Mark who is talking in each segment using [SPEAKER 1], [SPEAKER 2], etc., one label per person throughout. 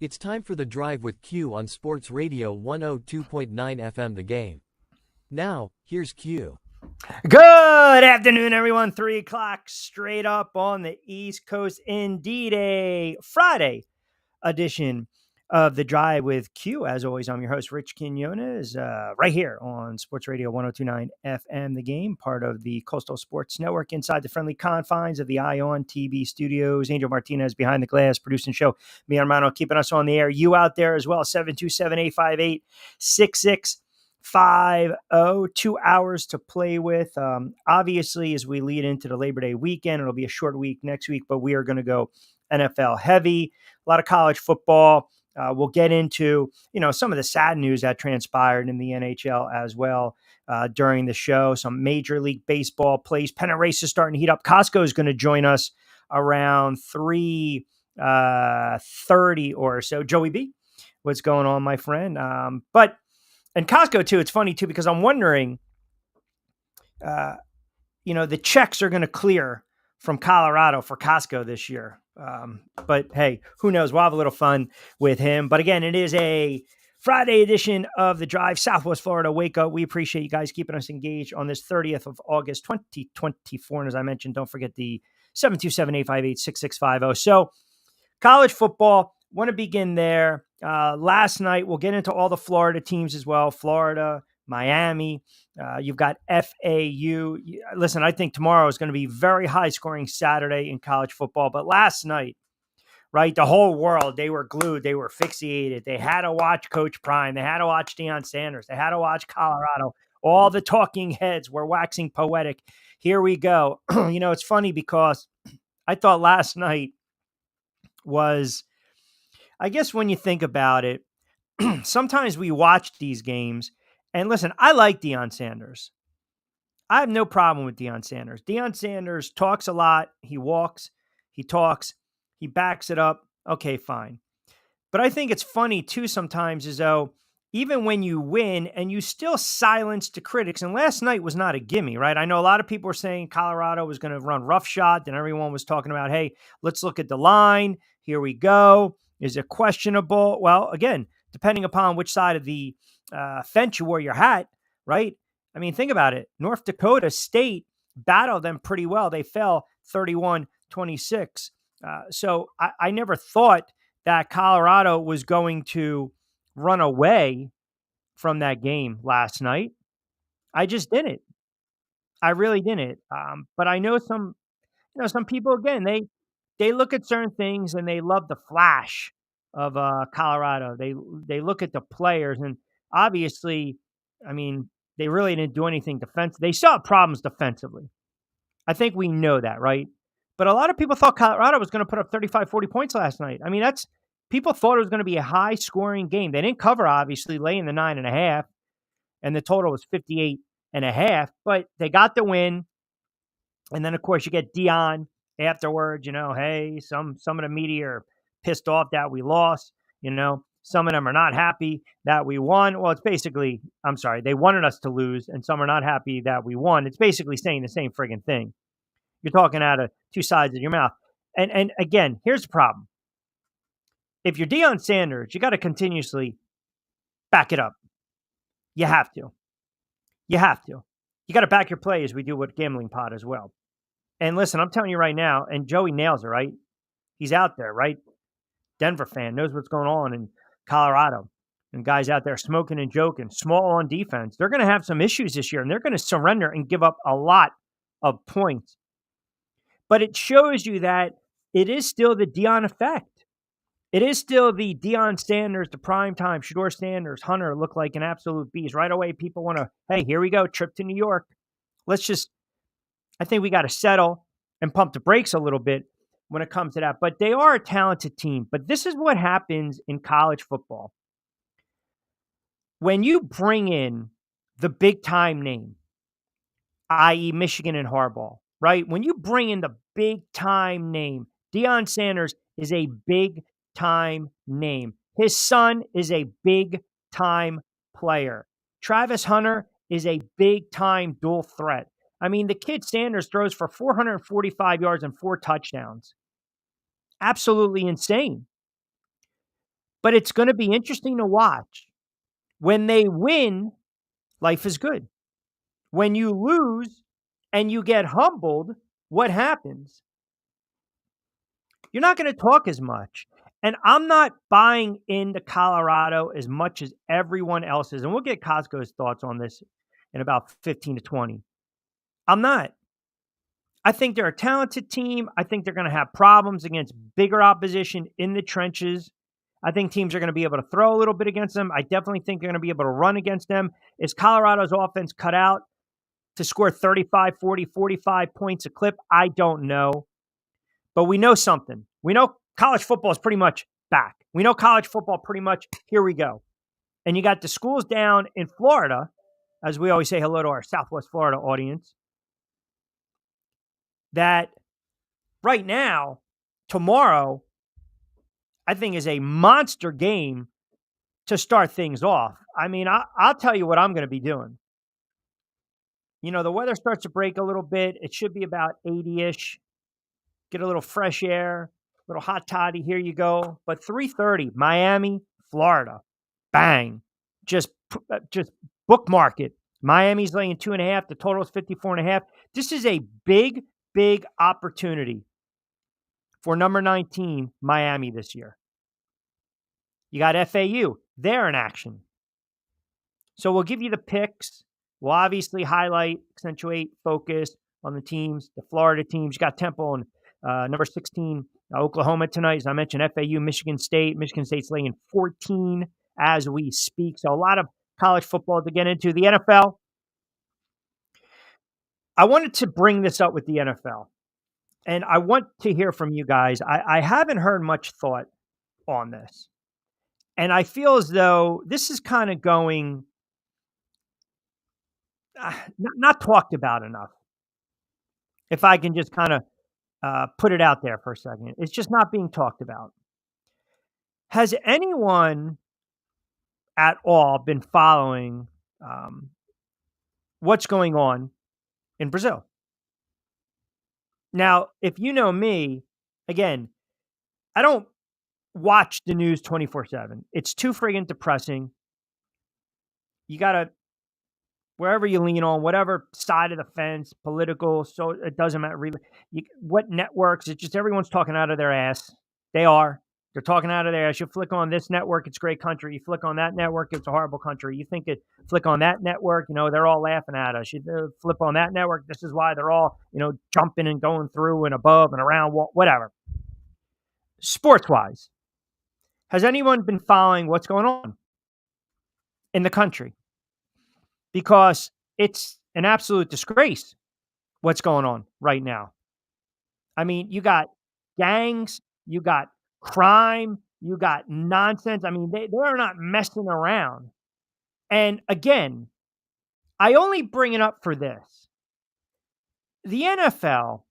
[SPEAKER 1] It's time for the drive with Q on Sports Radio 102.9 FM The Game. Now, here's Q.
[SPEAKER 2] Good afternoon, everyone. 3 o'clock straight up on the East Coast. Indeed, a Friday edition of the drive with Q. As always, I'm your host, Rich Quinones, right here on Sports Radio 102.9 FM The Game, part of the Coastal Sports Network, inside the friendly confines of the Ion TV studios. Angel Martinez behind the glass, producing the show. Me, Armando, keeping us on the air. You out there as well, 727-858-6650. 2 hours to play with. Obviously, as we lead into the Labor Day weekend, it'll be a short week next week, but we are going to go NFL heavy. A lot of college football. We'll get into, some of the sad news that transpired in the NHL as well during the show. Some Major League Baseball plays. Pennant race is starting to heat up. Kosko is going to join us around 3:30 or so. Joey B, what's going on, my friend? And Kosko, too, it's funny, too, because I'm wondering, the checks are going to clear from Colorado for Kosko this year. But hey, who knows? We'll have a little fun with him. But again, it is a Friday edition of The Drive, Southwest Florida Wake Up. We appreciate you guys keeping us engaged on this 30th of August, 2024. And as I mentioned, don't forget the 727-858-6650. So college football, want to begin there. Last night, we'll get into all the Florida teams as well. Florida, Miami. You've got FAU. Listen, I think tomorrow is going to be very high-scoring Saturday in college football. But last night, right, the whole world, they were glued. They were fixated. They had to watch Coach Prime. They had to watch Deion Sanders. They had to watch Colorado. All the talking heads were waxing poetic. Here we go. It's funny because I thought last night was, I guess when you think about it, sometimes we watch these games. And listen, I like Deion Sanders. I have no problem with Deion Sanders. Deion Sanders talks a lot. He walks, he talks, he backs it up. Okay, fine. But I think it's funny too sometimes as though even when you win and you still silence the critics, and last night was not a gimme, right? I know a lot of people were saying Colorado was going to run roughshod. Then everyone was talking about, hey, let's look at the line. Here we go. Is it questionable? Well, again, depending upon which side of the fence you wore your hat, right? I mean, think about it. North Dakota State battled them pretty well. They fell 31-26. So I never thought that Colorado was going to run away from that game last night. I just didn't. I really didn't. But I know some people, again, they look at certain things and they love the flash of Colorado. They look at the players, and obviously, I mean, they really didn't do anything defensive. They saw problems defensively. I think we know that, right? But a lot of people thought Colorado was going to put up 35, 40 points last night. I mean, people thought it was going to be a high scoring game. They didn't cover, obviously, laying the 9.5, and the total was 58.5, but they got the win. And then, of course, you get Deion afterwards, hey, some of the media are pissed off that we lost, some of them are not happy that we won. Well, it's basically, I'm sorry, they wanted us to lose, and some are not happy that we won. It's basically saying the same friggin' thing. You're talking out of two sides of your mouth. And again, here's the problem. If you're Deion Sanders, you got to continuously back it up. You have to. You have to. You got to back your play as we do with Gambling Pod as well. And listen, I'm telling you right now, and Joey nails it, right? He's out there, right? Denver fan, knows what's going on in Colorado. And guys out there smoking and joking, small on defense. They're going to have some issues this year, and they're going to surrender and give up a lot of points. But it shows you that it is still the Deion effect. It is still the Deion Sanders, the primetime, Shedeur Sanders, Hunter look like an absolute beast. Right away, people want to, hey, here we go, trip to New York. I think we got to settle and pump the brakes a little bit when it comes to that. But they are a talented team. But this is what happens in college football. When you bring in the big time name, i.e. Michigan and Harbaugh, right? When you bring in the big time name, Deion Sanders is a big time name. His son is a big time player. Travis Hunter is a big time dual threat. I mean, the kid Sanders throws for 445 yards and 4 touchdowns. Absolutely insane. But it's going to be interesting to watch. When they win, life is good. When you lose and you get humbled, what happens? You're not going to talk as much. And I'm not buying into Colorado as much as everyone else is. And we'll get Kosko's thoughts on this in about 15 to 20. I'm not. I think they're a talented team. I think they're going to have problems against bigger opposition in the trenches. I think teams are going to be able to throw a little bit against them. I definitely think they're going to be able to run against them. Is Colorado's offense cut out to score 35, 40, 45 points a clip? I don't know. But we know something. We know college football is pretty much back. We know college football pretty much, here we go. And you got the schools down in Florida, as we always say hello to our Southwest Florida audience, that right now, tomorrow, I think is a monster game to start things off. I mean, I'll tell you what I'm going to be doing. You know, the weather starts to break a little bit. It should be about 80-ish. Get a little fresh air, a little hot toddy. Here you go. But 3:30, Miami, Florida. Bang. Just bookmark it. Miami's laying 2.5. The total is 54.5. This is a big, big opportunity for number 19, Miami this year. You got FAU. They're in action. So we'll give you the picks. We'll obviously highlight, accentuate, focus on the teams, the Florida teams. You got Temple and number 16, Oklahoma tonight. As I mentioned, FAU, Michigan State. Michigan State's laying 14 as we speak. So a lot of college football to get into. The NFL. I wanted to bring this up with the NFL. And I want to hear from you guys. I haven't heard much thought on this. And I feel as though this is kind of going not talked about enough. If I can just kind of put it out there for a second. It's just not being talked about. Has anyone at all been following what's going on in Brazil? Now, if you know me, again, I don't watch the news 24/7. It's too friggin' depressing. You got to, wherever you lean on, whatever side of the fence, political, so it doesn't matter really. What networks, it's just everyone's talking out of their ass. They are. They're talking out of their ass. You flick on this network, it's a great country. You flick on that network, it's a horrible country. You think it, flick on that network, they're all laughing at us. You flip on that network, this is why they're all, jumping and going through and above and around, whatever. Sports-wise, has anyone been following what's going on in the country? Because it's an absolute disgrace what's going on right now. I mean, you got gangs, you got crime, you got nonsense. I mean, they are not messing around. And again, I only bring it up for this. The NFL,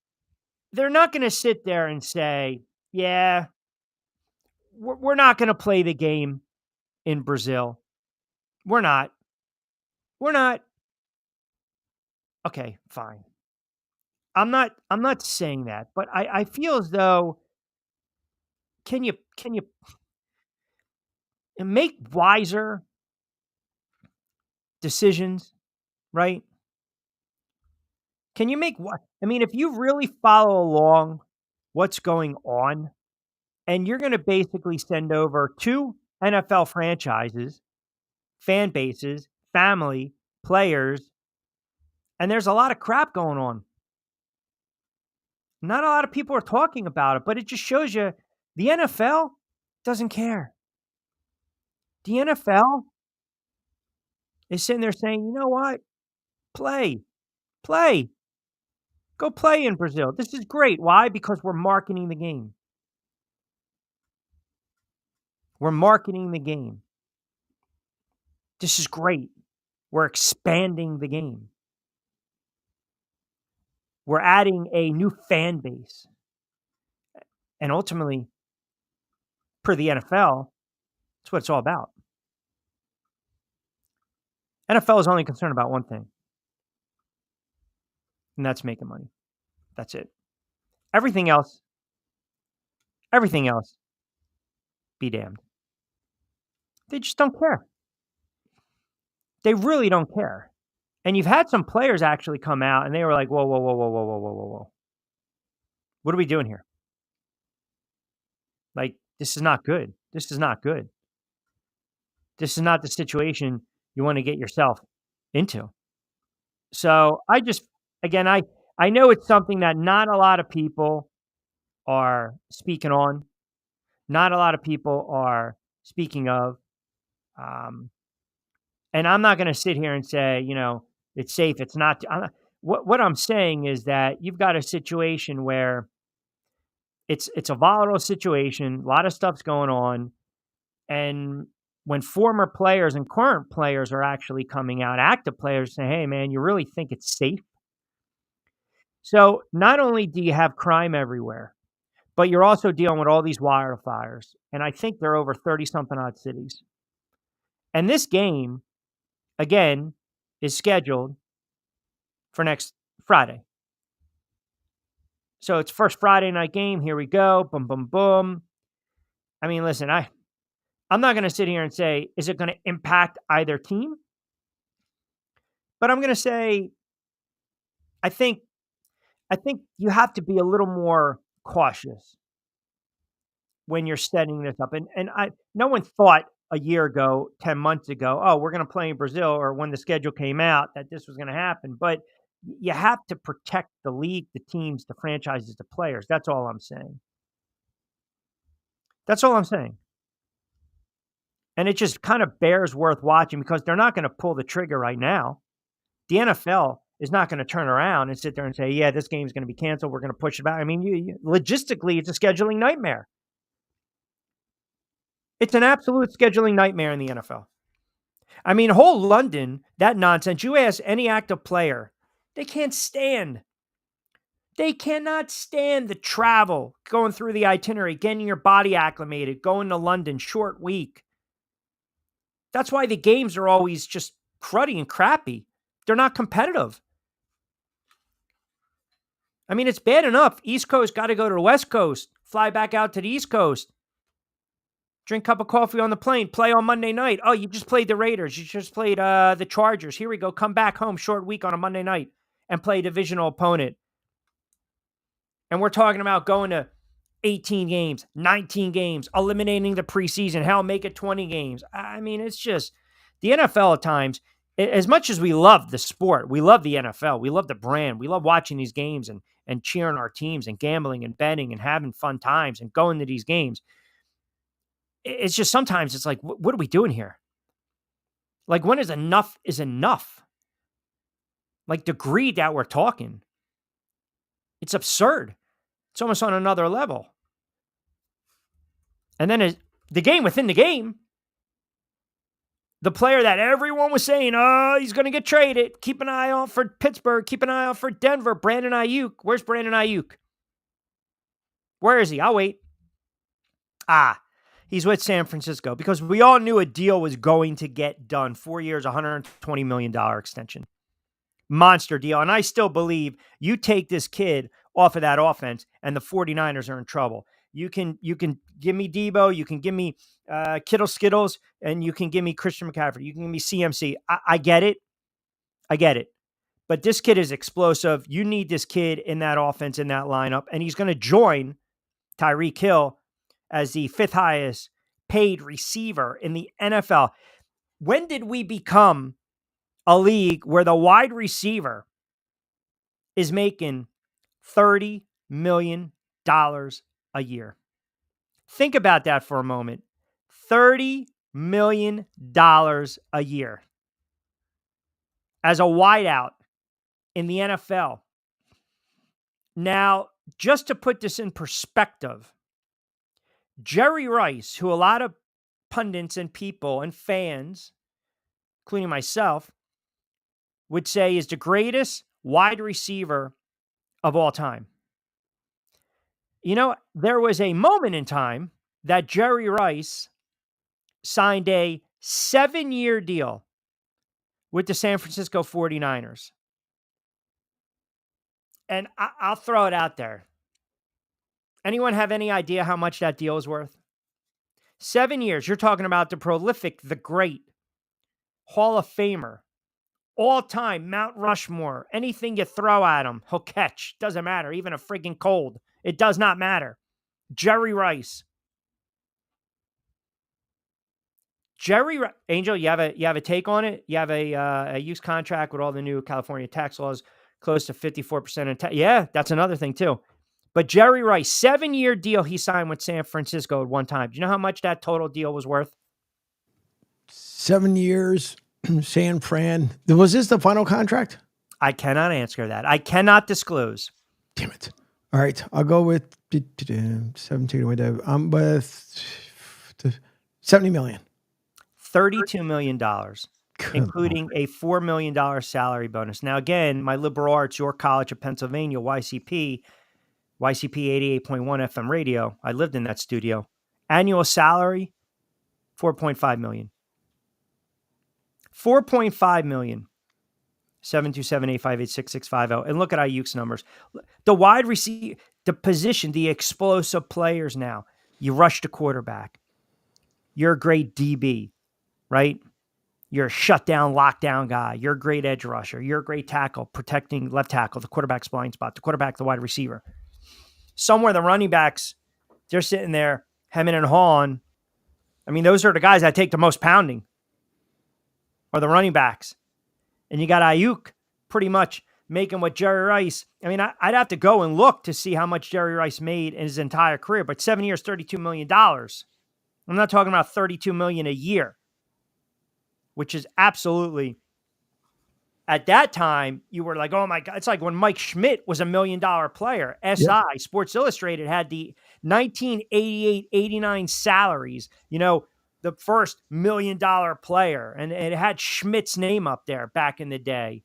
[SPEAKER 2] they're not going to sit there and say, yeah, we're not going to play the game in Brazil. We're not. Okay, fine. I'm not saying that, but I feel as though can you make wiser decisions, right? Can you make what? I mean, if you really follow along what's going on, and you're going to basically send over 2 NFL franchises, fan bases, family, players, and there's a lot of crap going on. Not a lot of people are talking about it, but it just shows you the NFL doesn't care. The NFL is sitting there saying, you know what? Play. Go play in Brazil. This is great. Why? Because we're marketing the game. We're marketing the game. This is great. We're expanding the game. We're adding a new fan base. And ultimately, per the NFL, that's what it's all about. NFL is only concerned about one thing, and that's making money. That's it. Everything else, be damned. They just don't care. They really don't care. And you've had some players actually come out and they were like, "Whoa, whoa, whoa, whoa, whoa, whoa, whoa, whoa, whoa. What are we doing here? Like, this is not good. This is not good. This is not the situation you want to get yourself into." So I just, again, I know it's something that not a lot of people are speaking on. Not a lot of people are speaking of. Um, and I'm not going to sit here and say, it's safe. It's not. What I'm saying is that you've got a situation where it's a volatile situation. A lot of stuff's going on, and when former players and current players are actually coming out, active players say, "Hey, man, you really think it's safe?" So not only do you have crime everywhere, but you're also dealing with all these wildfires, and I think they're over 30 something odd cities. And this game, again, is scheduled for next Friday. So it's first Friday night game. Here we go. Boom, boom, boom. I mean, listen, I'm not going to sit here and say, is it going to impact either team? But I'm going to say, I think, I think you have to be a little more cautious when you're setting this up. And no one thought a year ago, 10 months ago, oh, we're going to play in Brazil, or when the schedule came out that this was going to happen. But you have to protect the league, the teams, the franchises, the players. That's all I'm saying. That's all I'm saying. And it just kind of bears worth watching because they're not going to pull the trigger right now. The NFL is not going to turn around and sit there and say, yeah, this game's going to be canceled. We're going to push it back. I mean, logistically, it's a scheduling nightmare. It's an absolute scheduling nightmare in the NFL. I mean, whole London, that nonsense. You ask any active player, they can't stand. They cannot stand the travel, going through the itinerary, getting your body acclimated, going to London, short week. That's why the games are always just cruddy and crappy. They're not competitive. I mean, it's bad enough. East Coast got to go to the West Coast, fly back out to the East Coast, drink a cup of coffee on the plane, play on Monday night. Oh, you just played the Raiders. You just played the Chargers. Here we go. Come back home, short week on a Monday night and play a divisional opponent. And we're talking about going to 18 games, 19 games, eliminating the preseason. Hell, make it 20 games. I mean, it's just the NFL at times, as much as we love the sport, we love the NFL, we love the brand, we love watching these games and cheering our teams and gambling and betting and having fun times and going to these games. It's just sometimes it's like, what are we doing here? Like, when is enough is enough? Like, the greed that we're talking, it's absurd. It's almost on another level. And then the game within the game, the player that everyone was saying, oh, he's going to get traded. Keep an eye out for Pittsburgh. Keep an eye out for Denver. Brandon Ayuk. Where's Brandon Ayuk? Where is he? I'll wait. He's with San Francisco because we all knew a deal was going to get done. 4 years, $120 million extension. Monster deal. And I still believe you take this kid off of that offense and the 49ers are in trouble. You can give me Debo, you can give me Kittle Skittles, and you can give me Christian McCaffrey. You can give me CMC. I get it. I get it. But this kid is explosive. You need this kid in that offense, in that lineup, and he's going to join Tyreek Hill as the fifth highest paid receiver in the NFL. When did we become a league where the wide receiver is making $30 million a year? Think about that for a moment. $30 million a year as a wideout in the NFL. Now, just to put this in perspective, Jerry Rice, who a lot of pundits and people and fans, including myself, would say is the greatest wide receiver of all time. You know, there was a moment in time that Jerry Rice signed a 7-year deal with the San Francisco 49ers. And I'll throw it out there. Anyone have any idea how much that deal is worth? 7 years. You're talking about the prolific, the great, Hall of Famer, all time, Mount Rushmore. Anything you throw at him, he'll catch. Doesn't matter. Even a freaking cold. It does not matter. Jerry Rice. Angel, you have a take on it? You have a use contract with all the new California tax laws, close to 54% in tax. Yeah, that's another thing too. But Jerry Rice, 7-year deal he signed with San Francisco at one time. Do you know how much that total deal was worth?
[SPEAKER 3] 7 years, San Fran. Was this the final contract?
[SPEAKER 2] I cannot answer that. I cannot disclose.
[SPEAKER 3] Damn it. All right, I'll go with 17. I'm with $70 million.
[SPEAKER 2] $32 million, including a $4 million salary bonus. Now, again, my liberal arts, York College of Pennsylvania, YCP 88.1 FM radio. I lived in that studio. Annual salary, $4.5 million. $4.5 million. 727-858-6650. And look at Ayuk's numbers. The wide receiver, the position, the explosive players now. You rush the quarterback. You're a great DB. Right? You're a shutdown, lockdown guy. You're a great edge rusher. You're a great tackle, protecting left tackle, the quarterback's blind spot, the quarterback, the wide receiver. Somewhere the running backs, they're sitting there hemming and hawing. I mean, those are the guys that take the most pounding, or the running backs. And you got Ayuk pretty much making what Jerry Rice. I mean, I'd have to go and look to see how much Jerry Rice made in his entire career, but 7 years, $32 million. I'm not talking about $32 million a year, which is absolutely, at that time, you were like, oh my God. It's like when Mike Schmidt was $1 million player. SI, Sports Illustrated, had the 1988-89 salaries, the first $1 million player. And it had Schmidt's name up there back in the day.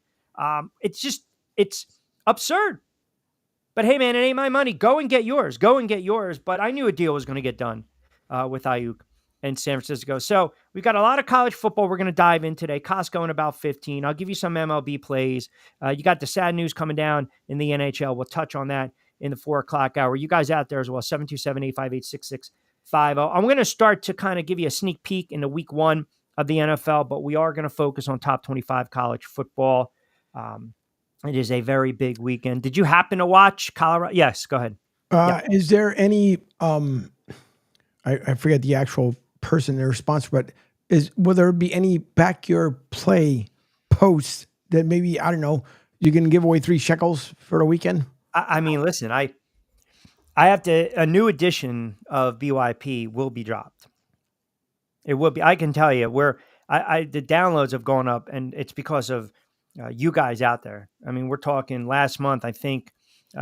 [SPEAKER 2] It's absurd. But hey, man, it ain't my money. Go and get yours. But I knew a deal was going to get done with Ayuk and San Francisco. So we've got a lot of college football we're going to dive in today. Kosko in about 15. I'll give you some MLB plays. You got the sad news coming down in the NHL. We'll touch on that in the 4 o'clock hour. You guys out there as well, 727-858-6650. I'm going to start to kind of give you a sneak peek into week 1 of the NFL, but we are going to focus on top 25 college football. It is a very big weekend. Did you happen to watch Colorado? Yes, go ahead.
[SPEAKER 3] Is there any, I forget the actual person they're responsible, but will there be any back your play posts that maybe, I don't know, you can give away 3 shekels for the weekend?
[SPEAKER 2] I mean, listen, I have to, a new edition of BYP will be dropped. It will be, I can tell you the downloads have gone up, and it's because of you guys out there. I mean, we're talking last month, I think 2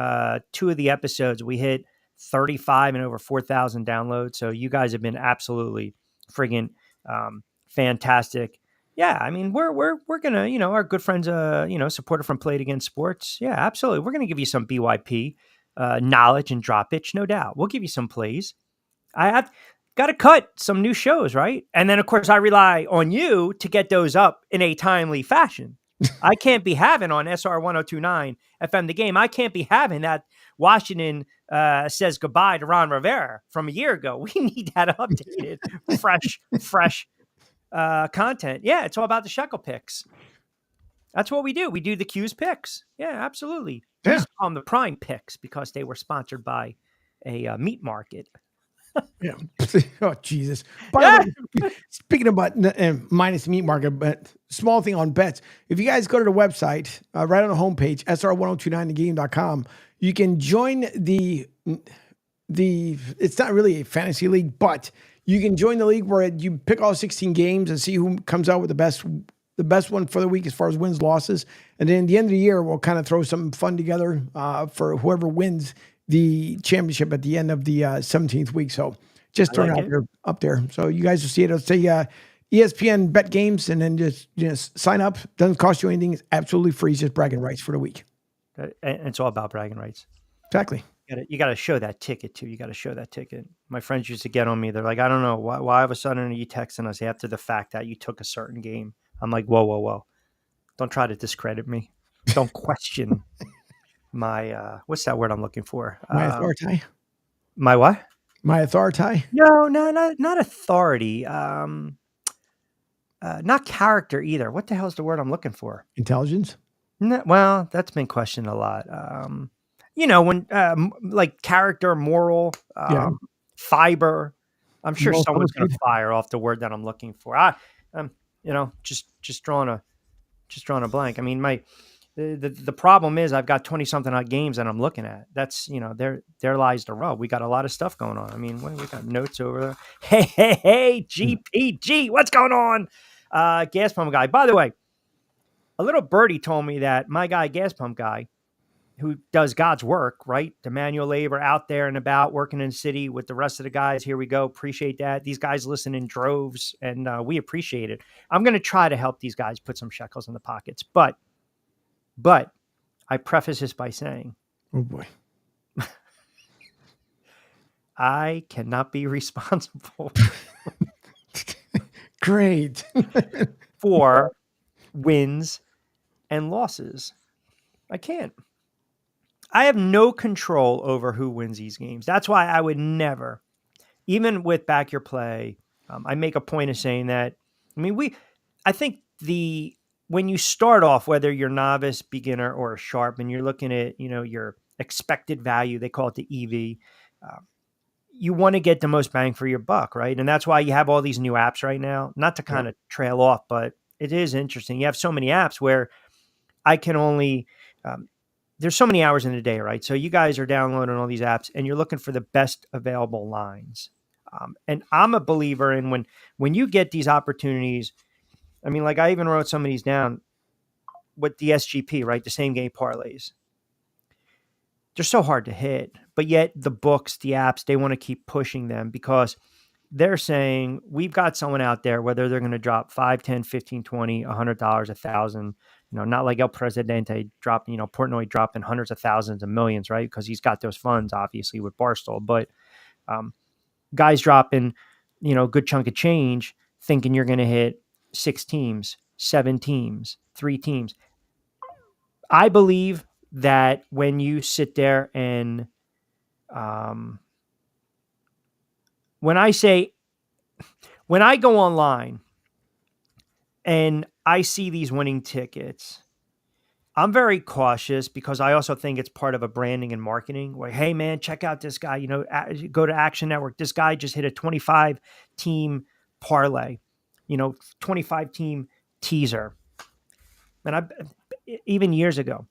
[SPEAKER 2] of the episodes we hit 35 and over 4,000 downloads. So you guys have been absolutely friggin' fantastic. Yeah, I mean, we're gonna, our good friends, supporter from Played Against Sports. Yeah, absolutely. We're gonna give you some BYP knowledge and drop itch, no doubt. We'll give you some plays. I have got to cut some new shows, right? And then, of course, I rely on you to get those up in a timely fashion. I can't be having on SR 1029 FM The Game. I can't be having that Washington says goodbye to Ron Rivera from a year ago. We need that updated, fresh content. Yeah, it's all about the shekel picks. That's what we do. We do the Q's picks. Yeah, absolutely. We used to call them the Prime picks because they were sponsored by a meat market.
[SPEAKER 3] Yeah. Oh, Jesus. By the way, speaking about minus meat market, but small thing on bets. If you guys go to the website, right on the homepage, sr1029thegame.com, you can join the it's not really a fantasy league, but you can join the league where you pick all 16 games and see who comes out with the best one for the week as far as wins, losses. And then at the end of the year, we'll kind of throw some fun together for whoever wins the championship at the end of the 17th week. So just throwing it up there. So you guys will see it. It'll say ESPN bet games, and then just sign up. Doesn't cost you anything. It's absolutely free. It's just bragging rights for the week.
[SPEAKER 2] And it's all about bragging rights.
[SPEAKER 3] Exactly.
[SPEAKER 2] You got to show that ticket too. You got to show that ticket. My friends used to get on me. They're like, I don't know why all of a sudden are you texting us after the fact that you took a certain game. I'm like, whoa. Don't try to discredit me. Don't question my, what's that word I'm looking for?
[SPEAKER 3] My authority.
[SPEAKER 2] My what?
[SPEAKER 3] My authority?
[SPEAKER 2] No, not authority. Not character either. What the hell's the word I'm looking for?
[SPEAKER 3] Intelligence?
[SPEAKER 2] No, well, that's been questioned a lot. When like character, moral,
[SPEAKER 3] Yeah.
[SPEAKER 2] fiber. I'm sure
[SPEAKER 3] Moral
[SPEAKER 2] someone's going to
[SPEAKER 3] fortitude?
[SPEAKER 2] fire off the word that I'm looking for. Um, just drawing a blank. I mean, the problem is I've got 20 something odd games that I'm looking at. That's, there lies the rub. We got a lot of stuff going on. I mean, we got notes over there. Hey, GPG, what's going on? Gas pump guy. By the way, a little birdie told me that my guy, gas pump guy, who does God's work, right? The manual labor out there and about working in the city with the rest of the guys. Here we go. Appreciate that. These guys listen in droves and we appreciate it. I'm going to try to help these guys put some shekels in the pockets, but I preface this by saying,
[SPEAKER 3] Oh boy.
[SPEAKER 2] I cannot be responsible
[SPEAKER 3] Great.
[SPEAKER 2] for wins and losses. I can't. I have no control over who wins these games. That's why I would never, even with Back Your Play, I make a point of saying that. I mean, I think when you start off, whether you're novice, beginner, or a sharp, and you're looking at, your expected value, they call it the EV, you want to get the most bang for your buck, right? And that's why you have all these new apps right now, not to kind of trail off, but it is interesting. You have so many apps where I can only, there's so many hours in a day, right? So you guys are downloading all these apps and you're looking for the best available lines. And I'm a believer in when you get these opportunities, I mean, like I even wrote some of these down with the SGP, right? The same game parlays. They're so hard to hit, but yet the books, the apps, they want to keep pushing them because they're saying we've got someone out there, whether they're going to drop 5, 10, 15, 20, $100, 1,000, not like El Presidente dropping, Portnoy dropping hundreds of thousands of millions, right? Because he's got those funds obviously with Barstool, but guys dropping, a good chunk of change thinking you're going to hit 6 teams, 7 teams, 3 teams. I believe that when you sit there and when I go online and I see these winning tickets, I'm very cautious because I also think it's part of a branding and marketing where, hey man, check out this guy, go to Action Network. This guy just hit a 25 team parlay, 25 team teaser. And even years ago,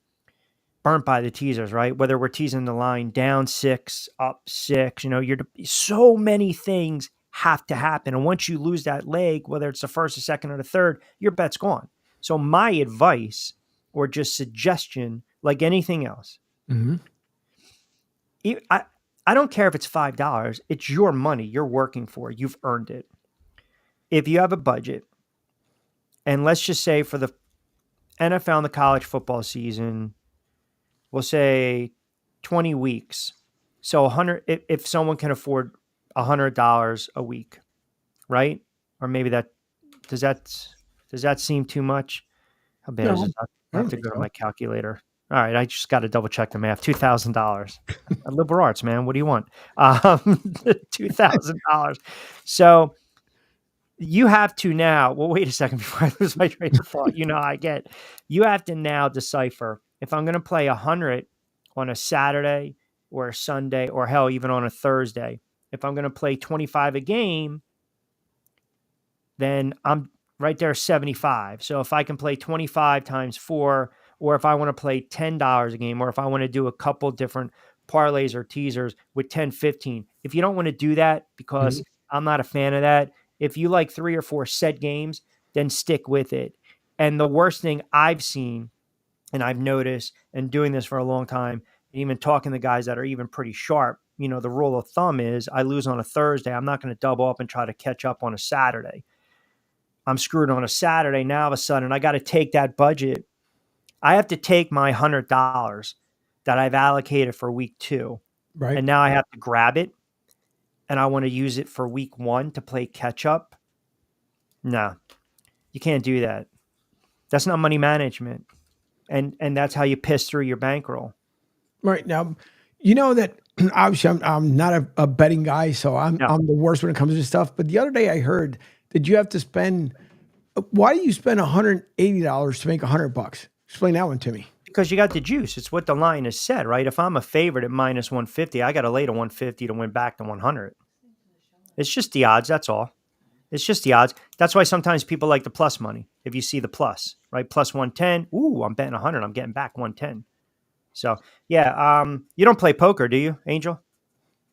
[SPEAKER 2] burnt by the teasers, right? Whether we're teasing the line down 6, up 6, so many things have to happen. And once you lose that leg, whether it's the first, the second, or the third, your bet's gone. So my advice or just suggestion, like anything else, I don't care if it's $5. It's your money you're working for. You've earned it. If you have a budget, and let's just say for the NFL and the college football season, we'll say 20 weeks. So 100, if someone can afford $100 a week, right? Or maybe does that seem too much? How bad is it? I have to go to my calculator. All right. I just got to double check the math. $2,000. Liberal arts, man. What do you want? $2,000. So you have to now, well, wait a second before I lose my train of thought. You have to now decipher if I'm going to play 100 on a Saturday or a Sunday, or hell, even on a Thursday. If I'm going to play 25 a game, then I'm right there 75. So if I can play 25 times 4, or if I want to play $10 a game, or if I want to do a couple different parlays or teasers with 10, 15. If you don't want to do that, because I'm not a fan of that, if you like 3 or 4 set games, then stick with it. And the worst thing I've seen, and I've noticed, and doing this for a long time, and even talking to guys that are even pretty sharp, the rule of thumb is I lose on a Thursday. I'm not going to double up and try to catch up on a Saturday. I'm screwed on a Saturday. Now, all of a sudden, I got to take that budget. I have to take my $100 that I've allocated for week 2.
[SPEAKER 3] Right.
[SPEAKER 2] And now I have to grab it. And I want to use it for week 1 to play catch up. No, you can't do that. That's not money management. And that's how you piss through your bankroll.
[SPEAKER 3] Right. Now, You know that obviously I'm not a betting guy, so I'm
[SPEAKER 2] No,
[SPEAKER 3] I'm the worst when it comes to this stuff. But the other day I heard that you have to spend. Why do you spend $180 to make $100? Explain that one to me.
[SPEAKER 2] because you got the juice. It's what the line is said, right? If I'm a favorite at minus 150, I got to lay to 150 to win back to 100. It's just the odds. That's all. It's just the odds. That's why sometimes people like the plus money. If you see the plus, right? Plus 110. Ooh, I'm betting 100. I'm getting back 110. So yeah, you don't play poker, do you, Angel?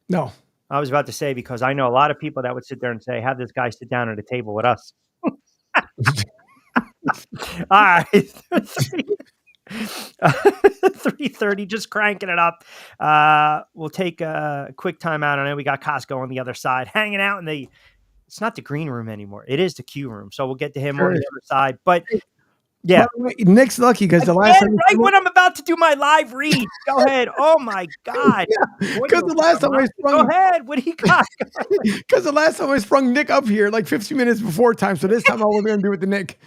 [SPEAKER 3] No.
[SPEAKER 2] I was about to say, because I know a lot of people that would sit there and say, have this guy sit down at a table with us. All right. 3:30, just cranking it up. We'll take a quick time out. I know we got Kosko on the other side, hanging out in it's not the green room anymore. It is the Q room. So we'll get to him on the other side. But yeah.
[SPEAKER 3] By the way, Nick's lucky because the last time
[SPEAKER 2] right when I'm about to do my live read. Go ahead. Oh my God.
[SPEAKER 3] Because the last time I sprung,
[SPEAKER 2] go ahead. What do you got?
[SPEAKER 3] because the last time I sprung Nick up here like 15 minutes before time. So this time I was going to do it to Nick.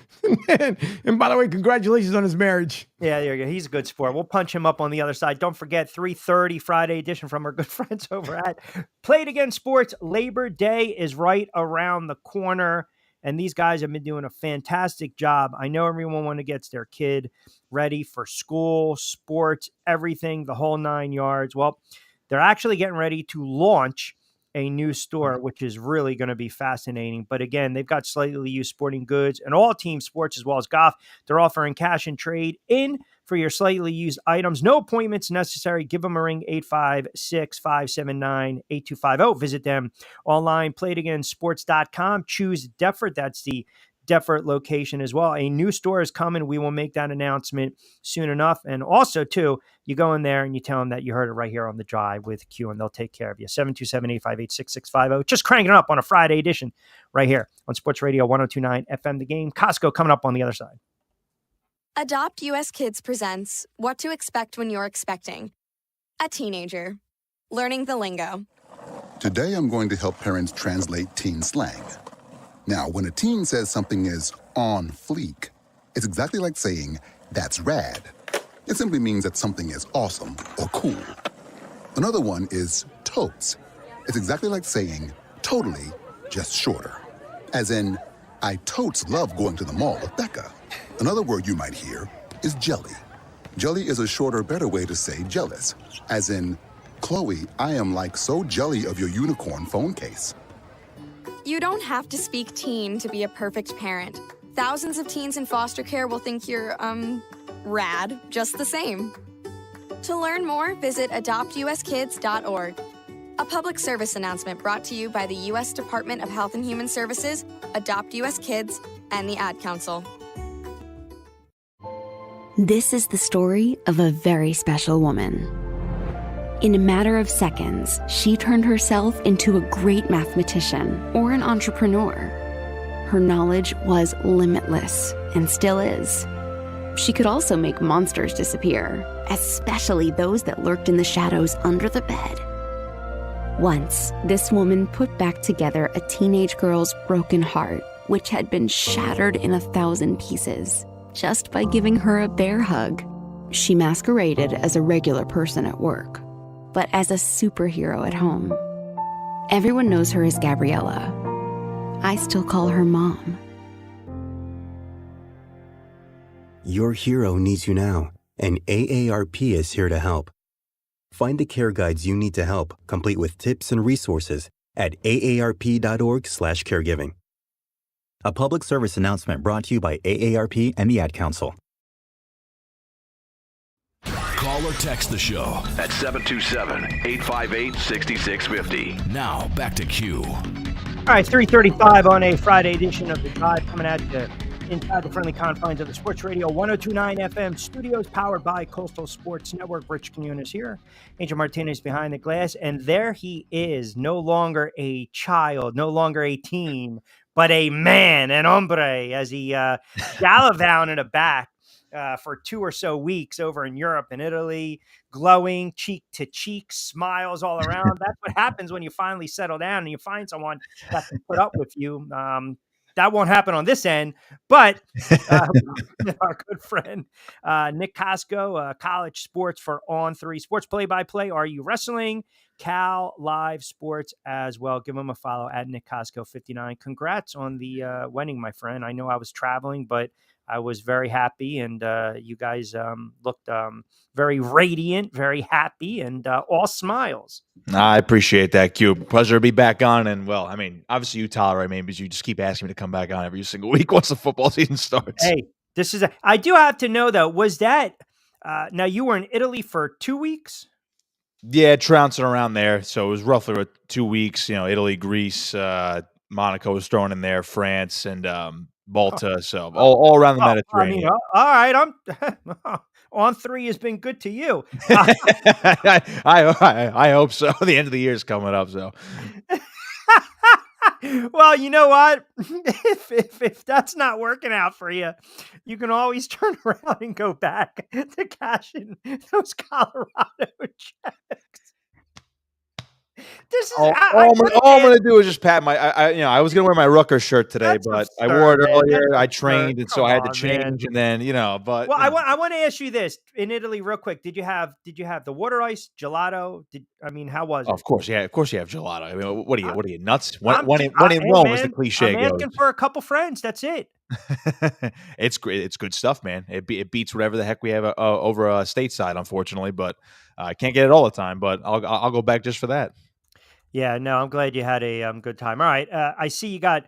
[SPEAKER 3] And by the way, congratulations on his marriage.
[SPEAKER 2] Yeah, there you go. He's a good sport. We'll punch him up on the other side. Don't forget 3:30 Friday edition from our good friends over at Play It Again Sports. Labor Day is right around the corner. And these guys have been doing a fantastic job. I know everyone gets their kid ready for school, sports, everything, the whole 9 yards. Well, they're actually getting ready to launch a new store, which is really going to be fascinating. But again, they've got slightly used sporting goods and all team sports as well as golf. They're offering cash and trade in for your slightly used items. No appointments necessary. Give them a ring, 856-579-8250. Visit them online, playitagainsports.com. Choose Deffert. That's the Deffert location as well. A new store is coming. We will make that announcement soon enough. And also, too, you go in there and you tell them that you heard it right here on the drive with Q, and they'll take care of you. 727-858-6650. Just cranking it up on a Friday edition right here on Sports Radio 102.9 FM The Game. Kosko coming up on the other side.
[SPEAKER 4] Adopt US Kids presents What to Expect When You're Expecting. A teenager. Learning the lingo.
[SPEAKER 5] Today I'm going to help parents translate teen slang. Now, when a teen says something is on fleek, it's exactly like saying, that's rad. It simply means that something is awesome or cool. Another one is totes. It's exactly like saying, totally, just shorter. As in, I totes love going to the mall with Becca. Another word you might hear is jelly. Jelly is a shorter, better way to say jealous. As in, Chloe, I am like so jelly of your unicorn phone case.
[SPEAKER 4] You don't have to speak teen to be a perfect parent. Thousands of teens in foster care will think you're, rad, just the same. To learn more, visit adoptuskids.org. A public service announcement brought to you by the U.S. Department of Health and Human Services, Adopt U.S. Kids, and the Ad Council.
[SPEAKER 6] This is the story of a very special woman. In a matter of seconds, she turned herself into a great mathematician or an entrepreneur. Her knowledge was limitless and still is. She could also make monsters disappear, especially those that lurked in the shadows under the bed. Once, this woman put back together a teenage girl's broken heart, which had been shattered in 1,000 pieces, just by giving her a bear hug. She masqueraded as a regular person at work, but as a superhero at home. Everyone knows her as Gabriella. I still call her Mom.
[SPEAKER 7] Your hero needs you now, and AARP is here to help. Find the care guides you need to help, complete with tips and resources at aarp.org/caregiving. A public service announcement brought to you by AARP and the Ad Council.
[SPEAKER 8] Call or text the show at 727-858-6650. Now, back to Q.
[SPEAKER 2] All right, 3:35 on a Friday edition of The Drive, coming at you inside the friendly confines of the Sports Radio 102.9 FM studios, powered by Coastal Sports Network. Rich Quinones here. Angel Martinez behind the glass. And there he is, no longer a child, no longer a teen, but a man, an hombre, as he gallivanted it back for 2 or so weeks over in Europe and Italy, glowing cheek to cheek, smiles all around. That's what happens when you finally settle down and you find someone that can put up with you. that won't happen on this end. But our good friend Nick Kosko, college sports for On3 Sports Play-by-Play. Are You Wrestling? Cal Live Sports as well. Give him a follow at Nick Kosko 59. Congrats on the wedding, my friend. I know I was traveling, but I was very happy, and you guys looked very radiant, very happy, and all smiles.
[SPEAKER 9] I appreciate that, Q. Pleasure to be back on. And, well, I mean, obviously you tolerate me because you just keep asking me to come back on every single week once the football season starts.
[SPEAKER 2] Hey, I do have to know, though, was that now you were in Italy for 2 weeks?
[SPEAKER 9] Yeah, trouncing around there. So it was roughly 2 weeks, Italy, Greece, Monaco was thrown in there, France, and Malta. So all around the Mediterranean.
[SPEAKER 2] All right. I'm On3 has been good to you.
[SPEAKER 9] I hope so. The end of the year is coming up. So,
[SPEAKER 2] well, you know what? If that's not working out for you, you can always turn around and go back to cash in those Colorado checks. This is
[SPEAKER 9] all I'm going to do is just pat my. I was going to wear my Rutgers shirt today, but I wore it earlier. I trained, and so I had to change, and then But
[SPEAKER 2] well, I want to ask you this in Italy, real quick. Did you have the water ice gelato? How was it?
[SPEAKER 9] Of course, yeah. Of course, you have gelato. I mean, what are you nuts? When in Rome, as the cliche goes.
[SPEAKER 2] I'm asking for a couple friends. That's it.
[SPEAKER 9] It's great. It's good stuff, man. It beats whatever the heck we have over stateside, unfortunately. But I can't get it all the time. But I'll go back just for that.
[SPEAKER 2] Yeah, no, I'm glad you had a good time. All right, I see you got.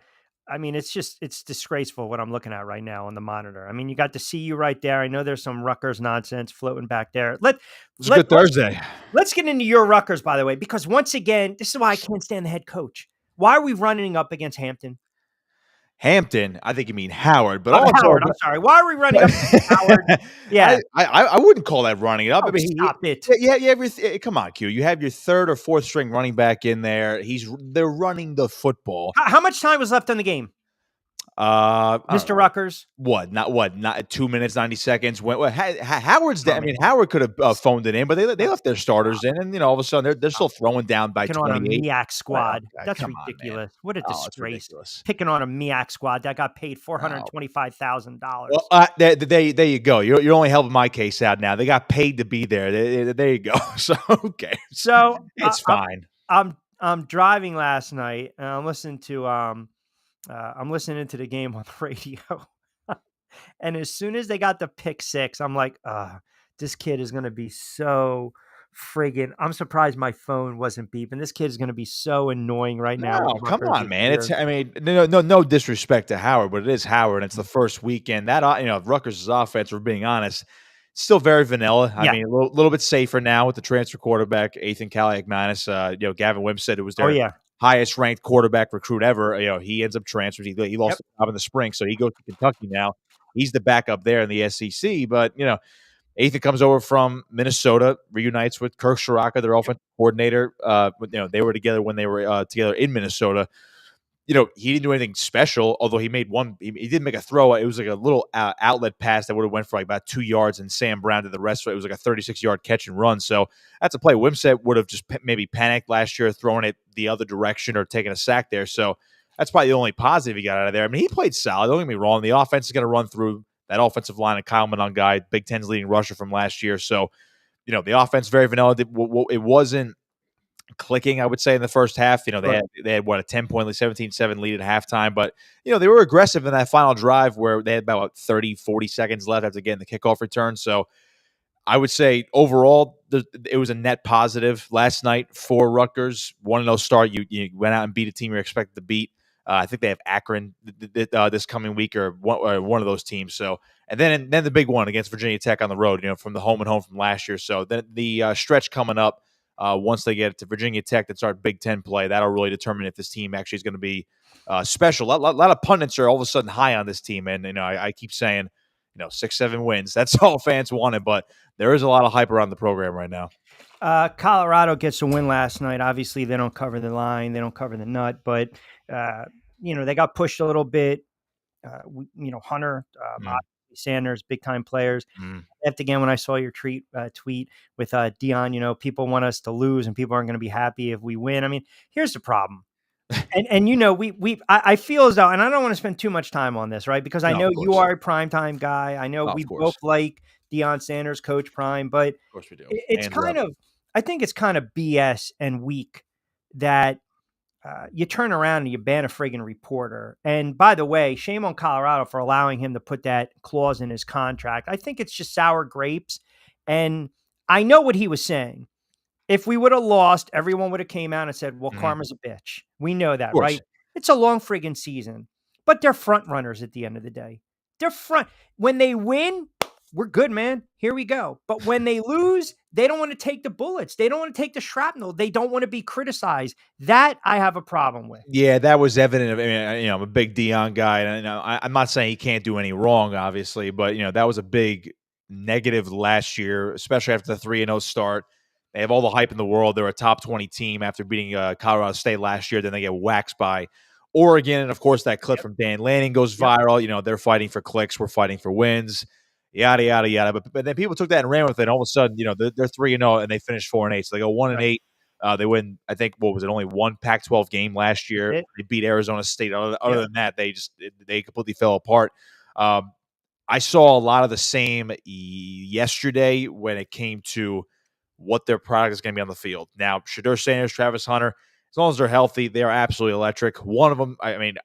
[SPEAKER 2] It's disgraceful what I'm looking at right now on the monitor. You got the CU right there. I know there's some Rutgers nonsense floating back there.
[SPEAKER 9] It's a good Thursday.
[SPEAKER 2] Let's get into your Rutgers, by the way, because once again, this is why I can't stand the head coach. Why are we running up against Hampton?
[SPEAKER 9] Hampton, I think you mean Howard, but
[SPEAKER 2] Howard. I'm sorry. Why are we running up against Howard? Yeah,
[SPEAKER 9] I wouldn't call that running it up.
[SPEAKER 2] Stop it.
[SPEAKER 9] Yeah, come on, Q. You have your third or fourth string running back in there. They're running the football.
[SPEAKER 2] How much time was left on the game? Mr. Rutgers.
[SPEAKER 9] Not 2 minutes, 90 seconds. Howard's dead. Howard could have phoned it in, but they left their starters in, and all of a sudden they're still throwing down by 28.
[SPEAKER 2] On a MEAC squad. That's ridiculous. What a disgrace. Picking on a MEAC squad that got paid $425,000.
[SPEAKER 9] Well, there you go. You're only helping my case out now. They got paid to be there. There you go. So okay.
[SPEAKER 2] So
[SPEAKER 9] it's fine.
[SPEAKER 2] I'm driving last night, and I'm listening to the game on the radio. And as soon as they got the pick six, I'm like, this kid is going to be so friggin'. I'm surprised my phone wasn't beeping. This kid is going to be so annoying right now.
[SPEAKER 9] Oh, come on, man. No disrespect to Howard, but it is Howard. And it's the first weekend. That, Rutgers' offense, we're being honest, still very vanilla. A little bit safer now with the transfer quarterback, Ethan Kaliakmanis. Gavin Wimp said it was their highest ranked quarterback recruit ever. He ends up transferring. He lost the job in the spring, so he goes to Kentucky now. He's the backup there in the SEC. But Ethan comes over from Minnesota, reunites with Kirk Shiraka, their offensive coordinator. They were together when they were together in Minnesota. He didn't do anything special, although he made one. He did make a throw. It was like a little outlet pass that would have went for like about 2 yards, and Sam Brown did the rest. So it was like a 36-yard catch and run. So that's a play Wimsatt would have just maybe panicked last year, throwing it the other direction or taking a sack there. So that's probably the only positive he got out of there. He played solid. Don't get me wrong. The offense is going to run through that offensive line of Kyle Monangai, Big Ten's leading rusher from last year. So, the offense very vanilla. It wasn't clicking, I would say, in the first half. They had a 10-point lead, 17-7 lead at halftime. But, they were aggressive in that final drive where they had about 30, 40 seconds left after getting the kickoff return. So I would say overall, it was a net positive last night for Rutgers. 1-0 start. You went out and beat a team you're expected to beat. I think they have Akron this coming week or one of those teams. So, and then the big one against Virginia Tech on the road, from the home and home from last year. So then the stretch coming up once they get to Virginia Tech, that's our Big Ten play. That'll really determine if this team actually is going to be special. A lot of pundits are all of a sudden high on this team, and I keep saying 6-7 wins. That's all fans wanted, but there is a lot of hype around the program right now.
[SPEAKER 2] Colorado gets a win last night. Obviously, they don't cover the line, they don't cover the nut, but they got pushed a little bit. Hunter, Sanders, big time players. After again, when I saw your tweet with Dion, people want us to lose and people aren't going to be happy if we win. Here's the problem. And I feel as though, and I don't want to spend too much time on this, right? Because I
[SPEAKER 9] No, of
[SPEAKER 2] know you
[SPEAKER 9] course.
[SPEAKER 2] are a primetime guy. I know
[SPEAKER 9] Oh,
[SPEAKER 2] we
[SPEAKER 9] of course.
[SPEAKER 2] both like Deion Sanders, Coach Prime, but
[SPEAKER 9] Of course we do.
[SPEAKER 2] it's
[SPEAKER 9] And
[SPEAKER 2] kind of, I think it's kind of BS and weak that you turn around and you ban a friggin' reporter. And by the way, shame on Colorado for allowing him to put that clause in his contract. I think it's just sour grapes. And I know what he was saying. If we would have lost, everyone would have came out and said, well,
[SPEAKER 9] Mhm.
[SPEAKER 2] karma's a bitch. We know
[SPEAKER 9] Of
[SPEAKER 2] that,
[SPEAKER 9] course.
[SPEAKER 2] right? It's a long friggin' season, but they're front runners at the end of the day. They're front. When they win, we're good, man. Here we go. But when they lose, they don't want to take the bullets. They don't want to take the shrapnel. They don't want to be criticized. That I have a problem with.
[SPEAKER 9] Yeah, that was evident. I mean, I'm a big Dion guy, and I'm not saying he can't do any wrong, obviously, but that was a big negative last year, especially after the 3-0 start. They have all the hype in the world. They're a top 20 team after beating Colorado State last year. Then they get waxed by Oregon, and of course, that clip from Dan Lanning goes viral. They're fighting for clicks, we're fighting for wins, yada yada yada. But then people took that and ran with it. And all of a sudden, they're 3-0 and they finish 4-8, so they go 1-8. They win, I think, what was it, only one Pac-12 game last year. They beat Arizona State. Other than that, they completely fell apart. I saw a lot of the same yesterday when it came to what their product is going to be on the field. Now, Shedeur Sanders, Travis Hunter, as long as they're healthy, they're absolutely electric. One of them, I mean,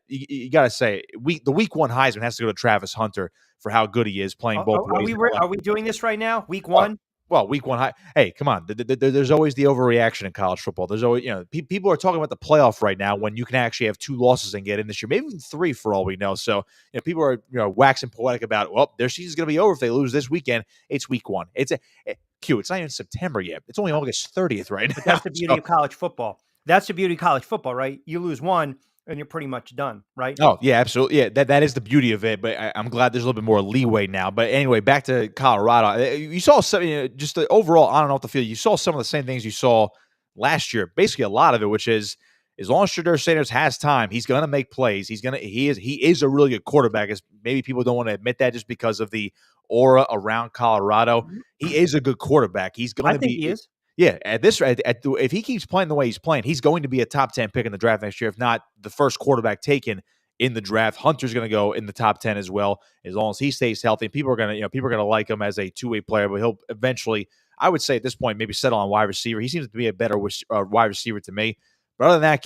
[SPEAKER 9] you got to say, the week one Heisman has to go to Travis Hunter for how good he is playing both ways.
[SPEAKER 2] Are we doing this right now? Week one?
[SPEAKER 9] Well, week one high. Hey, come on. There's always the overreaction in college football. There's always, people are talking about the playoff right now when you can actually have 2 losses and get in this year, maybe even 3 for all we know. So, people are, waxing poetic about, well, their season's going to be over if they lose this weekend. It's week one. It's not even September yet. It's only August 30th right now.
[SPEAKER 2] But that's the beauty of college football. That's the beauty of college football, right? You lose one and you're pretty much done, right?
[SPEAKER 9] Oh, yeah, absolutely. Yeah, that is the beauty of it, but I'm glad there's a little bit more leeway now. But anyway, back to Colorado. You saw some, just the overall on and off the field, you saw some of the same things you saw last year. Basically, a lot of it, which is as long as Shedeur Sanders has time, he's going to make plays. He is a really good quarterback. As maybe people don't want to admit that just because of the aura around Colorado. He is a good quarterback. He's going to be.
[SPEAKER 2] He is.
[SPEAKER 9] Yeah, if he keeps playing the way he's playing, he's going to be a top 10 pick in the draft next year, if not the first quarterback taken in the draft. Hunter's going to go in the top 10 as well, as long as he stays healthy. People are going to like him as a two-way player, but he'll eventually, I would say at this point, maybe settle on wide receiver. He seems to be a better wide receiver to me. But other than that,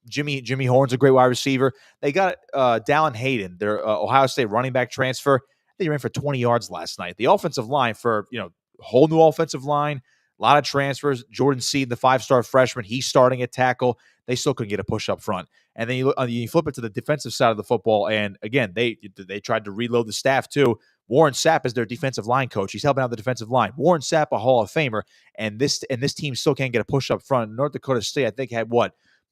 [SPEAKER 9] Jimmy Horn's a great wide receiver. They got Dallin Hayden, their Ohio State running back transfer. I think he ran for 20 yards last night. The offensive line for, whole new offensive line. A lot of transfers. Jordan Seed, the 5-star freshman, he's starting at tackle. They still couldn't get a push up front. And then you flip it to the defensive side of the football, and again, they tried to reload the staff too. Warren Sapp is their defensive line coach. He's helping out the defensive line. Warren Sapp, a Hall of Famer, and this team still can't get a push up front. North Dakota State, I think, had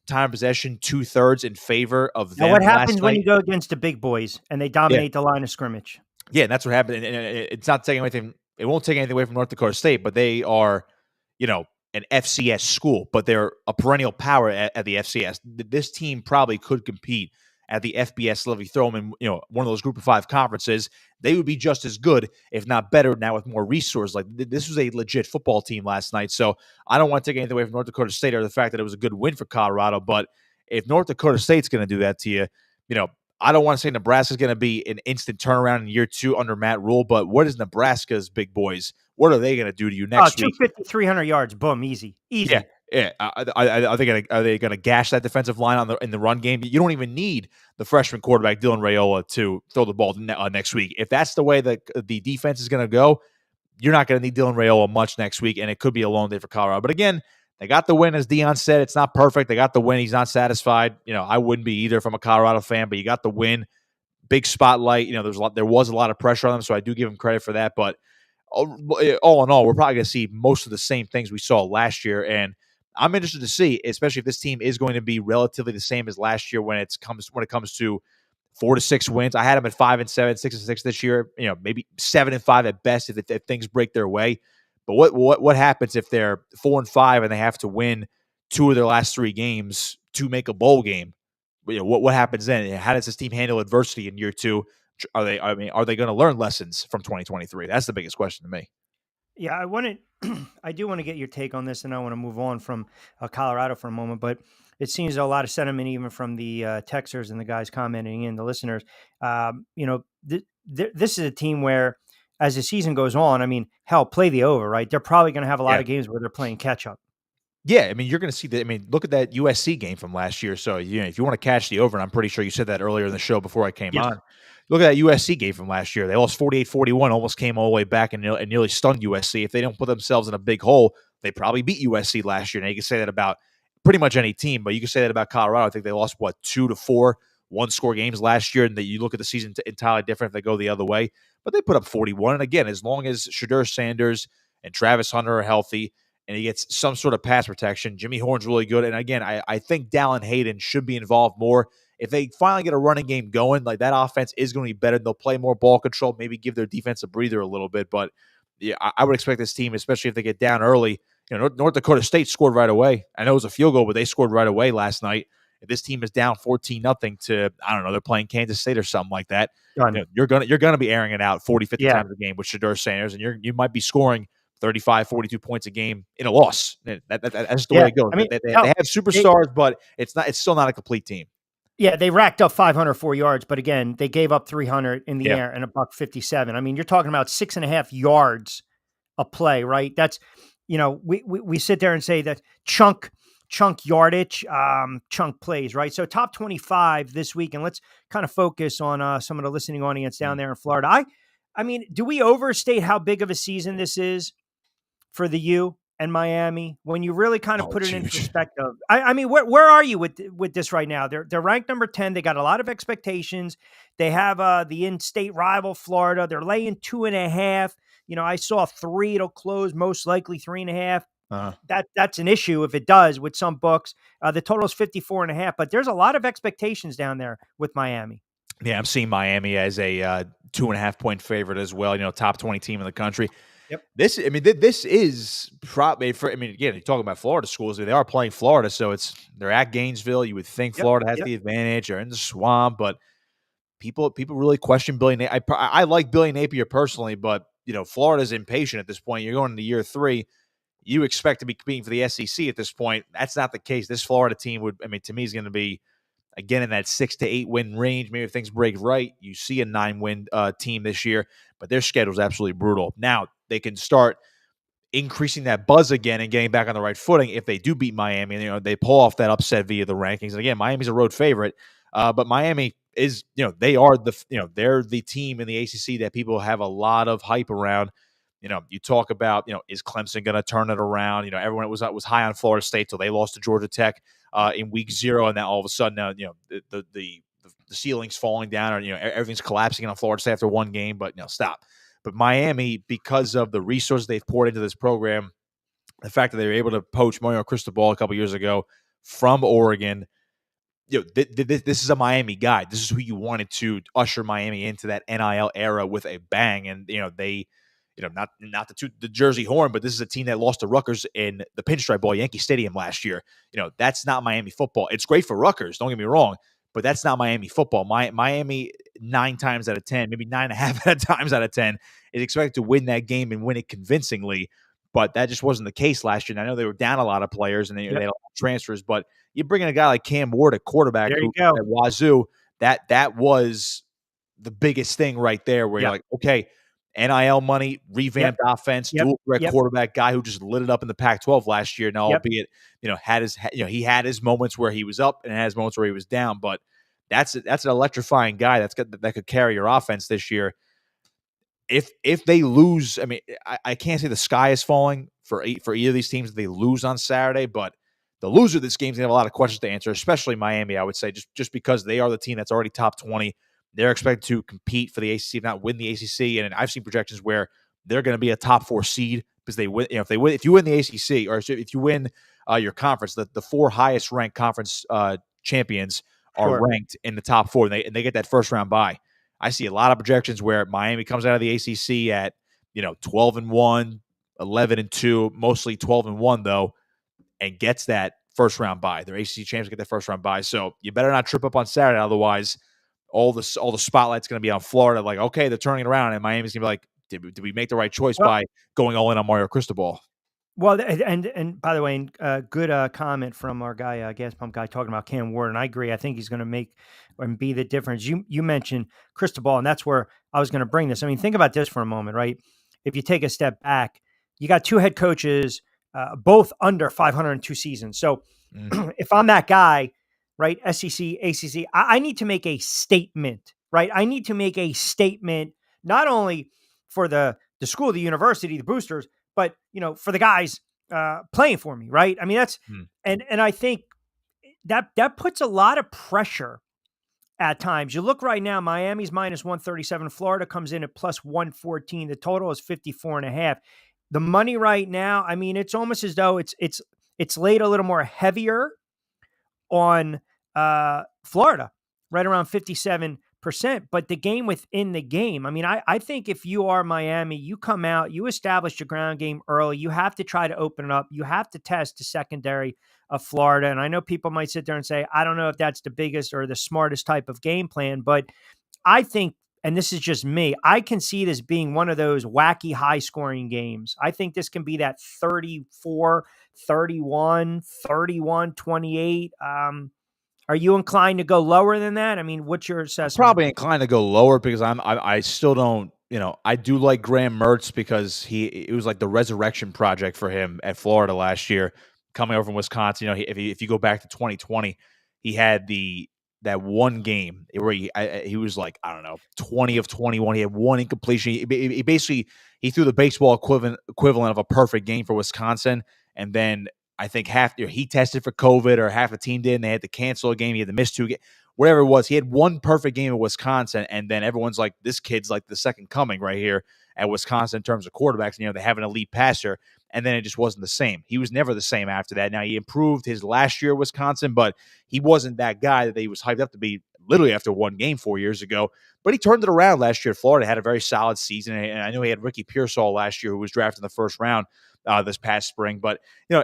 [SPEAKER 9] time of possession 2/3 in favor of them.
[SPEAKER 2] Now, what happens when you go against the big boys and they dominate the line of scrimmage?
[SPEAKER 9] Yeah, that's what happened. And it's not taking anything. It won't take anything away from North Dakota State, but they are, an FCS school, but they're a perennial power at the FCS. This team probably could compete at the FBS level. You throw them in, one of those Group of 5 conferences, they would be just as good, if not better, now with more resources. Like, this was a legit football team last night. So I don't want to take anything away from North Dakota State or the fact that it was a good win for Colorado. But if North Dakota State's going to do that to you, I don't want to say Nebraska's going to be an instant turnaround in year 2 under Matt Rule, but what is Nebraska's big boys? What are they going to do to you next week?
[SPEAKER 2] 250, 300 yards, boom, easy.
[SPEAKER 9] Yeah. Are they going to gash that defensive line in the run game? You don't even need the freshman quarterback Dylan Raiola to throw the ball next week. If that's the way that the defense is going to go, you're not going to need Dylan Raiola much next week, and it could be a long day for Colorado. But again, they got the win, as Deion said. It's not perfect. They got the win. He's not satisfied. I wouldn't be either if I'm a Colorado fan, but you got the win. Big spotlight. There was a lot of pressure on them, so I do give him credit for that. But all in all, we're probably going to see most of the same things we saw last year, and I'm interested to see, especially if this team is going to be relatively the same as last year when it comes to 4 to 6 wins. I had them at 5-7, 6-6 this year. Maybe 7-5 at best if things break their way. But what happens if they're 4-5 and they have to win 2 of their last 3 games to make a bowl game? What happens then? How does this team handle adversity in year 2? Are they going to learn lessons from 2023? That's the biggest question to me.
[SPEAKER 2] Yeah, I do want to get your take on this, and I want to move on from Colorado for a moment. But it seems a lot of sentiment even from the texters and the guys commenting in, the listeners. This is a team where, as the season goes on, I mean, hell, play the over, right? They're probably going to have a lot of games where they're playing catch up.
[SPEAKER 9] Yeah, I mean, you're going to see that. I mean, look at that USC game from last year. So, if you want to catch the over, and I'm pretty sure you said that earlier in the show before I came on. Look at that USC game from last year. They lost 48-41, almost came all the way back and nearly stunned USC. If they don't put themselves in a big hole, they probably beat USC last year. Now, you can say that about pretty much any team, but you can say that about Colorado. I think they lost, 2 to 4 one-score games last year, and that you look at the season entirely different if they go the other way. But they put up 41. And again, as long as Shedeur Sanders and Travis Hunter are healthy, and he gets some sort of pass protection, Jimmy Horn's really good. And again, I think Dallin Hayden should be involved more. If they finally get a running game going, like that offense is going to be better. They'll play more ball control, maybe give their defense a breather a little bit. But yeah, I would expect this team, especially if they get down early. North Dakota State scored right away. I know it was a field goal, but they scored right away last night. If this team is down 14-0 to, I don't know, they're playing Kansas State or something like that, you're gonna be airing it out 40, 50 times a game with Shedeur Sanders, and you might be scoring 35, 42 points a game in a loss. That's the way it goes. I mean, they have superstars, but it's still not a complete team.
[SPEAKER 2] Yeah, they racked up 504 yards, but again, they gave up 300 in the air and $157. I mean, you're talking about 6.5 yards a play, right? That's, we sit there and say that chunk yardage, chunk plays, right? So top 25 this week, and let's kind of focus on some of the listening audience down there in Florida. I mean, do we overstate how big of a season this is for the U and Miami when you really kind of put it in perspective? I mean, where are you with this right now? They're ranked number 10. They got a lot of expectations. They have the in-state rival Florida. They're laying 2.5. I saw 3. It'll close most likely 3.5. That's an issue if it does with some books. The total is 54.5, but there's a lot of expectations down there with Miami.
[SPEAKER 9] Yeah, I'm seeing Miami as a 2.5 point favorite as well. Top 20 team in the country.
[SPEAKER 2] Yep.
[SPEAKER 9] This is probably for. I mean, again, you're talking about Florida schools. They are playing Florida, so they're at Gainesville. You would think Florida has the advantage. They're in the swamp, but people really question Billy Napier. I like Billy Napier personally, but Florida's impatient at this point. You're going into year 3. You expect to be competing for the SEC at this point. That's not the case. This Florida team to me, is going to be, again, in that 6 to 8 win range. Maybe if things break right, you see a 9-win team this year, but their schedule is absolutely brutal. Now, they can start increasing that buzz again and getting back on the right footing if they do beat Miami. And, they pull off that upset via the rankings. And again, Miami's a road favorite, but Miami is, they're the team in the ACC that people have a lot of hype around. You talk about, is Clemson going to turn it around? Everyone was high on Florida State till they lost to Georgia Tech in week 0, and then all of a sudden, the ceiling's falling down, or everything's collapsing on Florida State after one game. But stop. But Miami, because of the resources they've poured into this program, the fact that they were able to poach Mario Cristobal a couple years ago from Oregon, this is a Miami guy. This is who you wanted to usher Miami into that NIL era with a bang, and they. Not to toot the Jersey horn, but this is a team that lost to Rutgers in the Pinstripe Bowl, Yankee Stadium last year. That's not Miami football. It's great for Rutgers, don't get me wrong, but that's not Miami football. Miami 9 times out of 10, maybe 9.5 times out of 10, is expected to win that game and win it convincingly. But that just wasn't the case last year. And I know they were down a lot of players and they had a lot of transfers, but you bring in a guy like Cam Ward at quarterback at Wazoo, that was the biggest thing right there, where you're like, okay, NIL money, revamped offense, dual threat quarterback, guy who just lit it up in the Pac-12 last year. Now, albeit, he had his moments where he was up and had his moments where he was down, but that's an electrifying guy that could carry your offense this year. If they lose, I mean, I can't say the sky is falling for either of these teams if they lose on Saturday, but the loser of this game is going to have a lot of questions to answer, especially Miami, I would say, just because they are the team that's already top 20. They're expected to compete for the ACC, if not win the ACC. And I've seen projections where they're going to be a top 4 seed because they win. If you win the ACC, or if you win your conference, the 4 highest ranked conference champions are ranked in the top 4, and they get that first round bye. I see a lot of projections where Miami comes out of the ACC at 12-1, 11-2, mostly 12-1 though, and gets that first round bye. Their ACC champions get that first round bye. So you better not trip up on Saturday, otherwise all the spotlight's going to be on Florida. Like, okay, they're turning it around, and Miami's going to be like, did we make the right choice by going all in on Mario Cristobal?
[SPEAKER 2] Well, and by the way, good comment from our guy, gas pump guy, talking about Cam Ward, and I agree. I think he's going to make and be the difference. You mentioned Cristobal, and that's where I was going to bring this. I mean, think about this for a moment, right? If you take a step back, you got two head coaches, both under 502 seasons. So if I'm that guy, right, SEC, ACC, I need to make a statement, right? I need to make a statement not only for the school, the university, the boosters, but for the guys playing for me, right? I mean, that's and I think that puts a lot of pressure at times. You look right now, Miami's minus 137, Florida comes in at plus 114. The total is 54.5. The money right now, I mean, it's almost as though it's laid a little more heavier on Florida, right around 57%. But the game within the game, I mean, I think if you are Miami, you come out, you establish your ground game early. You have to try to open it up. You have to test the secondary of Florida. And I know people might sit there and say, I don't know if that's the biggest or the smartest type of game plan, but I think, and this is just me, I can see this being one of those wacky high scoring games. I think this can be that 34, 31, 31, 28. Are you inclined to go lower than that? I mean, what's your assessment?
[SPEAKER 9] Probably inclined to go lower because I still don't, I do like Graham Mertz because it was like the resurrection project for him at Florida last year, coming over from Wisconsin. If you go back to 2020, he had that one game where he was like, I don't know, 20 of 21. He had one incompletion. He basically threw the baseball equivalent of a perfect game for Wisconsin, and then I think he tested for COVID or half the team did, and they had to cancel a game. He had to miss 2 games, whatever it was. He had one perfect game at Wisconsin, and then everyone's like, this kid's like the second coming right here at Wisconsin in terms of quarterbacks. They have an elite passer, and then it just wasn't the same. He was never the same after that. Now, he improved his last year at Wisconsin, but he wasn't that guy that he was hyped up to be literally after one game 4 years ago. But he turned it around last year at Florida, had a very solid season, and I know he had Ricky Pearsall last year who was drafted in the first round this past spring. But,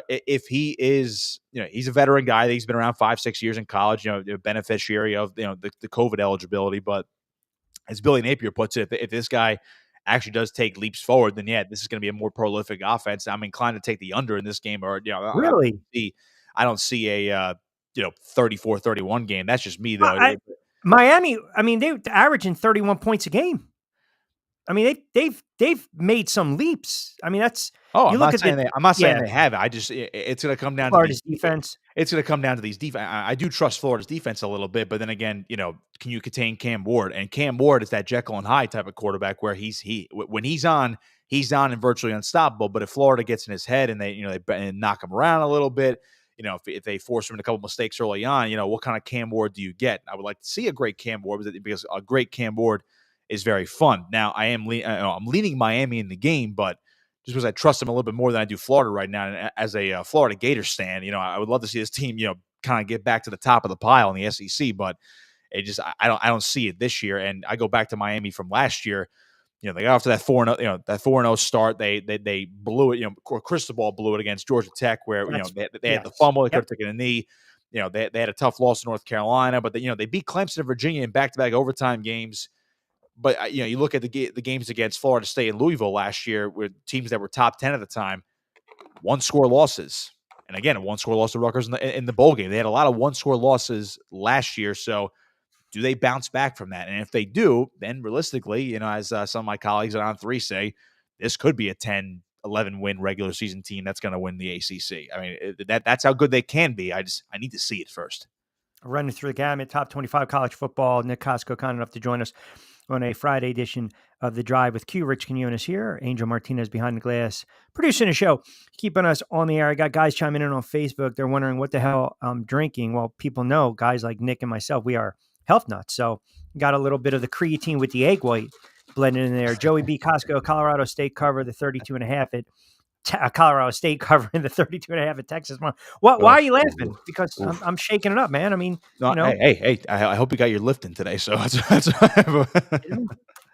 [SPEAKER 9] if he is, he's a veteran guy. He's been around 5-6 years in college, the beneficiary of, the COVID eligibility. But as Billy Napier puts it, if this guy actually does take leaps forward, then this is going to be a more prolific offense. I'm inclined to take the under in this game, or,
[SPEAKER 2] really,
[SPEAKER 9] I don't see a, 34-31 game. That's just me though.
[SPEAKER 2] Miami, I mean, they're averaging 31 points a game. I mean, they've made some leaps. I mean, that's
[SPEAKER 9] I'm not saying they have it. It's going to come down
[SPEAKER 2] Florida's to defense.
[SPEAKER 9] It's going to come down to these defense. I do trust Florida's defense a little bit, but then again, can you contain Cam Ward? And Cam Ward is that Jekyll and Hyde type of quarterback where when he's on and virtually unstoppable. But if Florida gets in his head and they knock him around a little bit, if they force him into a couple mistakes early on, what kind of Cam Ward do you get? I would like to see a great Cam Ward because a great Cam Ward is very fun. Now, I'm leaning Miami in the game, but just because I trust them a little bit more than I do Florida right now. And as a Florida Gator stan, I would love to see this team, kind of get back to the top of the pile in the SEC, but I don't see it this year. And I go back to Miami from last year. They got off to that 4-0 start. They blew it. Cristobal blew it against Georgia Tech, where they had the fumble. They could have taken a knee. They had a tough loss to North Carolina, but they beat Clemson and Virginia in back-to-back overtime games. But you look at the games against Florida State and Louisville last year, with teams that were top 10 at the time, 1-score losses, and again a 1-score loss to Rutgers in the bowl game. They had a lot of 1-score losses last year. So, do they bounce back from that? And if they do, then realistically, as some of my colleagues on On3 say, this could be a 10-11 win regular season team that's going to win the ACC. I mean, that's how good they can be. I need to see it first.
[SPEAKER 2] Running through the gamut, top 25 college football. Nick Kosko kind enough to join us on a Friday edition of The Drive with Q. Rich Quinones here. Angel Martinez behind the glass, producing the show, keeping us on the air. I got guys chiming in on Facebook. They're wondering what the hell I'm drinking. Well, people know, guys like Nick and myself, we are health nuts. So got a little bit of the creatine with the egg white blended in there. Joey B. Kosko, Colorado State cover, the 32.5 at Colorado State covering the 32.5 at Texas. Why are you laughing? Because I'm shaking it up, man. I mean,
[SPEAKER 9] Hey, I hope you got your lifting today. So that's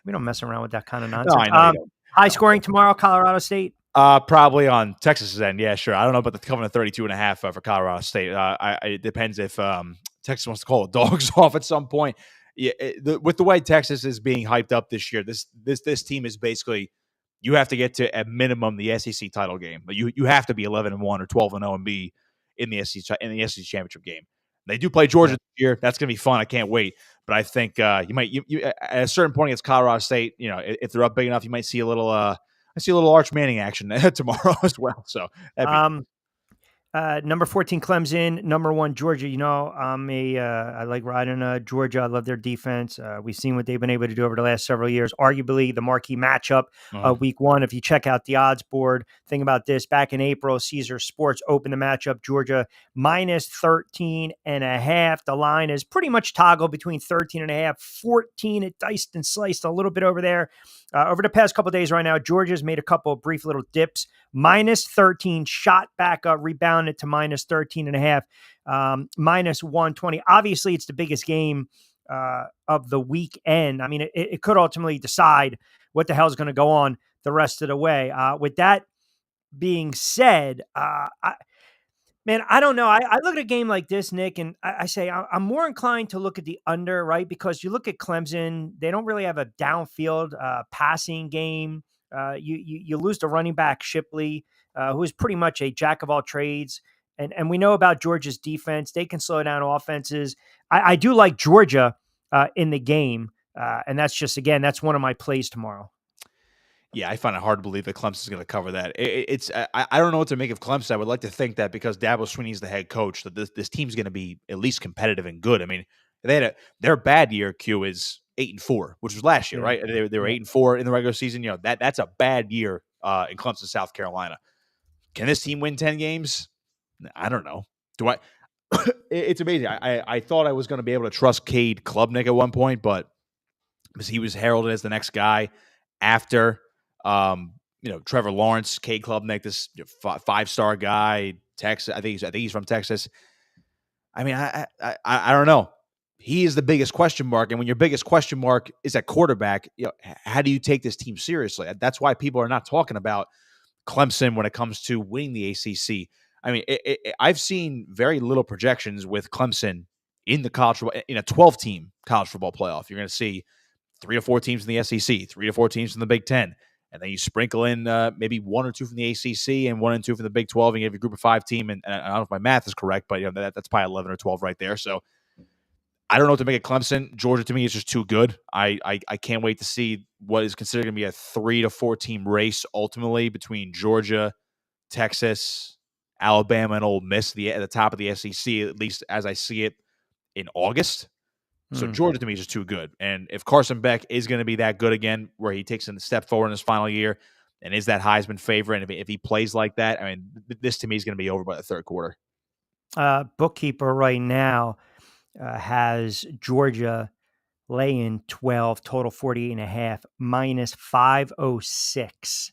[SPEAKER 2] we don't mess around with that kind of nonsense.
[SPEAKER 9] No, I know
[SPEAKER 2] high scoring tomorrow, Colorado State.
[SPEAKER 9] Probably on Texas's end. Yeah, sure. I don't know about the covering of 32.5 for Colorado State. It depends if Texas wants to call the dogs off at some point. Yeah, with the way Texas is being hyped up this year, this team is basically you have to get to at minimum the SEC title game. But you have to be 11-1 or 12-0 and be in the SEC championship game. They do play Georgia this year. That's going to be fun. I can't wait. But I think you at a certain point against Colorado State, if they're up big enough, you might see a little Arch Manning action tomorrow as well. So
[SPEAKER 2] number 14 Clemson, number 1 Georgia. I like riding Georgia. I love their defense. We've seen what they've been able to do over the last several years. Arguably the marquee matchup of week 1. If you check out the odds board, think about this. Back in April, Caesar Sports opened the matchup. Georgia minus 13.5. The line is pretty much toggled between 13.5, 14. It diced and sliced a little bit over there. Over the past couple of days right now, Georgia's made a couple of brief little dips. Minus 13, shot back up, rebounded to minus 13.5, minus 120. Obviously, it's the biggest game of the weekend. I mean, it could ultimately decide what the hell is going to go on the rest of the way. With that being said, I don't know. I look at a game like this, Nick, and I say I'm more inclined to look at the under, right? Because you look at Clemson, they don't really have a downfield passing game. You lose the running back Shipley, who is pretty much a jack of all trades. And we know about Georgia's defense. They can slow down offenses. I do like Georgia in the game. And that's just, again, that's one of my plays tomorrow.
[SPEAKER 9] Yeah, I find it hard to believe that Clemson's going to cover that. I don't know what to make of Clemson. I would like to think that because Dabo Swinney's the head coach, that this team's going to be at least competitive and good. I mean, their bad year, Q, is 8-4, which was last year, right? They were 8-4 in the regular season. That's a bad year in Clemson, South Carolina. Can this team win 10 games? I don't know. Do I? It's amazing. I thought I was going to be able to trust Cade Klubnik at one point, but because he was heralded as the next guy after Trevor Lawrence, Cade Klubnik, this 5-star guy, Texas. I think he's from Texas. I mean, I don't know. He is the biggest question mark, and when your biggest question mark is at quarterback, how do you take this team seriously? That's why people are not talking about Clemson when it comes to winning the ACC. I mean, I've seen very little projections with Clemson in the in a 12-team college football playoff. You're going to see 3 to 4 teams in the SEC, 3 to 4 teams in the Big Ten, and then you sprinkle in maybe 1 or 2 from the ACC and 1 and 2 from the Big 12, and you have your group of 5 team. And I don't know if my math is correct, but that's probably 11 or 12 right there. So I don't know what to make of Clemson. Georgia, to me, is just too good. I can't wait to see what is considered going to be a 3 to 4 team race ultimately between Georgia, Texas, Alabama, and Ole Miss at the top of the SEC, at least as I see it in August. So Georgia, to me, is just too good. And if Carson Beck is going to be that good again, where he takes a step forward in his final year and is that Heisman favorite, and if he plays like that, I mean, this to me is going to be over by the third quarter.
[SPEAKER 2] Bookkeeper right now has Georgia laying 12, total 48.5, minus 506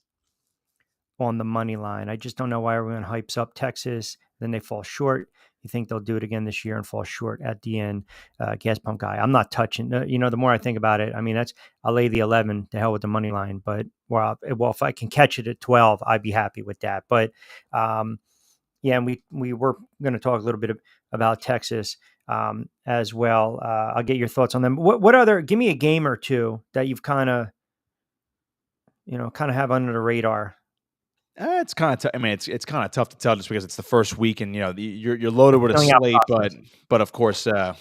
[SPEAKER 2] on the money line. I just don't know why everyone hypes up Texas, then they fall short. You think they'll do it again this year and fall short at the end. Gas pump guy. I'm not touching. The more I think about it, I mean, I'll lay the 11 to hell with the money line. But well, if I can catch it at 12, I'd be happy with that. But and we were going to talk a little bit about Texas as well. I'll get your thoughts on them. What other? Give me a game or two that you've kind of have under the radar.
[SPEAKER 9] It's kind of. I mean, it's kind of tough to tell just because it's the first week, and you're loaded with a slate. But of course, the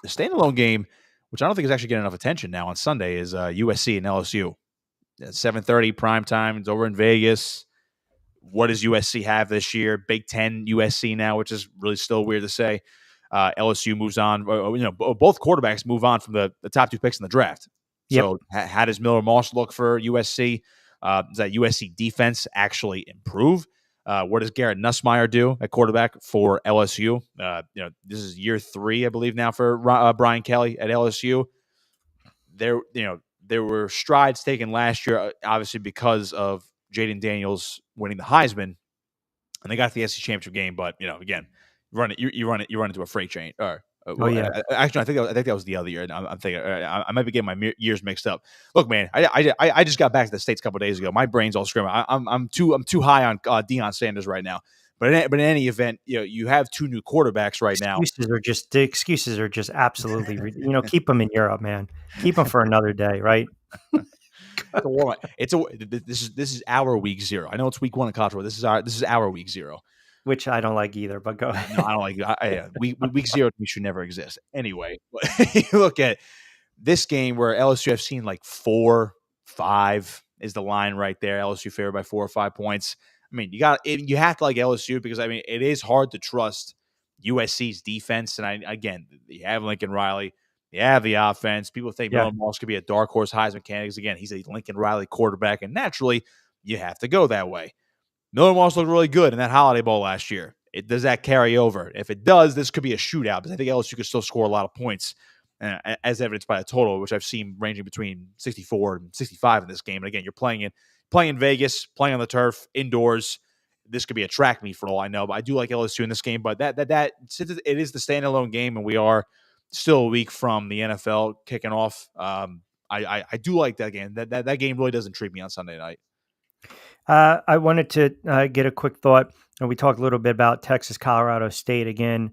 [SPEAKER 9] standalone game, which I don't think is actually getting enough attention now on Sunday, is USC and LSU. 7:30 prime time. It's over in Vegas. What does USC have this year? Big Ten USC now, which is really still weird to say. LSU moves on. Both quarterbacks move on from the top 2 picks in the draft.
[SPEAKER 2] Yep.
[SPEAKER 9] So how does Miller Moss look for USC? Does that USC defense actually improve? What does Garrett Nussmeier do at quarterback for LSU? This is year 3, I believe, now for Brian Kelly at LSU. There were strides taken last year, obviously because of Jaden Daniels winning the Heisman, and they got to the SEC championship game. But again, you run into a freight train. Actually, I think that was the other year. I'm thinking I might be getting my years mixed up. Look, man, I just got back to the States a couple of days ago. My brain's all screaming. I'm too high on Deion Sanders right now. But in any event, you have 2 new quarterbacks right now.
[SPEAKER 2] The excuses are just absolutely keep them in Europe, man. Keep them for another day, right?
[SPEAKER 9] a warm up. This is our week 0. I know it's week 1 in college football. This is our week 0.
[SPEAKER 2] Which I don't like either, but go ahead.
[SPEAKER 9] No, I don't like week 0 should never exist. Anyway, but you look at this game where LSU have seen like 4-5 is the line right there. LSU favored by 4 or 5 points. I mean, you have to like LSU because I mean it is hard to trust USC's defense. And again, you have Lincoln Riley, you have the offense. People think Miller Moss could be a dark horse Heisman candidate. Again, he's a Lincoln Riley quarterback, and naturally, you have to go that way. Miller Moss looked really good in that Holiday Bowl last year. Does that carry over? If it does, this could be a shootout because I think LSU could still score a lot of points, as evidenced by the total, which I've seen ranging between 64 and 65 in this game. And again, you're playing in Vegas, playing on the turf, indoors. This could be a track meet for all I know, but I do like LSU in this game. But that since it is the standalone game, and we are still a week from the NFL kicking off, I do like that game. That game really does intrigue me on Sunday night.
[SPEAKER 2] I wanted to get a quick thought. And we talked a little bit about Texas, Colorado State again.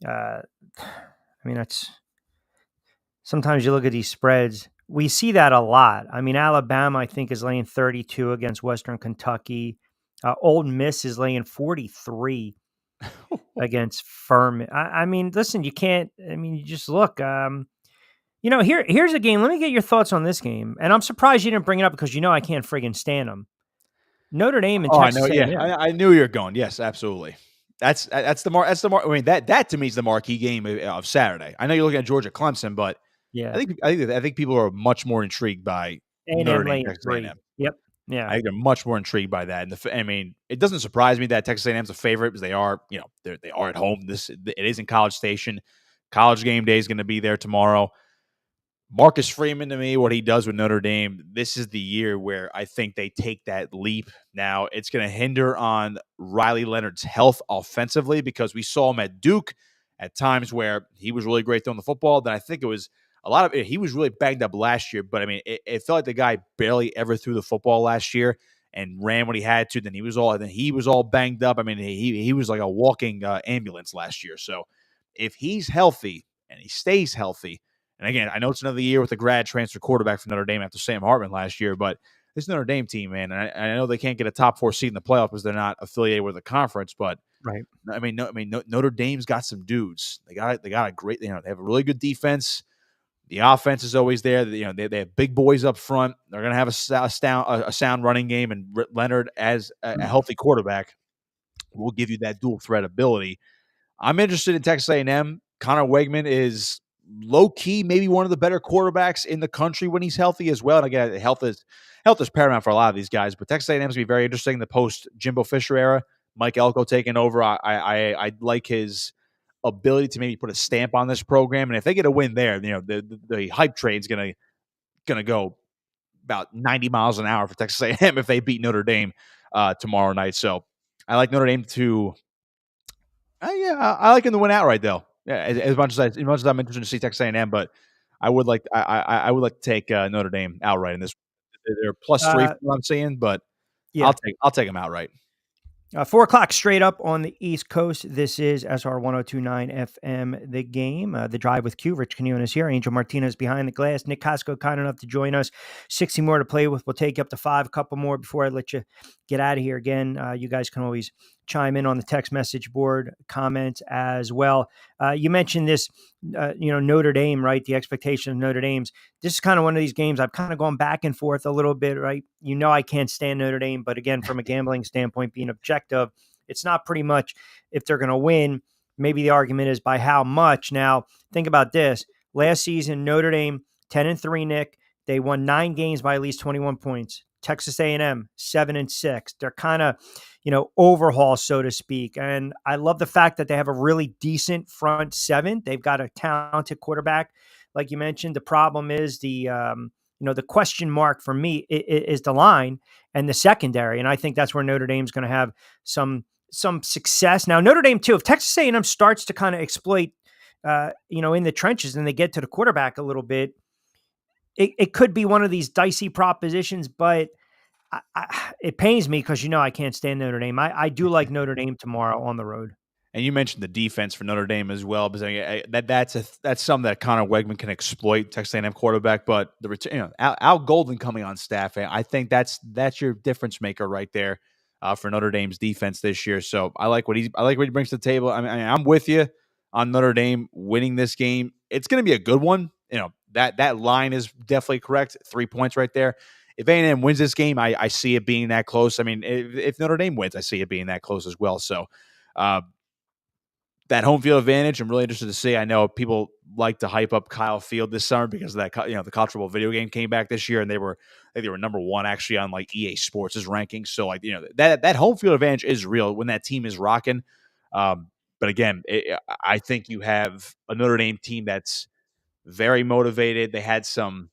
[SPEAKER 2] I mean, that's sometimes you look at these spreads. We see that a lot. I mean, Alabama, I think, is laying 32 against Western Kentucky. Ole Miss is laying 43 against Furman. I mean, listen, you can't. I mean, you just look. Here's a game. Let me get your thoughts on this game. And I'm surprised you didn't bring it up because I can't friggin' stand them. Notre Dame and Texas.
[SPEAKER 9] I know. Yeah, I knew you were going. Yes, absolutely. That's the I mean, that to me is the marquee game of Saturday. I know you're looking at Georgia Clemson, but
[SPEAKER 2] yeah,
[SPEAKER 9] I think people are much more intrigued by Notre Dame, Texas A&M.
[SPEAKER 2] Yep. Yeah,
[SPEAKER 9] I think they're much more intrigued by that. And I mean, it doesn't surprise me that Texas A&M's a favorite because they are at home. It is in College Station. College game day is going to be there tomorrow. Marcus Freeman, to me, what he does with Notre Dame, this is the year where I think they take that leap. Now, it's going to hinder on Riley Leonard's health offensively because we saw him at Duke at times where he was really great throwing the football. Then I think it was he was really banged up last year, but I mean, it felt like the guy barely ever threw the football last year and ran when he had to. Then he was all banged up. I mean, he was like a walking ambulance last year. So if he's healthy and he stays healthy, and again, I know it's another year with a grad transfer quarterback from Notre Dame after Sam Hartman last year, but this Notre Dame team, man, and I know they can't get a top 4 seed in the playoff because they're not affiliated with a conference, but
[SPEAKER 2] right.
[SPEAKER 9] I mean, Notre Dame's got some dudes. They got a great, they have a really good defense. The offense is always there. They have big boys up front. They're going to have a sound running game, and Leonard as a healthy quarterback will give you that dual threat ability. I'm interested in Texas A&M. Connor Wegman is low key, maybe one of the better quarterbacks in the country when he's healthy as well. And again, health is paramount for a lot of these guys. But Texas A&M is going to be very interesting. The post Jimbo Fisher era, Mike Elko taking over. I like his ability to maybe put a stamp on this program, and if they get a win there, the hype train's gonna go about 90 miles an hour for Texas A&M if they beat Notre Dame tomorrow night. So I like Notre Dame to. I like them to win outright though. Yeah, as much as I'm interested to see Texas A&M, but I would like to take Notre Dame outright in this. They're +3 from what I'm seeing, but yeah. I'll take them outright.
[SPEAKER 2] 4 o'clock straight up on the East Coast. This is SR 1029 FM, The Game. The Drive with Q. Rich Quinones here. Angel Martinez behind the glass. Nick Kosko kind enough to join us. 60 more to play with. We'll take you up to 5. A couple more before I let you get out of here. Again, you guys can always chime in on the text message board, comment as well. You mentioned this, Notre Dame, right? The expectation of Notre Dame's. This is kind of one of these games I've kind of gone back and forth a little bit, right? I can't stand Notre Dame, but again, from a gambling standpoint, being objective, it's not pretty much if they're going to win. Maybe the argument is by how much. Now, think about this. Last season, Notre Dame, 10-3, Nick. They won 9 games by at least 21 points. Texas A&M, 7-6. They're kind of, overhaul, so to speak. And I love the fact that they have a really decent front 7. They've got a talented quarterback. Like you mentioned, the problem is the question mark for me is the line and the secondary. And I think that's where Notre Dame's going to have some success. Now, Notre Dame too, if Texas A&M starts to kind of exploit, in the trenches and they get to the quarterback a little bit, it could be one of these dicey propositions, but it pains me because, I can't stand Notre Dame. I do like Notre Dame tomorrow on the road.
[SPEAKER 9] And you mentioned the defense for Notre Dame as well, because that's something that Connor Wegman can exploit, Texas A&M quarterback. But the return, Al Golden coming on staff, I think that's your difference maker right there for Notre Dame's defense this year. So I like what he brings to the table. I mean, I'm with you on Notre Dame winning this game. It's going to be a good one. That line is definitely correct. 3 points right there. If A&M wins this game, I see it being that close. I mean, if Notre Dame wins, I see it being that close as well. So that home field advantage, I'm really interested to see. I know people like to hype up Kyle Field this summer because of that, the College Football video game came back this year, and they were number one actually on like EA Sports' rankings. So that home field advantage is real when that team is rocking. But again, I think you have a Notre Dame team that's very motivated. They had some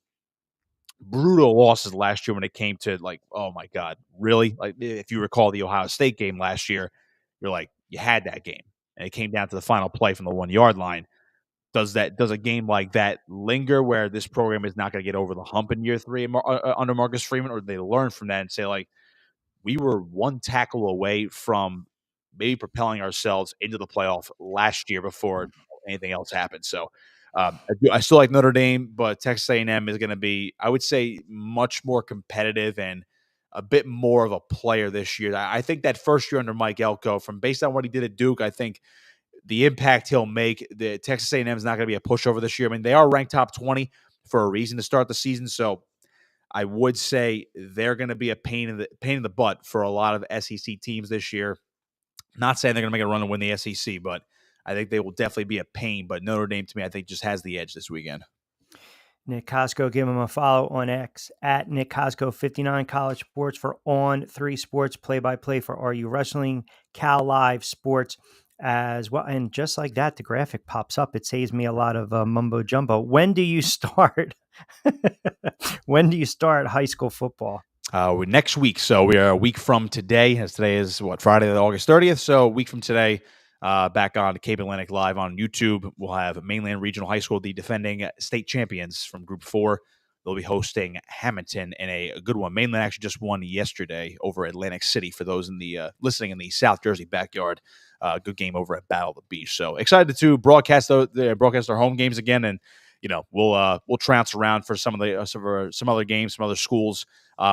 [SPEAKER 9] brutal losses last year when it came to oh my God, really? Like if you recall the Ohio State game last year, you're like, you had that game and it came down to the final play from the 1 yard line. Does a game like that linger where this program is not going to get over the hump in year 3 under Marcus Freeman, or do they learn from that and say we were one tackle away from maybe propelling ourselves into the playoff last year before anything else happened? So I still like Notre Dame, but Texas A&M is going to be, I would say, much more competitive and a bit more of a player this year. I think that first year under Mike Elko, based on what he did at Duke, I think the impact he'll make, the Texas A&M is not going to be a pushover this year. I mean, they are ranked top 20 for a reason to start the season, so I would say they're going to be a pain in the butt for a lot of SEC teams this year. Not saying they're going to make a run and win the SEC, but I think they will definitely be a pain. But Notre Dame, to me, I think just has the edge this weekend.
[SPEAKER 2] Nick Kosko, give him a follow on X at Nick Kosko 59. College sports for On 3 Sports, play-by-play for RU Wrestling, Cal Live Sports as well. And just like that, the graphic pops up. It saves me a lot of mumbo jumbo. When do you start? When do you start high school football?
[SPEAKER 9] Next week. So we are a week from today, as today is Friday, August 30th. So a week from today, back on Cape Atlantic Live on YouTube, we'll have Mainland Regional High School, the defending state champions from Group 4. They'll be hosting Hamilton in a good one. Mainland actually just won yesterday over Atlantic City for those in the listening in the South Jersey backyard. Good game over at Battle of the Beach. So excited to broadcast our home games again, and we'll trounce around for some other games, some other schools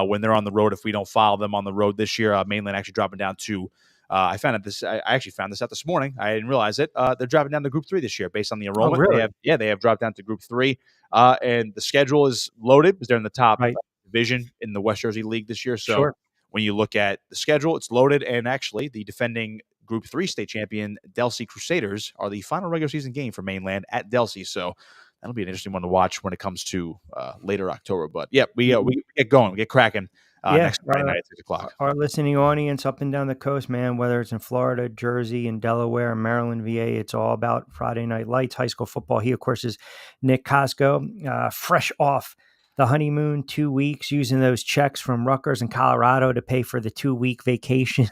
[SPEAKER 9] when they're on the road if we don't follow them on the road this year. Mainland actually dropping down to. I actually found this out this morning. I didn't realize it. They're dropping down to Group 3 this year based on the enrollment.
[SPEAKER 2] Oh, really?
[SPEAKER 9] They have dropped down to Group 3. And the schedule is loaded because they're in the top division in the West Jersey League this year. So when you look at the schedule, it's loaded. And actually, the defending Group 3 state champion Delsea Crusaders are the final regular season game for Mainland at Delsea. So that'll be an interesting one to watch when it comes to later October. But yeah, we get going, we get cracking. Next Friday night at 6 o'clock.
[SPEAKER 2] Our listening audience up and down the coast, man, whether it's in Florida, Jersey, and Delaware, and Maryland, VA, it's all about Friday Night Lights, high school football. He, of course, is Nick Kosko, fresh off the honeymoon, 2 weeks, using those checks from Rutgers and Colorado to pay for the 2-week vacation.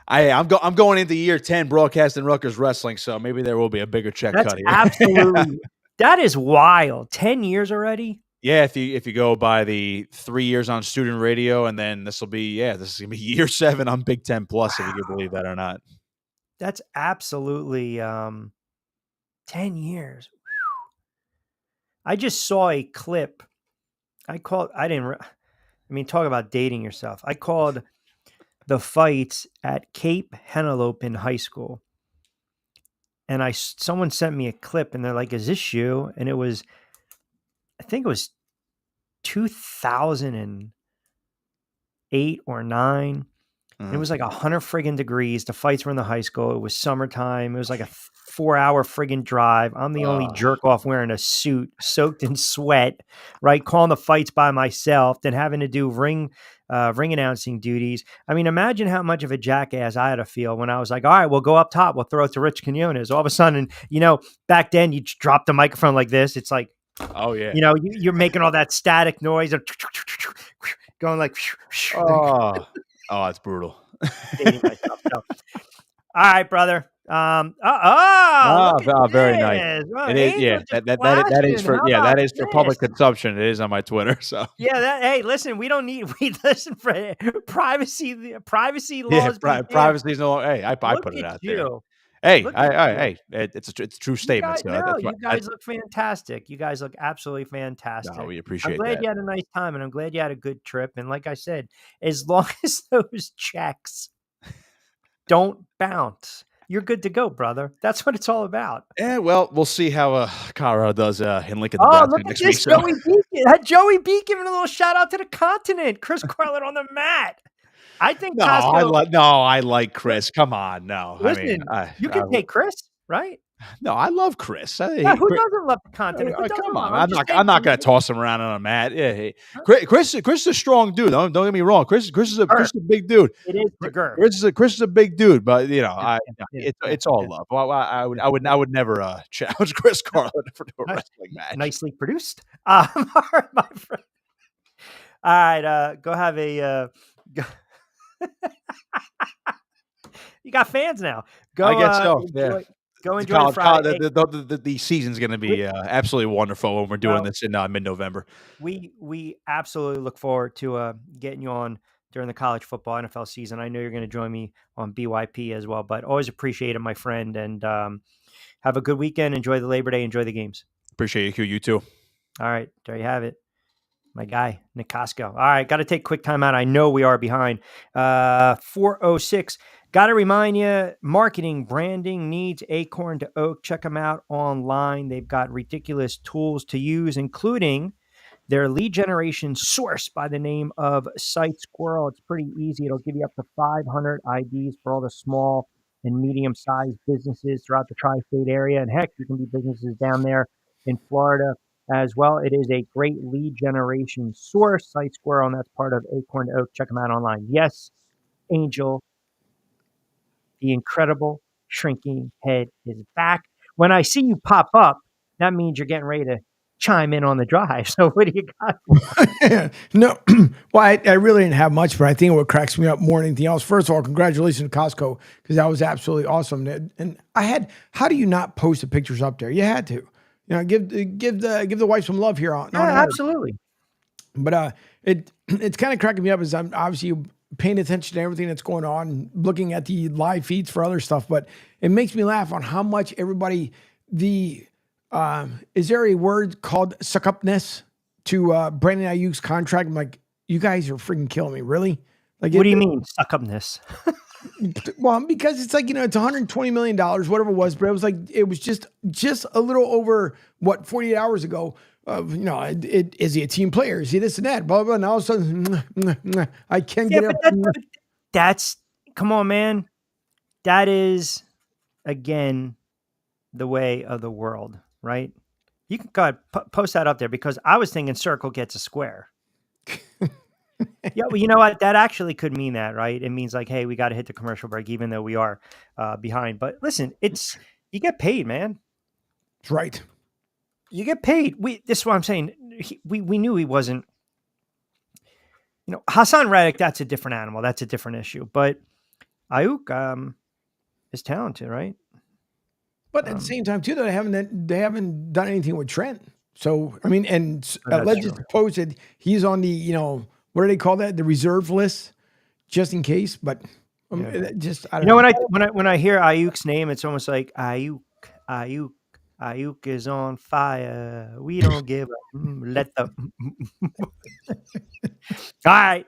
[SPEAKER 9] I'm going into year 10 broadcasting Rutgers wrestling, so maybe there will be a bigger check cut here.
[SPEAKER 2] Absolutely. That is wild. 10 years already?
[SPEAKER 9] Yeah, if you go by the 3 years on student radio, and then this is gonna be year 7 on Big Ten Plus, if you can believe that or not.
[SPEAKER 2] That's absolutely 10 years. I just saw a clip. Talk about dating yourself. I called the fights at Cape Henlopen High School, and someone sent me a clip, and they're like, "Is this you?" And I think it was 2008 or 9. And it was like 100 friggin' degrees. The fights were in the high school. It was summertime. It was like a 4-hour friggin' drive. I'm the only jerk off wearing a suit, soaked in sweat, right? Calling the fights by myself, then having to do ring announcing duties. I mean, imagine how much of a jackass I had to feel when I was like, all right, we'll go up top. We'll throw it to Rich Quinones. All of a sudden, back then you drop the microphone like this. It's like,
[SPEAKER 9] oh yeah,
[SPEAKER 2] you're making all that static noise and going like,
[SPEAKER 9] oh, it's brutal.
[SPEAKER 2] Dating myself. So, all right, brother. Look at
[SPEAKER 9] very nice.
[SPEAKER 2] this. Well,
[SPEAKER 9] It is,
[SPEAKER 2] Angel
[SPEAKER 9] yeah.
[SPEAKER 2] just
[SPEAKER 9] That is
[SPEAKER 2] flashing.
[SPEAKER 9] for
[SPEAKER 2] How about
[SPEAKER 9] that is for public
[SPEAKER 2] this?
[SPEAKER 9] consumption. It is on my Twitter. So
[SPEAKER 2] Yeah, hey, listen, we listen for privacy laws.
[SPEAKER 9] yeah,
[SPEAKER 2] be damned.
[SPEAKER 9] privacy is no. Hey, I
[SPEAKER 2] Look
[SPEAKER 9] put it
[SPEAKER 2] at
[SPEAKER 9] out there.
[SPEAKER 2] you.
[SPEAKER 9] Hey,
[SPEAKER 2] Look at you.
[SPEAKER 9] hey, it's a true statement. So that's
[SPEAKER 2] You
[SPEAKER 9] what
[SPEAKER 2] guys look fantastic. You guys look absolutely fantastic.
[SPEAKER 9] no, we
[SPEAKER 2] I'm
[SPEAKER 9] appreciate
[SPEAKER 2] glad
[SPEAKER 9] that.
[SPEAKER 2] you had a nice time, and I'm glad you had a good trip. And like I said, as long as those checks don't bounce, you're good to go, brother. That's what it's all about.
[SPEAKER 9] Yeah, well, we'll see how Colorado does in Lincoln,
[SPEAKER 2] Oh,
[SPEAKER 9] Nebraska
[SPEAKER 2] look at
[SPEAKER 9] next
[SPEAKER 2] this,
[SPEAKER 9] week. So.
[SPEAKER 2] Joey B. Had Joey B giving a little shout out to the continent. Chris Carlin on the mat. I think Kosko.
[SPEAKER 9] I like Chris. Come on, no.
[SPEAKER 2] Listen, you can take Chris, right?
[SPEAKER 9] No, I love Chris.
[SPEAKER 2] Who doesn't love the continent?
[SPEAKER 9] Come on, I'm not going to toss him around on a mat. Yeah, hey. Chris is a strong dude. Don't get me wrong. Chris is a big dude.
[SPEAKER 2] It is the girth.
[SPEAKER 9] Chris is a big dude, but it's all love. I would never challenge Chris Carlin for a wrestling match.
[SPEAKER 2] Nicely produced, all right, my friend. All right, go have a. You got fans now. Go.
[SPEAKER 9] I guess so. Yeah.
[SPEAKER 2] Go enjoy Friday.
[SPEAKER 9] The season's going to be absolutely wonderful when we're doing this in mid-November.
[SPEAKER 2] We absolutely look forward to getting you on during the college football NFL season. I know you're going to join me on BYP as well, but always appreciate it, my friend. And have a good weekend. Enjoy the Labor Day. Enjoy the games.
[SPEAKER 9] Appreciate you, Q. You too.
[SPEAKER 2] All right. There you have it. My guy, Nick Kosko. All right. Got to take a quick time out. I know we are behind. 4:06. Got to remind you, marketing, branding needs Acorn to Oak. Check them out online. They've got ridiculous tools to use, including their lead generation source by the name of Site Squirrel. It's pretty easy. It'll give you up to 500 IDs for all the small and medium-sized businesses throughout the tri-state area. And heck, you can be businesses down there in Florida as well. It is a great lead generation source, Site Squirrel, and that's part of Acorn to Oak. Check them out online. Yes, Angel, the incredible shrinking head is back. When I see you pop up, that means you're getting ready to chime in on the drive. So what do you got?
[SPEAKER 3] No, well, I really didn't have much, but I think what cracks me up more than anything else, first of all, congratulations to Kosko, because that was absolutely awesome. And how do you not post the pictures up there? You had to, give the wife some love here on.
[SPEAKER 2] Absolutely.
[SPEAKER 3] But it's kind of cracking me up as I'm obviously paying attention to everything that's going on, looking at the live feeds for other stuff, but it makes me laugh on how much everybody, is there a word called suck-upness to Brandon Ayuk's contract? I'm like, you guys are freaking killing me. Really? Like,
[SPEAKER 2] what do you mean suck-upness?
[SPEAKER 3] Well, because it's like, it's $120 million, whatever it was, but it was just a little over 48 hours ago. Is he a team player? Is he this and that? Blah, blah, blah. And all of a sudden, I can't get it.
[SPEAKER 2] Come on, man. That is, again, the way of the world, right? You can go ahead, post that up there, because I was thinking circle gets a square. Yeah, well, you know what? That actually could mean that, right? It means like, hey, we got to hit the commercial break, even though we are behind. But listen, you get paid, man.
[SPEAKER 3] That's right.
[SPEAKER 2] You get paid. This is what I'm saying. We knew he wasn't. Hassan Reddick, that's a different animal. That's a different issue. But Ayuk is talented, right?
[SPEAKER 3] But at the same time, too, they haven't done anything with Trent. So I mean, and legends posted he's on the what do they call that? The reserve list, just in case. But I don't know.
[SPEAKER 2] When I hear Ayuk's name, it's almost like Ayuk is on fire. We don't give up. Let the. All right.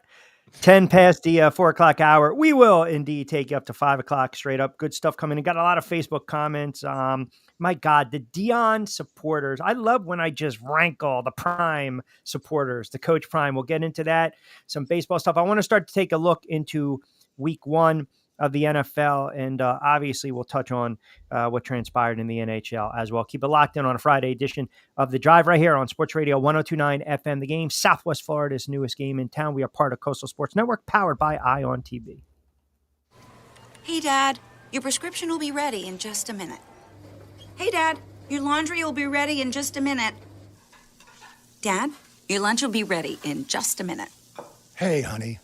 [SPEAKER 2] 10 past the 4 o'clock hour. We will indeed take you up to 5 o'clock straight up. Good stuff coming in. Got a lot of Facebook comments. My God, the Dion supporters. I love when I just rank all the Prime supporters, the Coach Prime. We'll get into that. Some baseball stuff. I want to start to take a look into week 1 of the NFL. And obviously we'll touch on what transpired in the NHL as well. Keep it locked in on a Friday edition of The Drive right here on Sports Radio 102.9 FM. The Game, Southwest Florida's newest game in town. We are part of Coastal Sports Network, powered by ION TV.
[SPEAKER 10] Hey, Dad, your prescription will be ready in just a minute. Hey, Dad, your laundry will be ready in just a minute. Dad, your lunch will be ready in just a minute.
[SPEAKER 11] Hey, honey,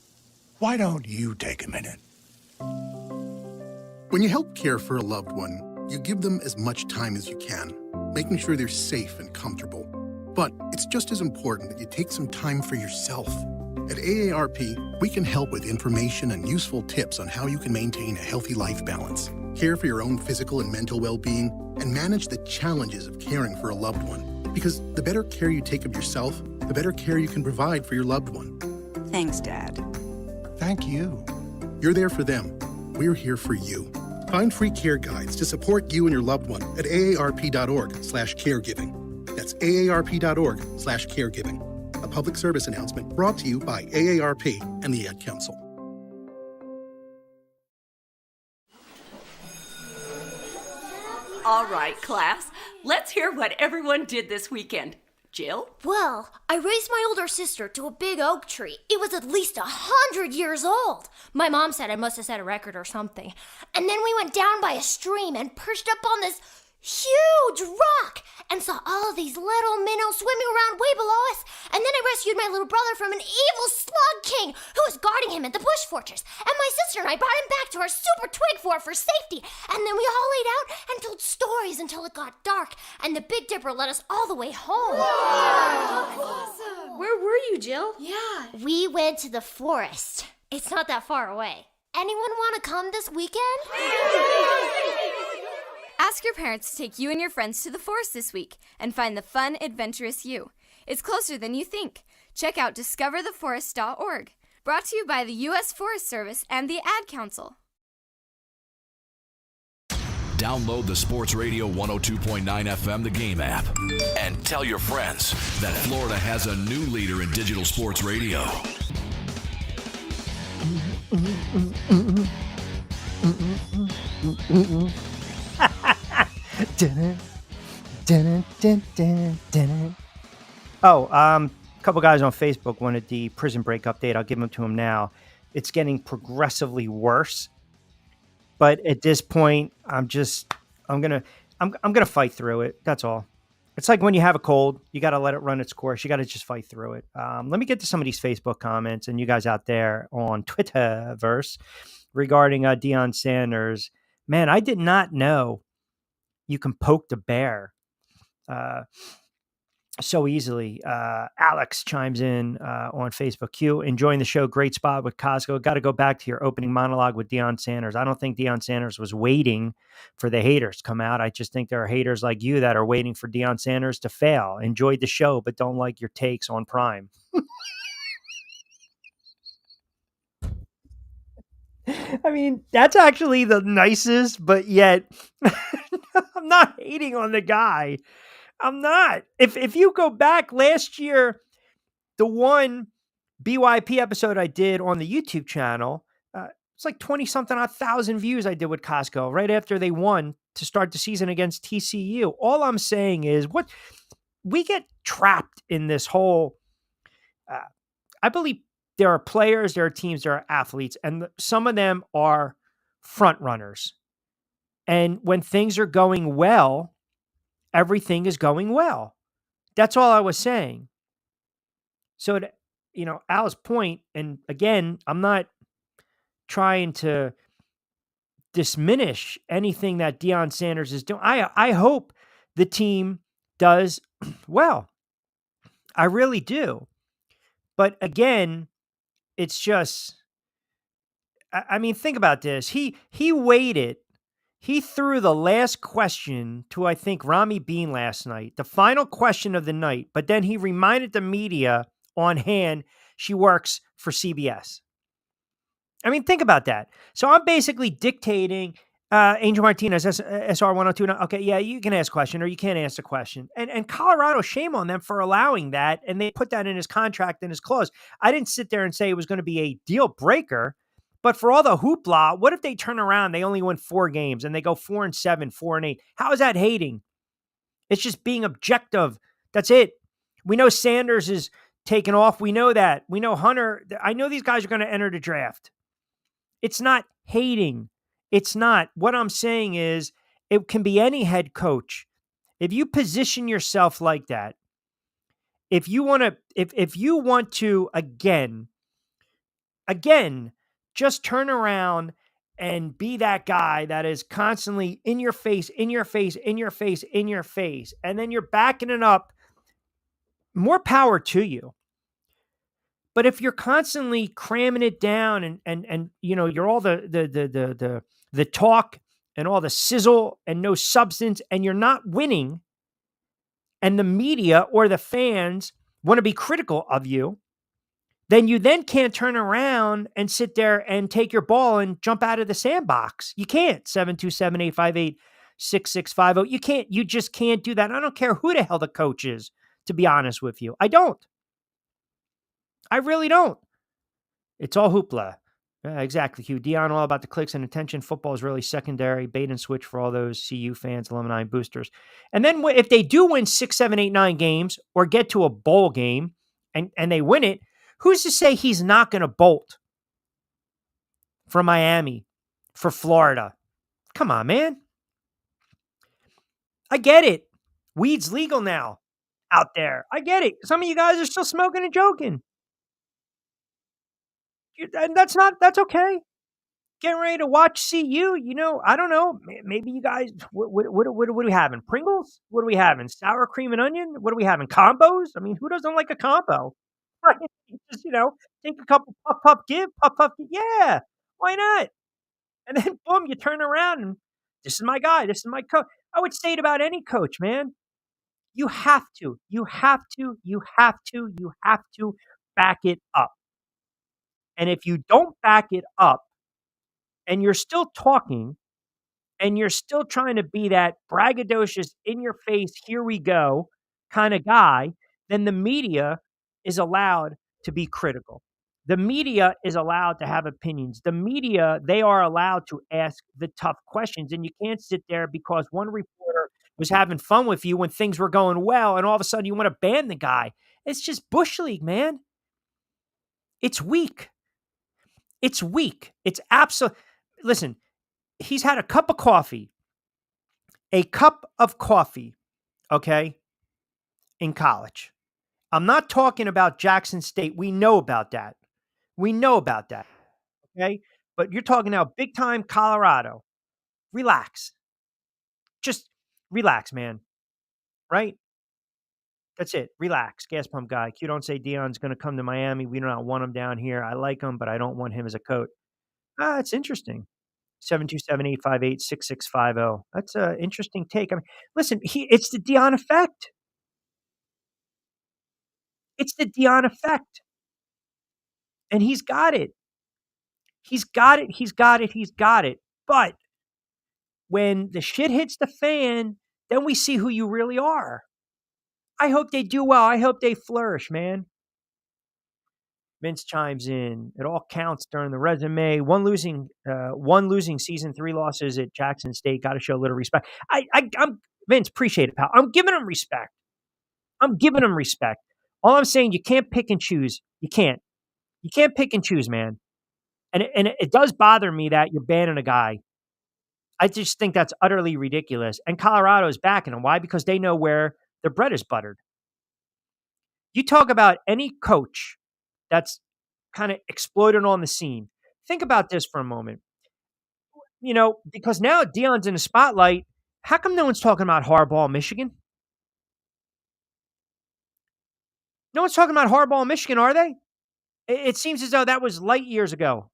[SPEAKER 11] why don't you take a minute? When you help care for a loved one, you give them as much time as you can, making sure they're safe and comfortable. But it's just as important that you take some time for yourself. At AARP, we can help with information and useful tips on how you can maintain a healthy life balance, care for your own physical and mental well-being, and manage the challenges of caring for a loved one. Because the better care you take of yourself, the better care you can provide for your loved one.
[SPEAKER 10] Thanks, Dad.
[SPEAKER 11] Thank you. You're there for them. We're here for you. Find free care guides to support you and your loved one at aarp.org/caregiving. That's aarp.org/caregiving. A public service announcement brought to you by AARP and the Ad Council.
[SPEAKER 12] All right, class. Let's hear what everyone did this weekend. Jill?
[SPEAKER 13] Well, I raised my older sister to a big oak tree. It was at least 100 years old. My mom said I must have set a record or something. And then we went down by a stream and perched up on this huge rock and saw all of these little minnows swimming around way below us. And then I rescued my little brother from an evil slug king who was guarding him at the bush fortress. And my sister and I brought him back to our super twig fort for safety. And then we all laid out and told stories until it got dark. And the Big Dipper led us all the way home.
[SPEAKER 14] Wow. Awesome. Where were you, Jill?
[SPEAKER 13] Yeah. We went to the forest. It's not that far away. Anyone want to come this weekend?
[SPEAKER 4] Ask your parents to take you and your friends to the forest this week and find the fun, adventurous you. It's closer than you think. Check out discovertheforest.org. Brought to you by the U.S. Forest Service and the Ad Council.
[SPEAKER 8] Download the Sports Radio 102.9 FM The Game app and tell your friends that Florida has a new leader in digital sports radio.
[SPEAKER 2] A couple guys on Facebook wanted the Prison Break update. I'll give them to them now. It's getting progressively worse, but at this point, I'm gonna fight through it. That's all. It's like when you have a cold, you got to let it run its course. You got to just fight through it. Let me get to some of these Facebook comments and you guys out there on Twitterverse regarding Deion Sanders. Man, I did not know you can poke the bear so easily. Alex chimes in on Facebook. Q, enjoying the show. Great spot with Kosko. Got to go back to your opening monologue with Deion Sanders. I don't think Deion Sanders was waiting for the haters to come out. I just think there are haters like you that are waiting for Deion Sanders to fail. Enjoyed the show, but don't like your takes on Prime. I mean, that's actually the nicest, but yet I'm not hating on the guy. I'm not. If you go back last year, the one BYP episode I did on the YouTube channel, it's like 20-something odd thousand views I did with Kosko right after they won to start the season against TCU. All I'm saying is what we get trapped in this whole, I believe there are players, there are teams, there are athletes, and some of them are front runners. And when things are going well, everything is going well. That's all I was saying. So, Al's point, and again, I'm not trying to diminish anything that Deion Sanders is doing. I hope the team does well. I really do. But again, it's just, I mean, think about this. He waited. He threw the last question to, I think, Rami Bean last night, the final question of the night. But then he reminded the media on hand she works for CBS. I mean, think about that. So I'm basically dictating, Angel Martinez, SR 102. Okay, yeah, you can ask a question or you can't ask a question. And Colorado, shame on them for allowing that. And they put that in his contract and his clause. I didn't sit there and say it was going to be a deal breaker. But for all the hoopla, what if they turn around, they only win 4 games and they go 4-7, 4-8? How is that hating? It's just being objective. That's it. We know Sanders is taking off. We know that. We know Hunter. I know these guys are going to enter the draft. It's not hating. It's not. What I'm saying is it can be any head coach. If you position yourself like that, if you want to, again, just turn around and be that guy that is constantly in your face, in your face, in your face, in your face, and then you're backing it up, more power to you. But if you're constantly cramming it down and you're all the talk and all the sizzle and no substance, and you're not winning, and the media or the fans want to be critical of you, then you then can't turn around and sit there and take your ball and jump out of the sandbox. You can't. 727-858-6650. You can't. You just can't do that. I don't care who the hell the coach is, to be honest with you. I don't. I really don't. It's all hoopla. Yeah, exactly, Hugh. Dion, all about the clicks and attention. Football is really secondary. Bait and switch for all those CU fans, alumni, and boosters. And then if they do win 6, 7, 8, 9 games or get to a bowl game and they win it, who's to say he's not going to bolt for Miami, for Florida? Come on, man. I get it. Weed's legal now out there. I get it. Some of you guys are still smoking and joking. And that's okay. Getting ready to watch CU, I don't know. Maybe you guys, what are we having? Pringles? What are we having? Sour cream and onion? What are we having? Combos? I mean, who doesn't like a combo? Right? Just, take a couple puff, give. Yeah, why not? And then, boom, you turn around and this is my guy. This is my coach. I would say it about any coach, man. You have to back it up. And if you don't back it up and you're still talking and you're still trying to be that braggadocious, in your face, here we go kind of guy, then the media is allowed to be critical. The media is allowed to have opinions. The media, they are allowed to ask the tough questions. And you can't sit there because one reporter was having fun with you when things were going well, and all of a sudden you want to ban the guy. It's just Bush League, man. It's weak. It's weak. It's absolute. Listen, he's had a cup of coffee, okay, in college. I'm not talking about Jackson State. We know about that. Okay? But you're talking now big time Colorado. Relax. Just relax, man. Right? That's it. Relax. Gas pump guy. Q, don't say Dion's going to come to Miami. We do not want him down here. I like him, but I don't want him as a coach. It's interesting. 727-858-6650. That's an interesting take. I mean, listen, it's the Dion effect. It's the Dion effect. And he's got it. He's got it. But when the shit hits the fan, then we see who you really are. I hope they do well. I hope they flourish, man. Vince chimes in. It all counts during the resume. One losing season, 3 losses at Jackson State. Got to show a little respect. I'm Vince, appreciate it, pal. I'm giving him respect. All I'm saying, you can't pick and choose. You can't pick and choose, man. And it does bother me that you're banning a guy. I just think that's utterly ridiculous. And Colorado's backing him. Why? Because they know where their bread is buttered. You talk about any coach that's kind of exploded on the scene. Think about this for a moment. Because now Dion's in the spotlight. How come no one's talking about Harbaugh, Michigan? No one's talking about Harbaugh, Michigan, are they? It seems as though that was light years ago.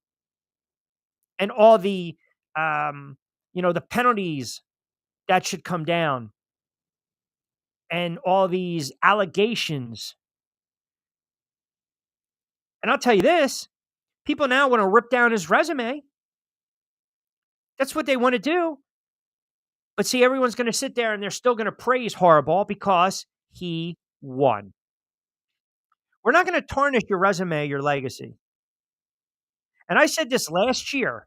[SPEAKER 2] And all the, the penalties that should come down. And all these allegations. And I'll tell you this, people now want to rip down his resume. That's what they want to do. But see, everyone's going to sit there and they're still going to praise Harbaugh because he won. We're not going to tarnish your resume, your legacy. And I said this last year.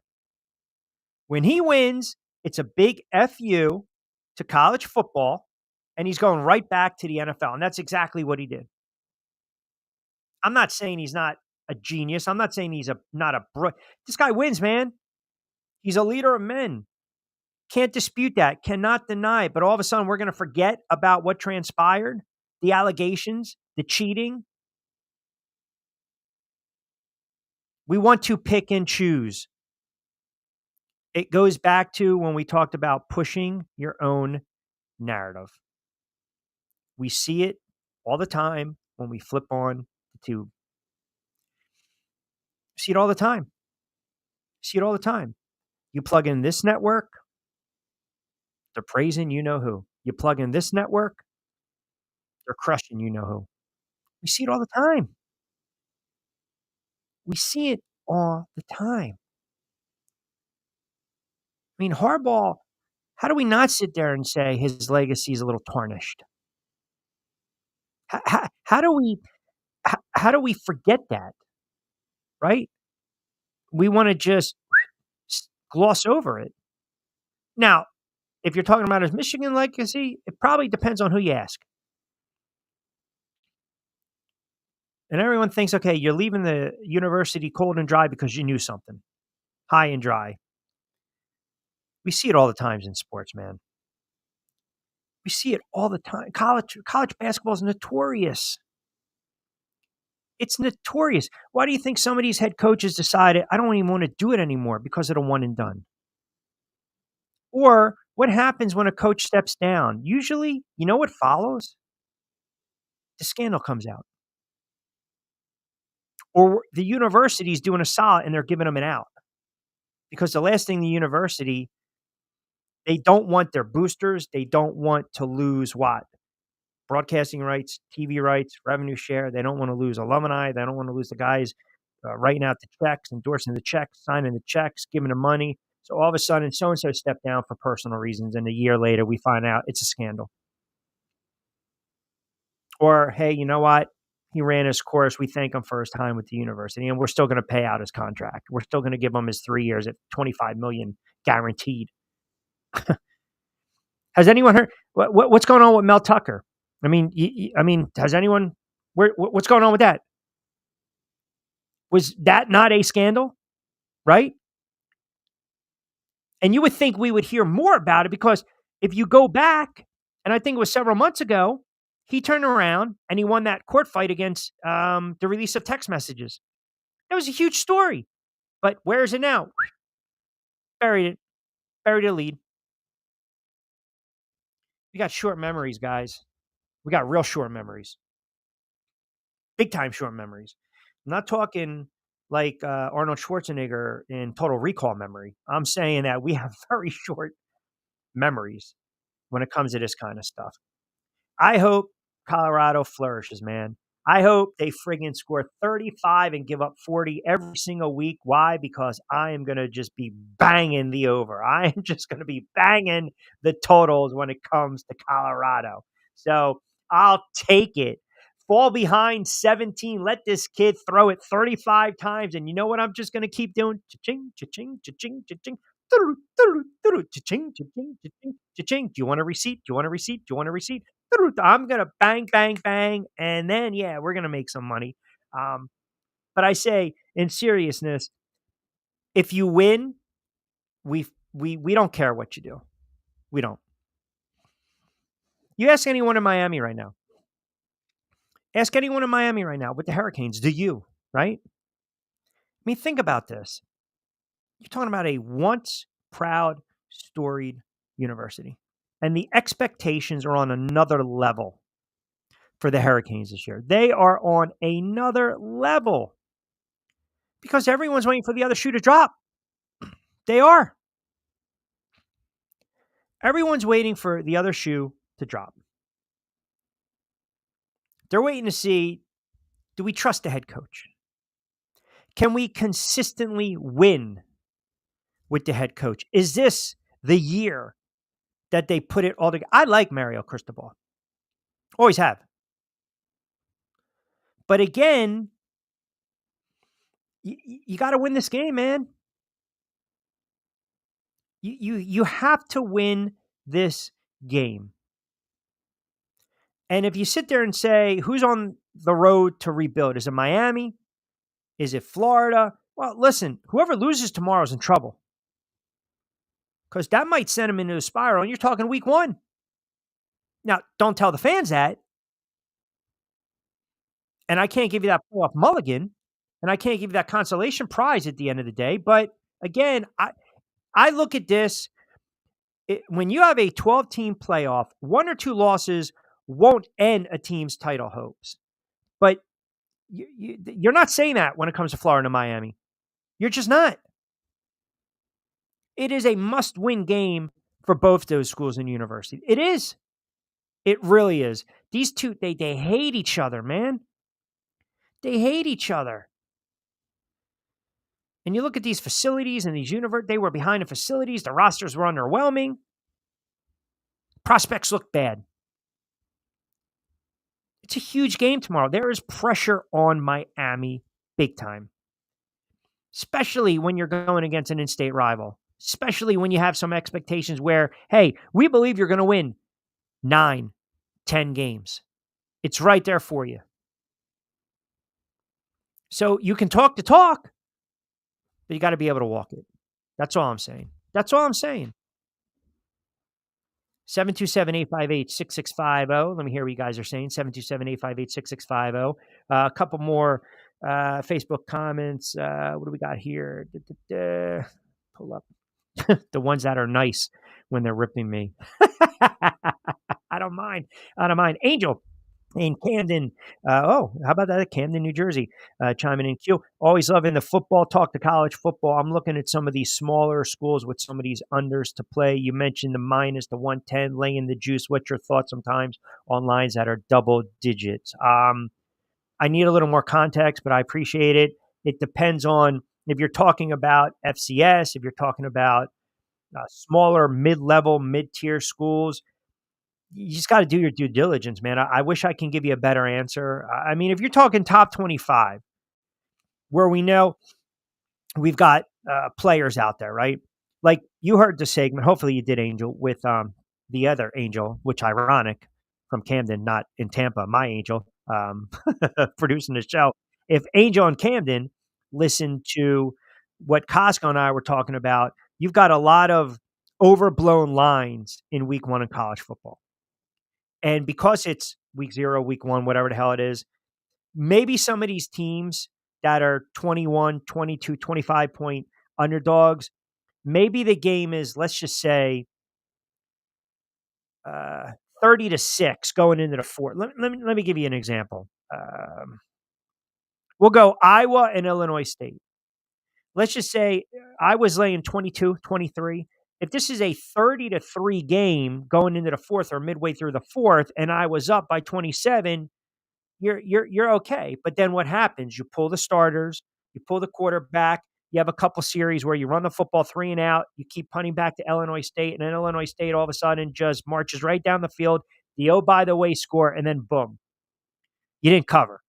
[SPEAKER 2] When he wins, it's a big FU to college football, and he's going right back to the NFL. And that's exactly what he did. I'm not saying he's not a genius. I'm not saying he's this guy wins, man. He's a leader of men. Can't dispute that. Cannot deny it. But all of a sudden, we're going to forget about what transpired, the allegations, the cheating. We want to pick and choose. It goes back to when we talked about pushing your own narrative. We see it all the time when we flip on the tube. See it all the time. See it all the time. You plug in this network, they're praising you know who. You plug in this network, they're crushing you know who. We see it all the time. We see it all the time. I mean, Harbaugh, how do we not sit there and say his legacy is a little tarnished? How do we forget that, right? We want to just gloss over it. Now, if you're talking about his Michigan legacy, it probably depends on who you ask. And everyone thinks, okay, you're leaving the university cold and dry because you knew something, high and dry. We see it all the times in sports, man. We see it all the time. College basketball is notorious. It's notorious. Why do you think some of these head coaches decided, I don't even want to do it anymore because of the one and done? Or what happens when a coach steps down? Usually, you know what follows? The scandal comes out. Or the university's doing a solid and they're giving them an out. Because the last thing the university, they don't want their boosters. They don't want to lose what? Broadcasting rights, TV rights, revenue share. They don't want to lose alumni. They don't want to lose the guys writing out the checks, endorsing the checks, signing the checks, giving them money. So all of a sudden, so-and-so stepped down for personal reasons. And a year later, we find out it's a scandal. Or, hey, you know what? He ran his course. We thank him for his time with the university, and we're still going to pay out his contract. We're still going to give him his 3 years at $25 million guaranteed. Has anyone heard what's going on with Mel Tucker? I mean, has anyone? What's going on with that? Was that not a scandal? Right? And you would think we would hear more about it because if you go back, and I think it was several months ago, he turned around and he won that court fight against the release of text messages. That was a huge story. But where is it now? Buried it. Buried the lead. We got short memories, guys. We got real short memories. Big time short memories. I'm not talking like Arnold Schwarzenegger in Total Recall memory. I'm saying that we have very short memories when it comes to this kind of stuff. I hope Colorado flourishes, man. I hope they friggin' score 35 and give up 40 every single week. Why? Because I am going to just be banging the over. I am just going to be banging the totals when it comes to Colorado. So I'll take it. Fall behind 17. Let this kid throw it 35 times. And you know what I'm just going to keep doing? Cha-ching, cha-ching, cha-ching, cha-ching. Cha-ching, cha-ching, cha-ching, cha-ching. Do you want a receipt? Do you want a receipt? Do you want a receipt? I'm going to bang, bang, bang. And then, yeah, we're going to make some money. But I say, in seriousness, if you win, we don't care what you do. We don't. You ask anyone in Miami right now. Ask anyone in Miami right now with the Hurricanes. Do you, right? I mean, think about this. You're talking about a once proud, storied university. And the expectations are on another level for the Hurricanes this year. They are on another level because everyone's waiting for the other shoe to drop. They are. Everyone's waiting for the other shoe to drop. They're waiting to see, do we trust the head coach? Can we consistently win with the head coach? Is this the year that they put it all together? I like Mario Cristobal. Always have. But again, you got to win this game, man. You have to win this game. And if you sit there and say, who's on the road to rebuild? Is it Miami? Is it Florida? Well, listen, whoever loses tomorrow is in trouble. Because that might send them into a spiral. And you're talking week 1. Now, don't tell the fans that. And I can't give you that playoff mulligan. And I can't give you that consolation prize at the end of the day. But again, I look at this. When you have a 12-team playoff, 1 or 2 losses won't end a team's title hopes. But you're not saying that when it comes to Florida and Miami. You're just not. It is a must-win game for both those schools and universities. It is. It really is. These two, they hate each other, man. They hate each other. And you look at these facilities and these they were behind the facilities. The rosters were underwhelming. Prospects look bad. It's a huge game tomorrow. There is pressure on Miami big time, especially when you're going against an in-state rival, especially when you have some expectations where, hey, we believe you're going to win 9, 10 games. It's right there for you. So you can talk the talk, but you got to be able to walk it. That's all I'm saying. That's all I'm saying. 727-858-6650. Let me hear what you guys are saying. 727-858-6650. A couple more Facebook comments. What do we got here? Pull up. The ones that are nice when they're ripping me. I don't mind. Angel in Camden. How about that? Camden, New Jersey. Chiming in. Q. Always loving the football talk, to college football. I'm looking at some of these smaller schools with some of these unders to play. You mentioned the minus, the 110, laying the juice. What's your thoughts sometimes on lines that are double digits? I need a little more context, but I appreciate it. It depends on if you're talking about FCS, if you're talking about smaller, mid-level, mid-tier schools. You just got to do your due diligence, man. I wish I can give you a better answer. I mean, if you're talking top 25, where we know we've got players out there, right? Like you heard the segment, hopefully you did, Angel, with the other Angel, which ironic, from Camden, not in Tampa, my Angel, producing the show. If Angel and Camden listen to what Kosko and I were talking about, you've got a lot of overblown lines in week 1 in college football. And because it's week 0, week 1, whatever the hell it is, maybe some of these teams that are 21, 22, 25 point underdogs, maybe the game is, let's just say, 30-6 going into the 4th. Let me give you an example. We'll go Iowa and Illinois State. Let's just say Iowa's laying 22, 23. If this is a 30-3 game going into the 4th or midway through the 4th, and I was up by 27, you're okay. But then what happens? You pull the starters, you pull the quarterback, you have a couple series where you run the football 3 and out, you keep punting back to Illinois State, and then Illinois State all of a sudden just marches right down the field, the oh, by the way score, and then boom, you didn't cover.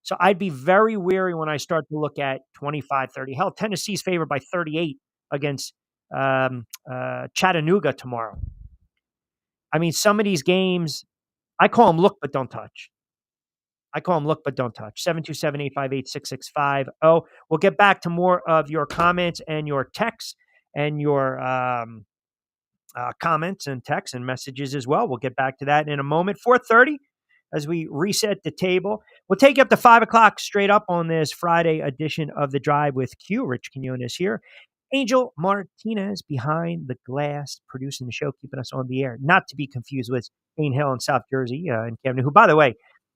[SPEAKER 2] So I'd be very wary when I start to look at 25-30. Hell, Tennessee's favored by 38 against Chattanooga tomorrow. I mean, some of these games, I call them look but don't touch. 727-858-6650. We'll get back to more of your comments and your texts and your comments and texts and messages as well. We'll get back to that in a moment. 4:30 as we reset the table. We'll take you up to 5 o'clock straight up on this Friday edition of The Drive with Q. Rich Quinones here. Angel Martinez behind the glass, producing the show, keeping us on the air. Not to be confused with Payne Hill in South Jersey and Camden, who, by the way,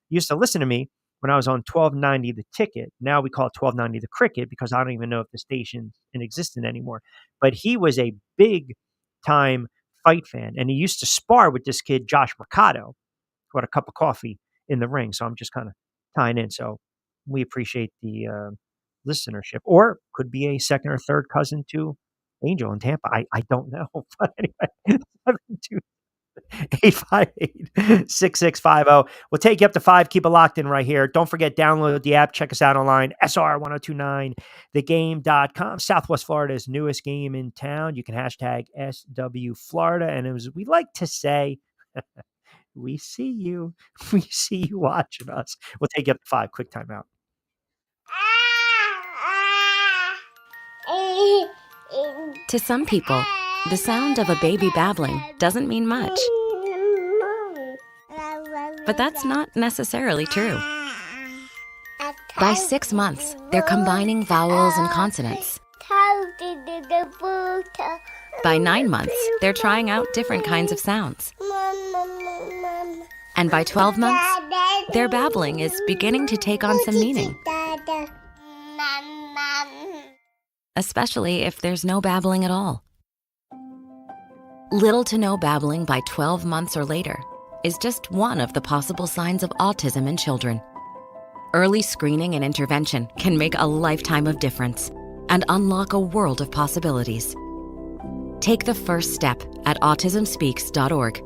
[SPEAKER 2] used to listen to me when I was on 1290 The Ticket. Now we call it 1290 The Cricket because I don't even know if the station's in existence anymore. But he was a big-time fight fan, and he used to spar with this kid, Josh Mercado, who had a cup of coffee in the ring. So I'm just kind of tying in. So we appreciate the listenership, or could be a second or third cousin to Angel in Tampa. I don't know. But anyway, 72858-6650. We'll take you up to 5. Keep it locked in right here. Don't forget, download the app. Check us out online. SR1029thegame.com. Southwest Florida's newest game in town. You can hashtag SW Florida. And as we like to say, we see you. We see you watching us. We'll take you up to 5. Quick timeout.
[SPEAKER 6] To some people, the sound of a baby babbling doesn't mean much. But that's not necessarily true. By 6 months, they're combining vowels and consonants,
[SPEAKER 15] By 9 months, they're trying out different kinds of sounds. And by 12 months, their babbling is beginning to take on some meaning. Especially if there's no babbling at all. Little to no babbling by 12 months or later is just one of the possible signs of autism in children. Early screening and intervention can make a lifetime of difference and unlock a world of possibilities. Take the first step at autismspeaks.org.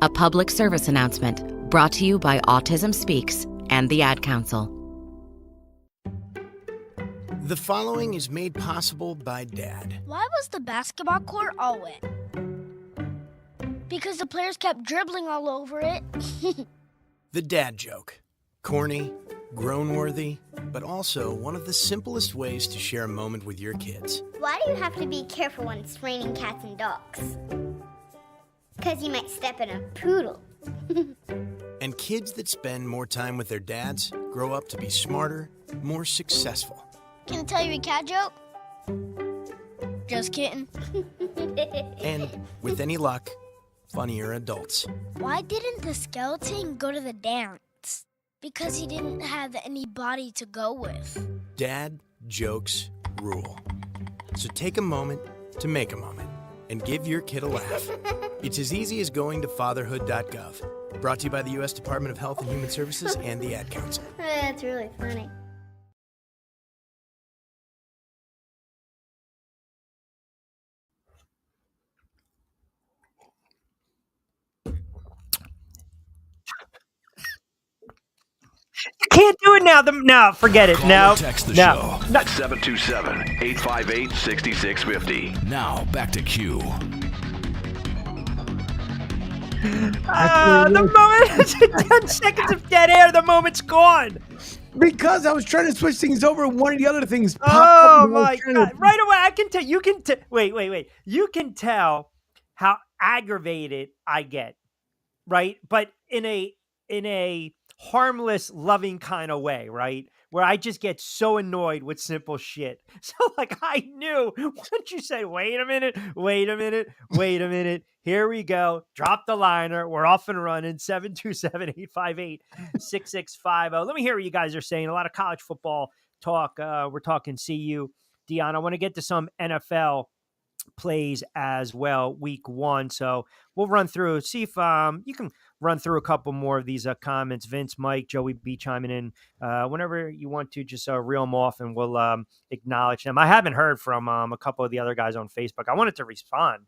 [SPEAKER 15] A public service announcement brought to you by Autism Speaks and the Ad Council.
[SPEAKER 16] The following is made possible by Dad.
[SPEAKER 17] Why was the basketball court all wet? Because the players kept dribbling all over it.
[SPEAKER 16] The dad joke. Corny, grown-worthy, but also one of the simplest ways to share a moment with your kids.
[SPEAKER 18] Why do you have to be careful when it's raining cats and dogs? Because you might step in a poodle.
[SPEAKER 16] And kids that spend more time with their dads grow up to be smarter, more successful.
[SPEAKER 17] Can I tell you a cat joke? Just kidding.
[SPEAKER 16] And with any luck, funnier adults.
[SPEAKER 17] Why didn't the skeleton go to the dance? Because he didn't have anybody to go with.
[SPEAKER 16] Dad jokes rule. So take a moment to make a moment and give your kid a laugh. It's as easy as going to fatherhood.gov. Brought to you by the U.S. Department of Health and Human Services and the Ad Council.
[SPEAKER 18] That's really funny.
[SPEAKER 2] You can't do it now. No, forget it.
[SPEAKER 8] Call
[SPEAKER 2] No,
[SPEAKER 8] or text the
[SPEAKER 2] no.
[SPEAKER 8] show at 727-858-6650. Now, back to Q.
[SPEAKER 2] The moment, 10 seconds of dead air, the moment's gone.
[SPEAKER 3] Because I was trying to switch things over, one of the other things popped
[SPEAKER 2] Oh
[SPEAKER 3] up. and I was
[SPEAKER 2] my
[SPEAKER 3] trying
[SPEAKER 2] God.
[SPEAKER 3] to-
[SPEAKER 2] Right away, I can tell. You can wait. You can tell how aggravated I get, right? But in a harmless, loving kind of way, right? Where I just get so annoyed with simple shit. So like I knew once you say, wait a minute, here we go. Drop the liner. We're off and running. 727-858-6650. Let me hear what you guys are saying. A lot of college football talk. We're talking CU. Dion, I want to get to some NFL plays as well, week 1. So we'll run through, see if you can run through a couple more of these comments. Vince, Mike, Joey B chiming in whenever you want to, just reel them off and we'll acknowledge them. I haven't heard from a couple of the other guys on Facebook. I wanted to respond,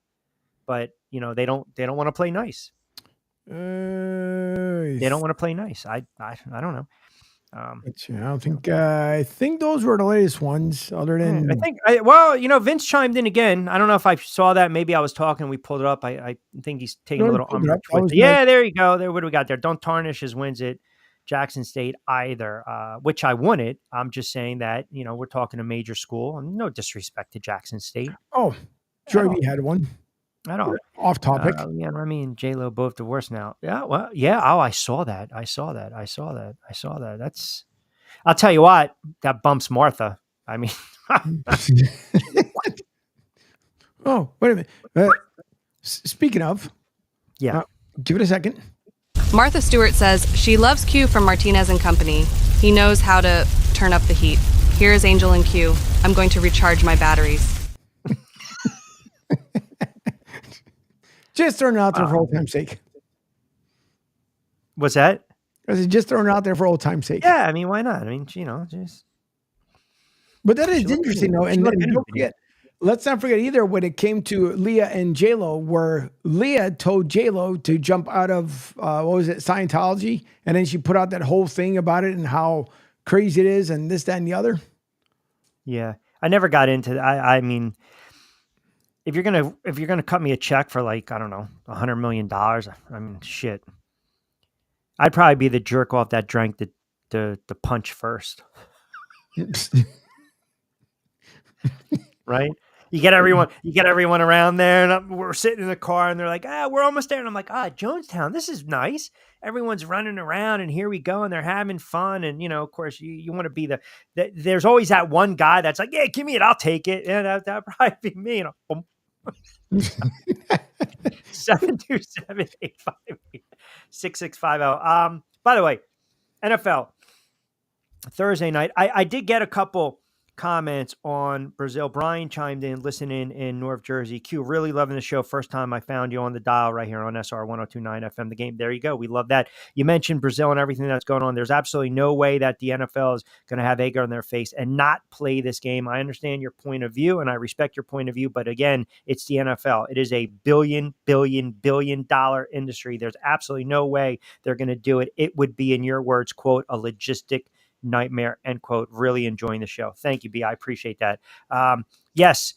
[SPEAKER 2] but they don't want to play nice. They don't want to play nice. I don't know.
[SPEAKER 3] I don't think. I think those were the latest ones. Other than
[SPEAKER 2] I think, Vince chimed in again. I don't know if I saw that. Maybe I was talking. We pulled it up. I think he's taking a little umbrage with it. Yeah, there you go. There, what do we got there? Don't tarnish his wins at Jackson State either, which I wanted. I'm just saying that we're talking a major school, and no disrespect to Jackson State.
[SPEAKER 3] Oh, Joey had one.
[SPEAKER 2] I don't.
[SPEAKER 3] Off topic.
[SPEAKER 2] Yeah, I mean, J-Lo both divorced now. Yeah, well, yeah. Oh, I saw that. That's. I'll tell you what. That bumps Martha. I mean.
[SPEAKER 3] Oh, wait a minute. Speaking of,
[SPEAKER 2] yeah,
[SPEAKER 3] give it a second.
[SPEAKER 19] Martha Stewart says she loves Q from Martinez and Company. He knows how to turn up the heat. Here is Angel and Q. I'm going to recharge my batteries.
[SPEAKER 3] Just throwing it out there for old time's sake.
[SPEAKER 2] What's that?
[SPEAKER 3] I said just throwing it out there for old time's sake.
[SPEAKER 2] Yeah, I mean, why not? I mean, just.
[SPEAKER 3] But that is interesting, though. And don't forget, let's not forget either when it came to Leah and J-Lo, where Leah told J-Lo to jump out of, Scientology? And then she put out that whole thing about it and how crazy it is and this, that, and the other.
[SPEAKER 2] Yeah. I never got into that. I mean, if you're gonna cut me a check for like, I don't know, $100 million, I mean, shit. I'd probably be the jerk off that drank the punch first. Right? You get everyone around there, and we're sitting in the car, and they're like, we're almost there. And I'm like, Jonestown, this is nice. Everyone's running around, and here we go, and they're having fun. And, of course, you want to be there's always that one guy that's like, yeah, give me it, I'll take it. And that'll probably be me. 727-858-6650. By the way, NFL Thursday night, I did get a couple comments on Brazil. Brian chimed in, listening in North Jersey. Q, really loving the show. First time I found you on the dial right here on SR 1029 FM, the game. There you go. We love that. You mentioned Brazil and everything that's going on. There's absolutely no way that the NFL is going to have egg on their face and not play this game. I understand your point of view and I respect your point of view, but again, it's the NFL. It is a billion dollar industry. There's absolutely no way they're going to do it. It would be, in your words, quote, a logistic nightmare, end quote. Really enjoying the show. Thank you, B. I appreciate that. Yes,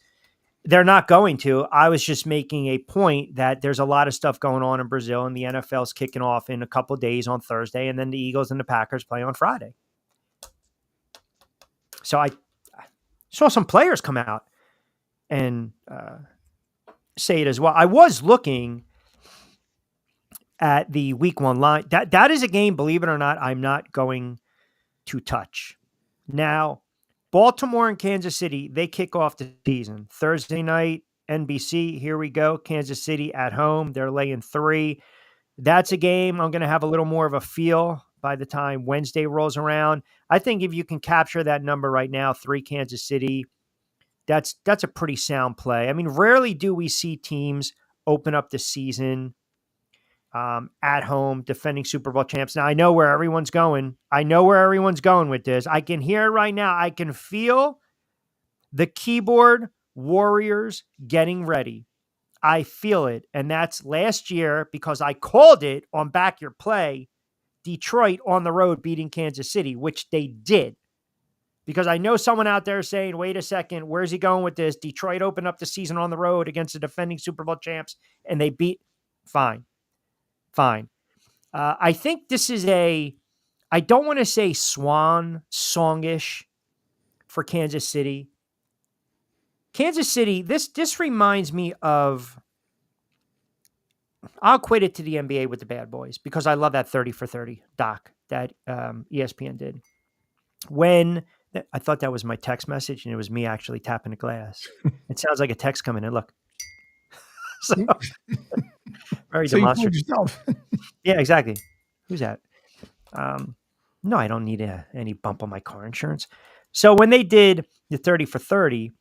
[SPEAKER 2] they're not going to. I was just making a point that there's a lot of stuff going on in Brazil, and the NFL's kicking off in a couple of days on Thursday, and then the Eagles and the Packers play on Friday. So I saw some players come out and say it as well. I was looking at the week one line. That is a game, believe it or not, I'm not going to touch. Now, Baltimore and Kansas City, they kick off the season. Thursday night, NBC, here we go. Kansas City at home. They're laying 3. That's a game I'm going to have a little more of a feel by the time Wednesday rolls around. I think if you can capture that number right now, 3 Kansas City, that's a pretty sound play. I mean, rarely do we see teams open up the season at home, defending Super Bowl champs. Now, I know where everyone's going. With this. I can hear it right now. I can feel the keyboard warriors getting ready. I feel it. And that's last year, because I called it on Back Your Play, Detroit on the road beating Kansas City, which they did. Because I know someone out there saying, wait a second, where's he going with this? Detroit opened up the season on the road against the defending Super Bowl champs, and they beat. Fine. I think this is I don't want to say swan songish for Kansas City. Kansas City, this reminds me of, I'll equate it to the NBA with the Bad Boys, because I love that 30 for 30 doc that ESPN did. When, I thought that was my text message, and it was me actually tapping the glass. It sounds like a text coming in. Look. So, very demonstrative.
[SPEAKER 3] Yourself.
[SPEAKER 2] Yeah, exactly. Who's that? No, I don't need any bump on my car insurance. So when they did the 30 for 30,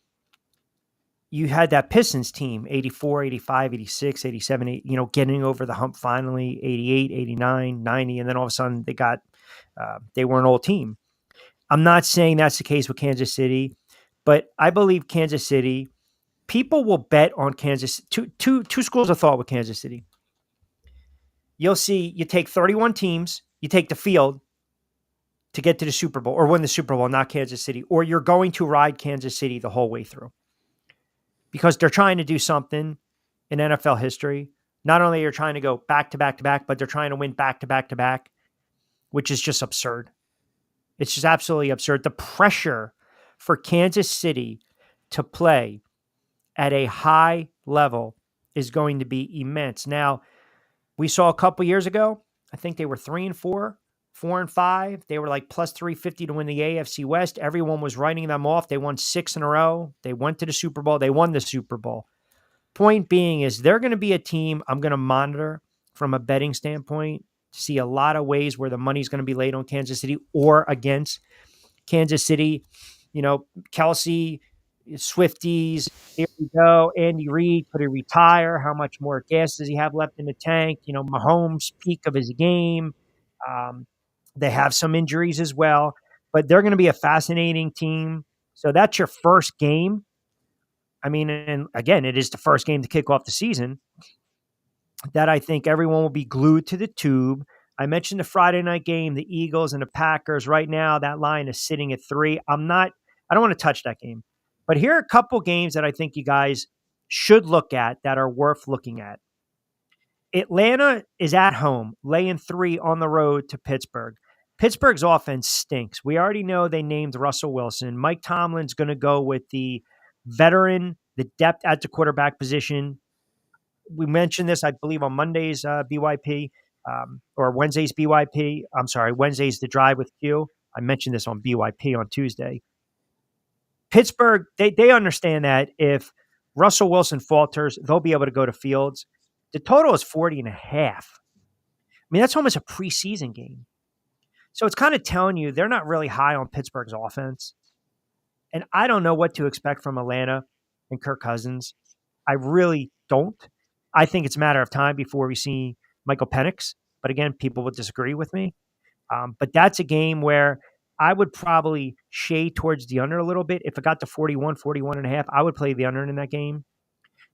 [SPEAKER 2] you had that Pistons team, 84, 85, 86, 87, getting over the hump finally, 88, 89, 90, and then all of a sudden they were an old team. I'm not saying that's the case with Kansas City, but I believe Kansas City, people will bet on Kansas. Two schools of thought with Kansas City. You'll see, you take 31 teams, you take the field to get to the Super Bowl or win the Super Bowl, not Kansas City, or you're going to ride Kansas City the whole way through, because they're trying to do something in NFL history. Not only are they trying to go back to back to back, but they're trying to win back to back to back, which is just absurd. It's just absolutely absurd. The pressure for Kansas City to play at a high level is going to be immense. Now, we saw a couple years ago, I think they were 3-4, 4-5. They were like plus 350 to win the AFC West. Everyone was writing them off. They won 6 in a row. They went to the Super Bowl. They won the Super Bowl. Point being is they're going to be a team I'm going to monitor from a betting standpoint, to see a lot of ways where the money's going to be laid on Kansas City or against Kansas City. Kelsey, Swifties, here we go. Andy Reid, could he retire? How much more gas does he have left in the tank? Mahomes' peak of his game. They have some injuries as well, but they're going to be a fascinating team. So that's your first game. I mean, and again, it is the first game to kick off the season that I think everyone will be glued to the tube. I mentioned the Friday night game, the Eagles and the Packers. Right now, that line is sitting at 3. I don't want to touch that game. But here are a couple games that I think you guys should look at that are worth looking at. Atlanta is at home, laying 3 on the road to Pittsburgh. Pittsburgh's offense stinks. We already know they named Russell Wilson. Mike Tomlin's going to go with the veteran The depth at the quarterback position. We mentioned this, I believe, on Monday's BYP or Wednesday's BYP. I'm sorry, Wednesday's The Drive with Q. I mentioned this on BYP on Tuesday. Pittsburgh, they understand that if Russell Wilson falters, they'll be able to go to Fields. The total is 40.5. I mean, that's almost a preseason game. So it's kind of telling you they're not really high on Pittsburgh's offense. And I don't know what to expect from Atlanta and Kirk Cousins. I really don't. I think it's a matter of time before we see Michael Penix. But again, people would disagree with me. But that's a game where I would probably shade towards the under a little bit. If it got to 41.5, I would play the under in that game.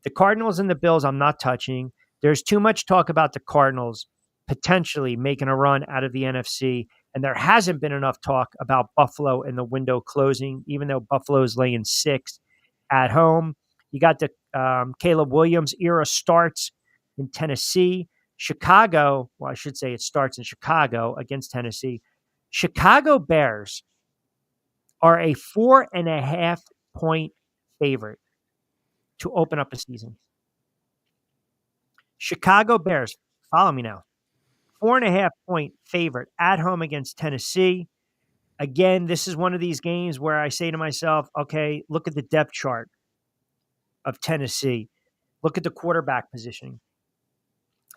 [SPEAKER 2] The Cardinals and the Bills, I'm not touching. There's too much talk about the Cardinals potentially making a run out of the NFC. And there hasn't been enough talk about Buffalo and the window closing, even though Buffalo's laying 6 at home. You got the Caleb Williams era starts in Tennessee. Chicago, well, I should say it starts in Chicago against Tennessee. Chicago Bears are a 4.5 point favorite to open up a season. Chicago Bears, follow me now. 4.5 point favorite at home against Tennessee. Again, this is one of these games where I say to myself, okay, look at the depth chart of Tennessee. Look at the quarterback positioning.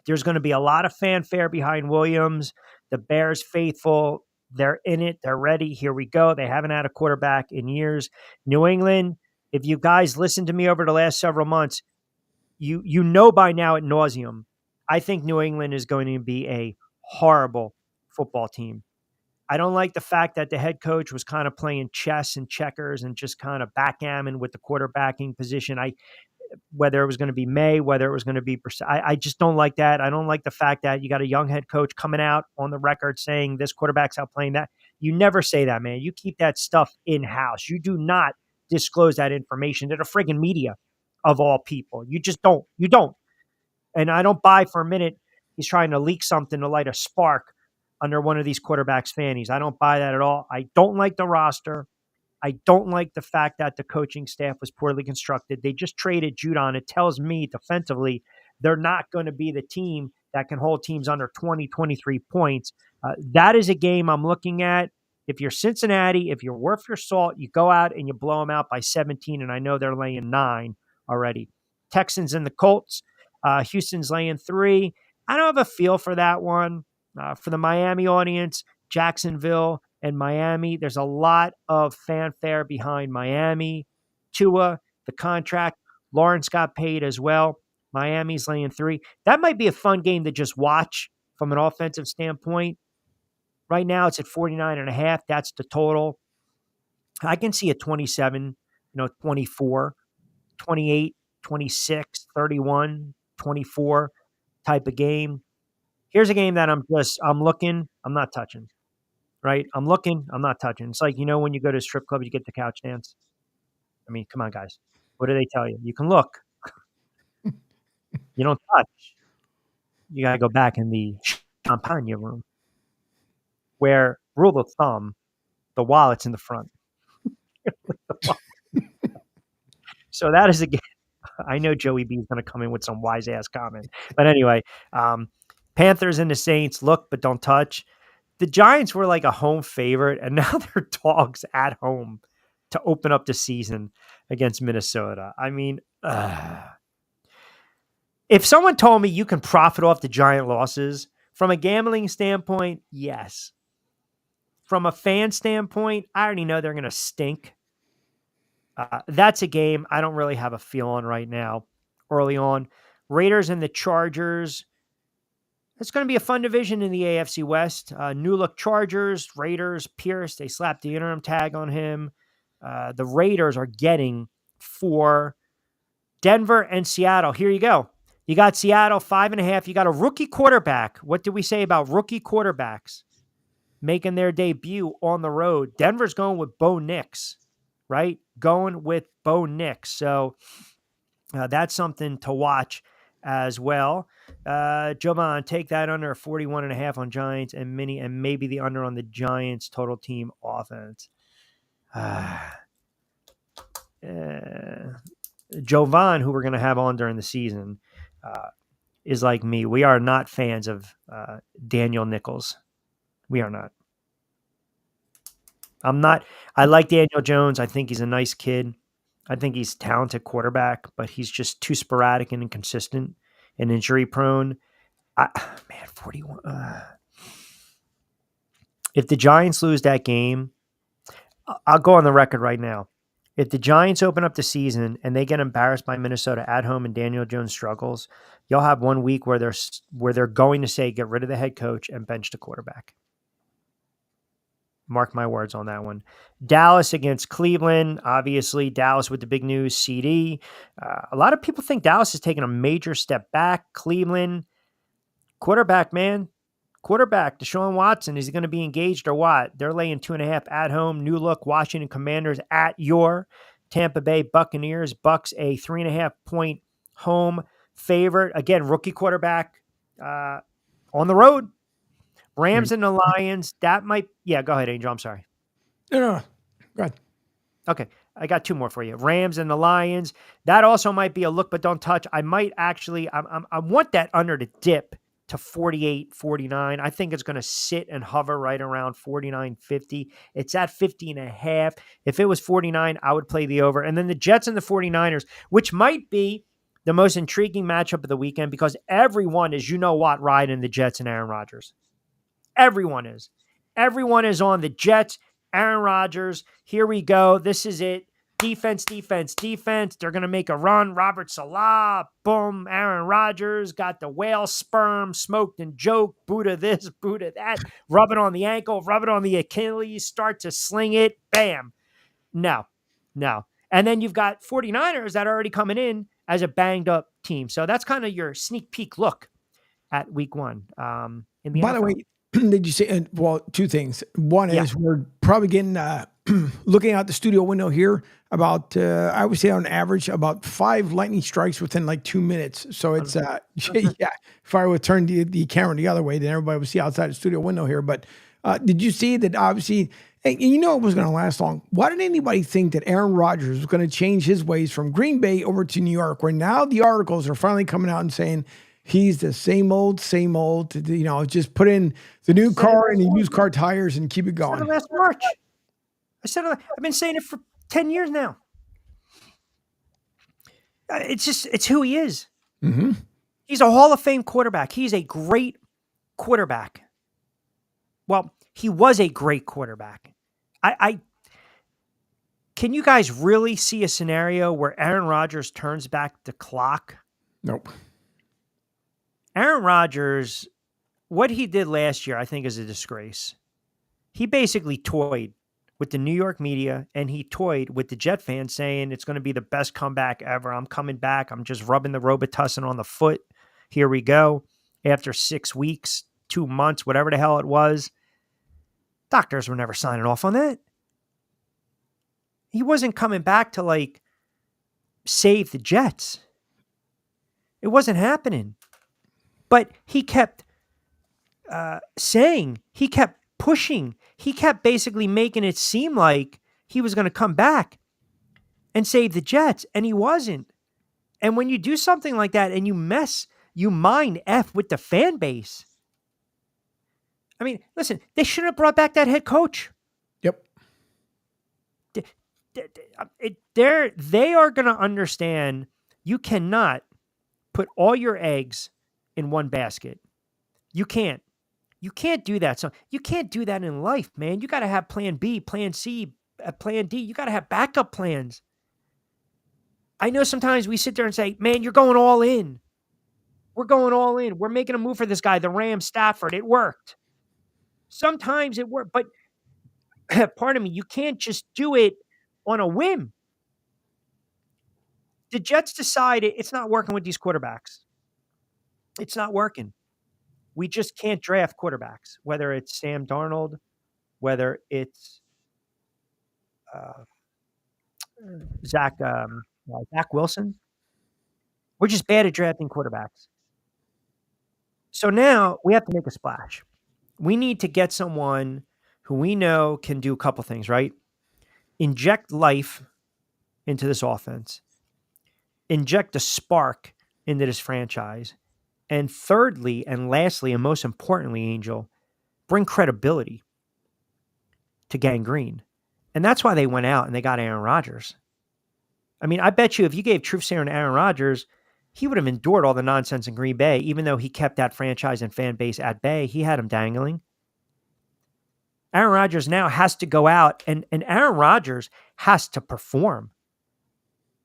[SPEAKER 2] There's going to be a lot of fanfare behind Williams. The Bears faithful, they're in it. They're ready. Here we go. They haven't had a quarterback in years. New England, if you guys listened to me over the last several months, you know by now at nauseum, I think New England is going to be a horrible football team. I don't like the fact that the head coach was kind of playing chess and checkers and just kind of backgammon with the quarterbacking position. Whether it was going to be May, whether it was going to be, I just don't like that. I don't like the fact that you got a young head coach coming out on the record saying this quarterback's out playing that. You never say that, man. You keep that stuff in-house. You do not disclose that information to the friggin' media of all people. You just don't. You don't. And I don't buy for a minute he's trying to leak something to light a spark under one of these quarterbacks' fannies. I don't buy that at all. I don't like the roster. I don't like the fact that the coaching staff was poorly constructed. They just traded Judon. It tells me defensively they're not going to be the team that can hold teams under 20, 23 points. That is a game I'm looking at. If you're Cincinnati, if you're worth your salt, you go out and you blow them out by 17, and I know they're laying 9 already. Texans and the Colts. Houston's laying 3. I don't have a feel for that one. For the Miami audience, Jacksonville and Miami, there's a lot of fanfare behind Miami. Tua, the contract. Lawrence got paid as well. Miami's laying 3. That might be a fun game to just watch from an offensive standpoint. Right now, it's at 49.5. That's the total. I can see a 27, 24, 28, 26, 31, 24 type of game. Here's a game that I'm looking, I'm not touching. Right? I'm looking, I'm not touching. It's like, when you go to a strip club, you get the couch dance. I mean, come on, guys. What do they tell you? You can look. You don't touch. You got to go back in the champagne room where, rule of thumb, the wallet's in the front. So that is a game. I know Joey B is going to come in with some wise-ass comment. But anyway, Panthers and the Saints, look but don't touch. The Giants were like a home favorite, and now they're dogs at home to open up the season against Minnesota. I mean, if someone told me you can profit off the Giant losses, from a gambling standpoint, yes. From a fan standpoint, I already know they're going to stink. That's a game I don't really have a feel on right now. Early on, Raiders and the Chargers. It's going to be a fun division in the AFC West. New look Chargers, Raiders, Pierce, they slapped the interim tag on him. The Raiders are getting for Denver and Seattle. Here you go. You got Seattle 5.5. You got a rookie quarterback. What did we say about rookie quarterbacks making their debut on the road? Denver's going with Bo Nix, right? Going with Bo Nix. So that's something to watch as well. Jovan, take that under 41.5 on Giants and Mini, and maybe the under on the Giants total team offense. Jovan, who we're going to have on during the season, is like me. We are not fans of Daniel Nichols. We are not. I'm not. I like Daniel Jones. I think he's a nice kid. I think he's a talented quarterback, but he's just too sporadic and inconsistent and injury prone. 41. If the Giants lose that game, I'll go on the record right now. If the Giants open up the season and they get embarrassed by Minnesota at home and Daniel Jones struggles, you'll have 1 week where they're going to say get rid of the head coach and bench the quarterback. Mark my words on that one. Dallas against Cleveland. Obviously, Dallas with the big news, CD. A lot of people think Dallas is taking a major step back. Cleveland, quarterback, man. Quarterback, Deshaun Watson, is he going to be engaged or what? They're laying 2.5 at home. New look, Washington Commanders at your Tampa Bay Buccaneers. Bucks a 3.5-point home favorite. Again, rookie quarterback on the road. Rams and the Lions. That might, go ahead, Angel. I'm sorry.
[SPEAKER 3] No. Go ahead.
[SPEAKER 2] Okay. I got 2 more for you. Rams and the Lions. That also might be a look, but don't touch. I might actually, I want that under to dip to 48, 49. I think it's going to sit and hover right around 49, 50. It's at 50.5. If it was 49, I would play the over. And then the Jets and the 49ers, which might be the most intriguing matchup of the weekend because everyone is, riding the Jets and Aaron Rodgers. Everyone is. Everyone is on the Jets, Aaron Rodgers. Here we go. This is it. Defense. They're going to make a run. Robert Salah. Boom. Aaron Rodgers got the whale sperm, smoked and joked. Buddha this, Buddha that. Rub it on the ankle. Rub it on the Achilles. Start to sling it. Bam. No. And then you've got 49ers that are already coming in as a banged up team. So that's kind of your sneak peek look at week 1. In the
[SPEAKER 3] By
[SPEAKER 2] NFL.
[SPEAKER 3] the way, did you say, 2 things. One is we're probably getting, looking out the studio window here about, I would say on average, about 5 lightning strikes within like 2 minutes. So it's, if I would turn the camera the other way, then everybody would see outside the studio window here. But did you see that obviously, it was going to last long. Why did anybody think that Aaron Rodgers was going to change his ways from Green Bay over to New York, where now the articles are finally coming out and saying, he's the same old, just put in the new car and the used car tires and keep it going.
[SPEAKER 2] I said it last March. I've been saying it for 10 years now. It's who he is.
[SPEAKER 3] Mm-hmm.
[SPEAKER 2] He's a Hall of Fame quarterback. He's a great quarterback. Well, he was a great quarterback. Can you guys really see a scenario where Aaron Rodgers turns back the clock?
[SPEAKER 3] Nope.
[SPEAKER 2] Aaron Rodgers, what he did last year, I think, is a disgrace. He basically toyed with the New York media and he toyed with the Jet fans saying it's going to be the best comeback ever. I'm coming back. I'm just rubbing the Robitussin on the foot. Here we go. After 6 weeks, 2 months, whatever the hell it was. Doctors were never signing off on that. He wasn't coming back to save the Jets. It wasn't happening. But he kept saying, he kept pushing, he kept basically making it seem like he was going to come back and save the Jets, and he wasn't. And when you do something like that and you mind F with the fan base. I mean, listen, they shouldn't have brought back that head coach.
[SPEAKER 3] Yep.
[SPEAKER 2] They are going to understand you cannot put all your eggs in one basket. You can't do that. So you can't do that in life, man. You got to have plan B, plan C, plan D. You got to have backup plans. I know sometimes we sit there and say, man, you're going all in. We're going all in. We're making a move for this guy, the Rams, Stafford. It worked. Sometimes it worked, but pardon me, you can't just do it on a whim. The Jets decided it's not working with these quarterbacks. It's not working. We just can't draft quarterbacks, whether it's Sam Darnold, whether it's Zach Wilson. We're just bad at drafting quarterbacks. So now we have to make a splash. We need to get someone who we know can do a couple things, right? Inject life into this offense. inject a spark into this franchise. And thirdly, and lastly, and most importantly, Angel, bring credibility to Gang Green. And that's why they went out and they got Aaron Rodgers. I mean, I bet you if you gave truth serum to Aaron Rodgers, he would have endured all the nonsense in Green Bay, even though he kept that franchise and fan base at bay. He had him dangling. Aaron Rodgers now has to go out, and Aaron Rodgers has to perform.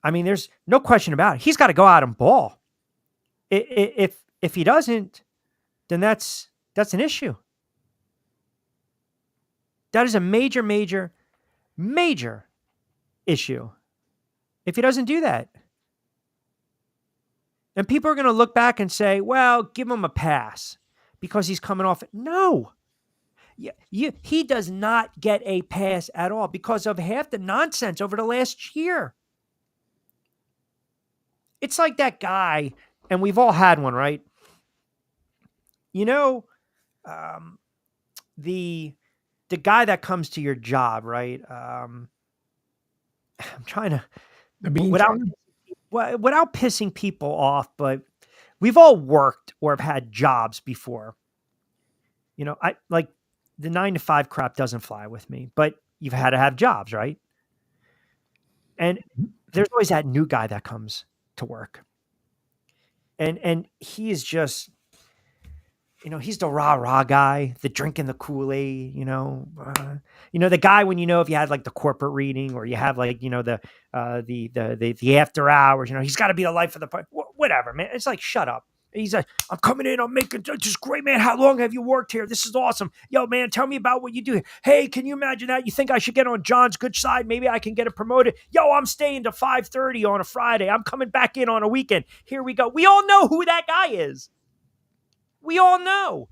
[SPEAKER 2] I mean, there's no question about it. He's got to go out and ball. If he doesn't, then that's an issue. That is a major, major, major issue if he doesn't do that. And people are going to look back and say, well, give him a pass because he's coming off it. No. He does not get a pass at all because of half the nonsense over the last year. It's like that guy, and we've all had one, right? You know, the guy that comes to your job, right? I'm trying to, without pissing people off, but we've all worked or have had jobs before. You know, I like the 9-to-5 crap doesn't fly with me, but you've had to have jobs, right? And there's always that new guy that comes to work. And he is just, you know, he's the rah-rah guy, the drinking the Kool-Aid, the guy when, if you had like the corporate reading or you have like, the after hours, he's got to be the life of the party, whatever, man. It's like, shut up. He's like, I'm coming in, I'm making just great, man. How long have you worked here? This is awesome. Yo, man, tell me about what you do. Hey, can you imagine that? You think I should get on John's good side? Maybe I can get it promoted. Yo, I'm staying to 5:30 on a Friday. I'm coming back in on a weekend. Here we go. We all know who that guy is. We all know.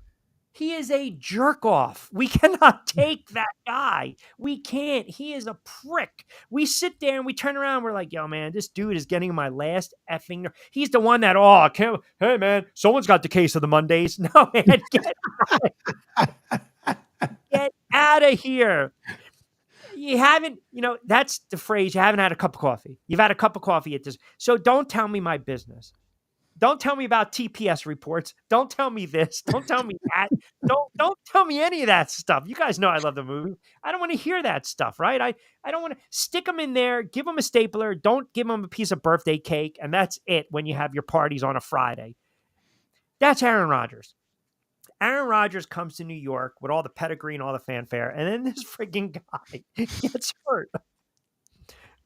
[SPEAKER 2] He is a jerk off. We cannot take that guy. We can't. He is a prick. We sit there and we turn around. We're like, yo, man, this dude is getting my last effing. He's the one that, hey, man, someone's got the case of the Mondays. No, man, get out of here. You haven't, that's the phrase. You haven't had a cup of coffee. You've had a cup of coffee at this. So don't tell me my business. Don't tell me about TPS reports. Don't tell me this. Don't tell me that. Don't tell me any of that stuff. You guys know I love the movie. I don't want to hear that stuff, right? I don't want to stick them in there, give them a stapler, don't give them a piece of birthday cake, and that's it when you have your parties on a Friday. That's Aaron Rodgers. Aaron Rodgers comes to New York with all the pedigree and all the fanfare, and then this freaking guy gets hurt.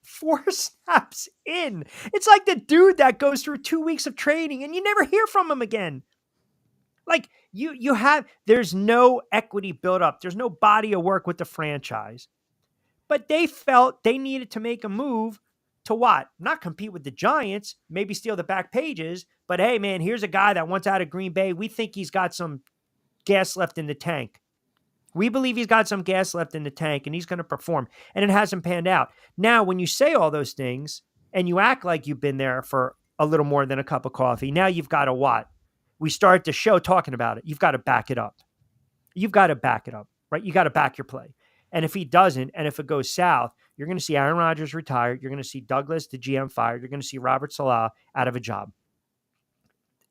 [SPEAKER 2] 4 snaps in. It's like the dude that goes through 2 weeks of training and you never hear from him again. Like there's no equity built up. There's no body of work with the franchise. But they felt they needed to make a move to what? Not compete with the Giants, maybe steal the back pages, but hey, man, here's a guy that wants out of Green Bay. We think he's got some gas left in the tank. We believe he's got some gas left in the tank and he's going to perform. And it hasn't panned out. Now, when you say all those things and you act like you've been there for a little more than a cup of coffee, now you've got to what? We start the show talking about it. You've got to back it up. You've got to back it up, right? You got to back your play. And if he doesn't, and if it goes south, you're going to see Aaron Rodgers retired. You're going to see Douglas, the GM, fired. You're going to see Robert Saleh out of a job.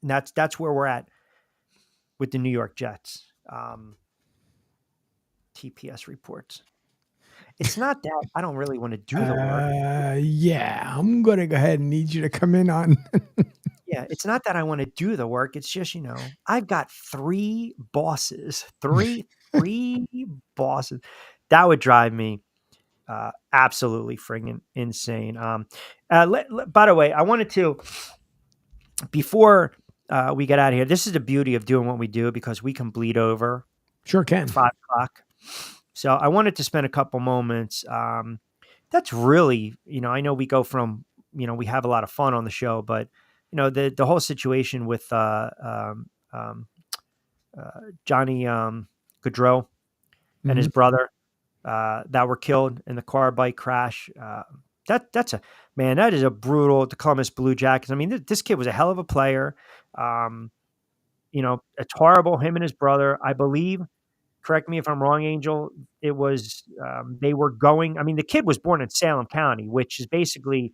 [SPEAKER 2] And that's where we're at with the New York Jets. TPS reports. It's not that I don't really want to do the work.
[SPEAKER 3] Yeah, I'm going to go ahead and need you to come in on.
[SPEAKER 2] Yeah, it's not that I want to do the work. It's just, I've got 3 bosses, three bosses. That would drive me absolutely friggin' insane. By the way, I wanted to, before we get out of here, this is the beauty of doing what we do because we can bleed over.
[SPEAKER 3] Sure can.
[SPEAKER 2] 5 o'clock. So I wanted to spend a couple moments. That's really, I know we go from, we have a lot of fun on the show, but the whole situation with Johnny Gaudreau and his brother that were killed in the car bike crash. That is a brutal. The Columbus Blue Jackets. I mean, this kid was a hell of a player. It's horrible. Him and his brother, I believe. Correct me if I'm wrong, Angel. It was they were going. I mean, the kid was born in Salem County, which is basically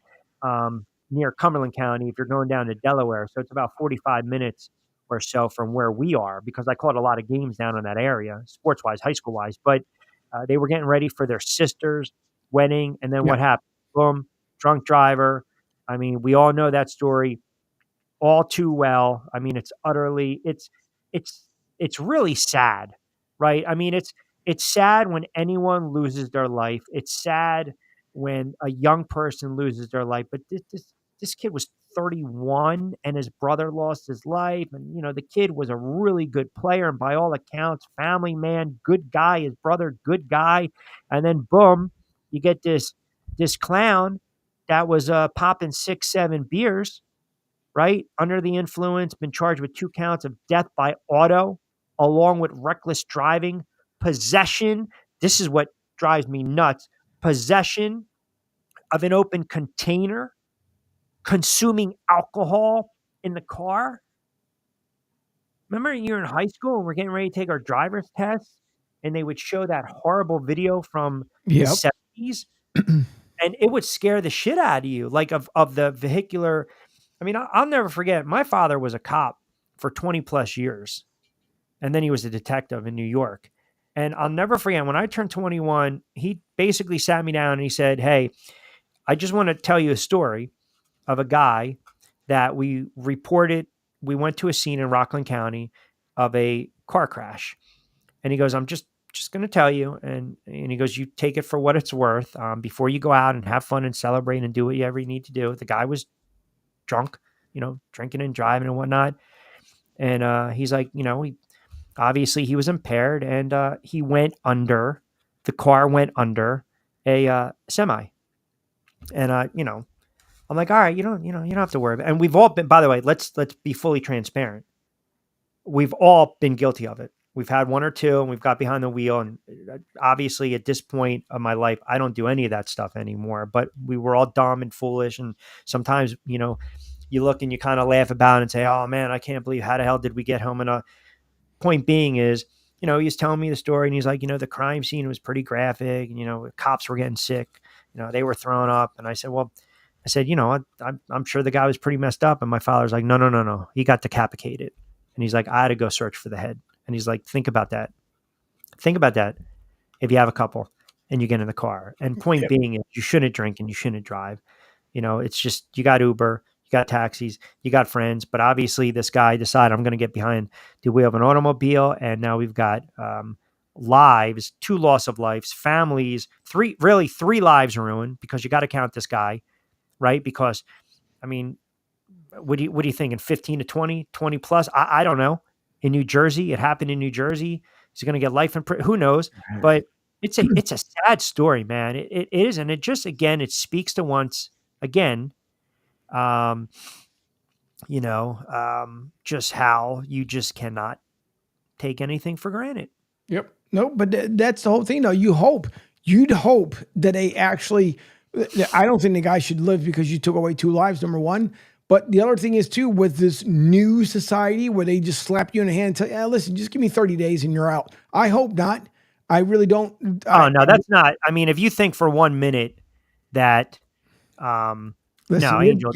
[SPEAKER 2] near Cumberland County if you're going down to Delaware. So it's about 45 minutes or so from where we are, because I caught a lot of games down in that area, sports-wise, high school-wise. But they were getting ready for their sister's wedding, and then what happened? Boom, drunk driver. I mean, we all know that story all too well. I mean, it's really sad, right? I mean, it's sad when anyone loses their life. It's sad when a young person loses their life. But this kid was 31 and his brother lost his life. And, the kid was a really good player. And by all accounts, family man, good guy, his brother, good guy. And then boom, you get this clown that was popping 6-7 beers, right? Under the influence, been charged with 2 counts of death by auto, along with reckless driving, possession. This is what drives me nuts. Possession of an open container, consuming alcohol in the car. Remember you're in high school and we're getting ready to take our driver's test, and they would show that horrible video from the 70s, and it would scare the shit out of you, like of the vehicular. I mean, I'll never forget, my father was a cop for 20 plus years, and then he was a detective in New York. And I'll never forget, when I turned 21, he basically sat me down and he said, "Hey, I just want to tell you a story of a guy that we reported. We went to a scene in Rockland County of a car crash." And he goes, "I'm just going to tell you." And he goes, "You take it for what it's worth before you go out and have fun and celebrate and do whatever you need to do." The guy was drunk, drinking and driving and whatnot. And he's like, obviously he was impaired, and he went under, the car went under a semi. And I'm like, all right, you don't have to worry about it. And we've all been, by the way, let's be fully transparent. We've all been guilty of it. We've had one or two, and we've got behind the wheel. And obviously at this point of my life, I don't do any of that stuff anymore, but we were all dumb and foolish. And sometimes, you look and you kind of laugh about it and say, "Oh man, I can't believe, how the hell did we get home?" And point being is, he was telling me the story, and he's like, the crime scene was pretty graphic, and, cops were getting sick, they were throwing up. And I said, I'm sure the guy was pretty messed up. And my father's like, no. He got decapitated. And he's like, "I had to go search for the head." And he's like, think about that. Think about that. If you have a couple and you get in the car, and point being is, you shouldn't drink and you shouldn't drive. It's just, you got Uber, you got taxis, you got friends. But obviously this guy decided, I'm going to get behind the wheel of an automobile. And now we've got lives, 2 loss of lives, families, 3 lives ruined, because you got to count this guy, right? Because, I mean, what are you thinking? 15 to 20 plus? I don't know. In New Jersey, it happened in New Jersey. He's going to get life in prison. Who knows? But it's a sad story, man. It is. And it just, again, it speaks to once again, just how you just cannot take anything for granted.
[SPEAKER 3] Yep. No, but that's the whole thing, though. You'd hope that they actually, I don't think the guy should live because you took away 2 lives, number one. But the other thing is, too, with this new society where they just slap you in the hand and tell you, "Listen, just give me 30 days and you're out." I hope not. I really don't.
[SPEAKER 2] No, that's not. I mean, if you think for 1 minute that,
[SPEAKER 3] listen,
[SPEAKER 2] no, Angel,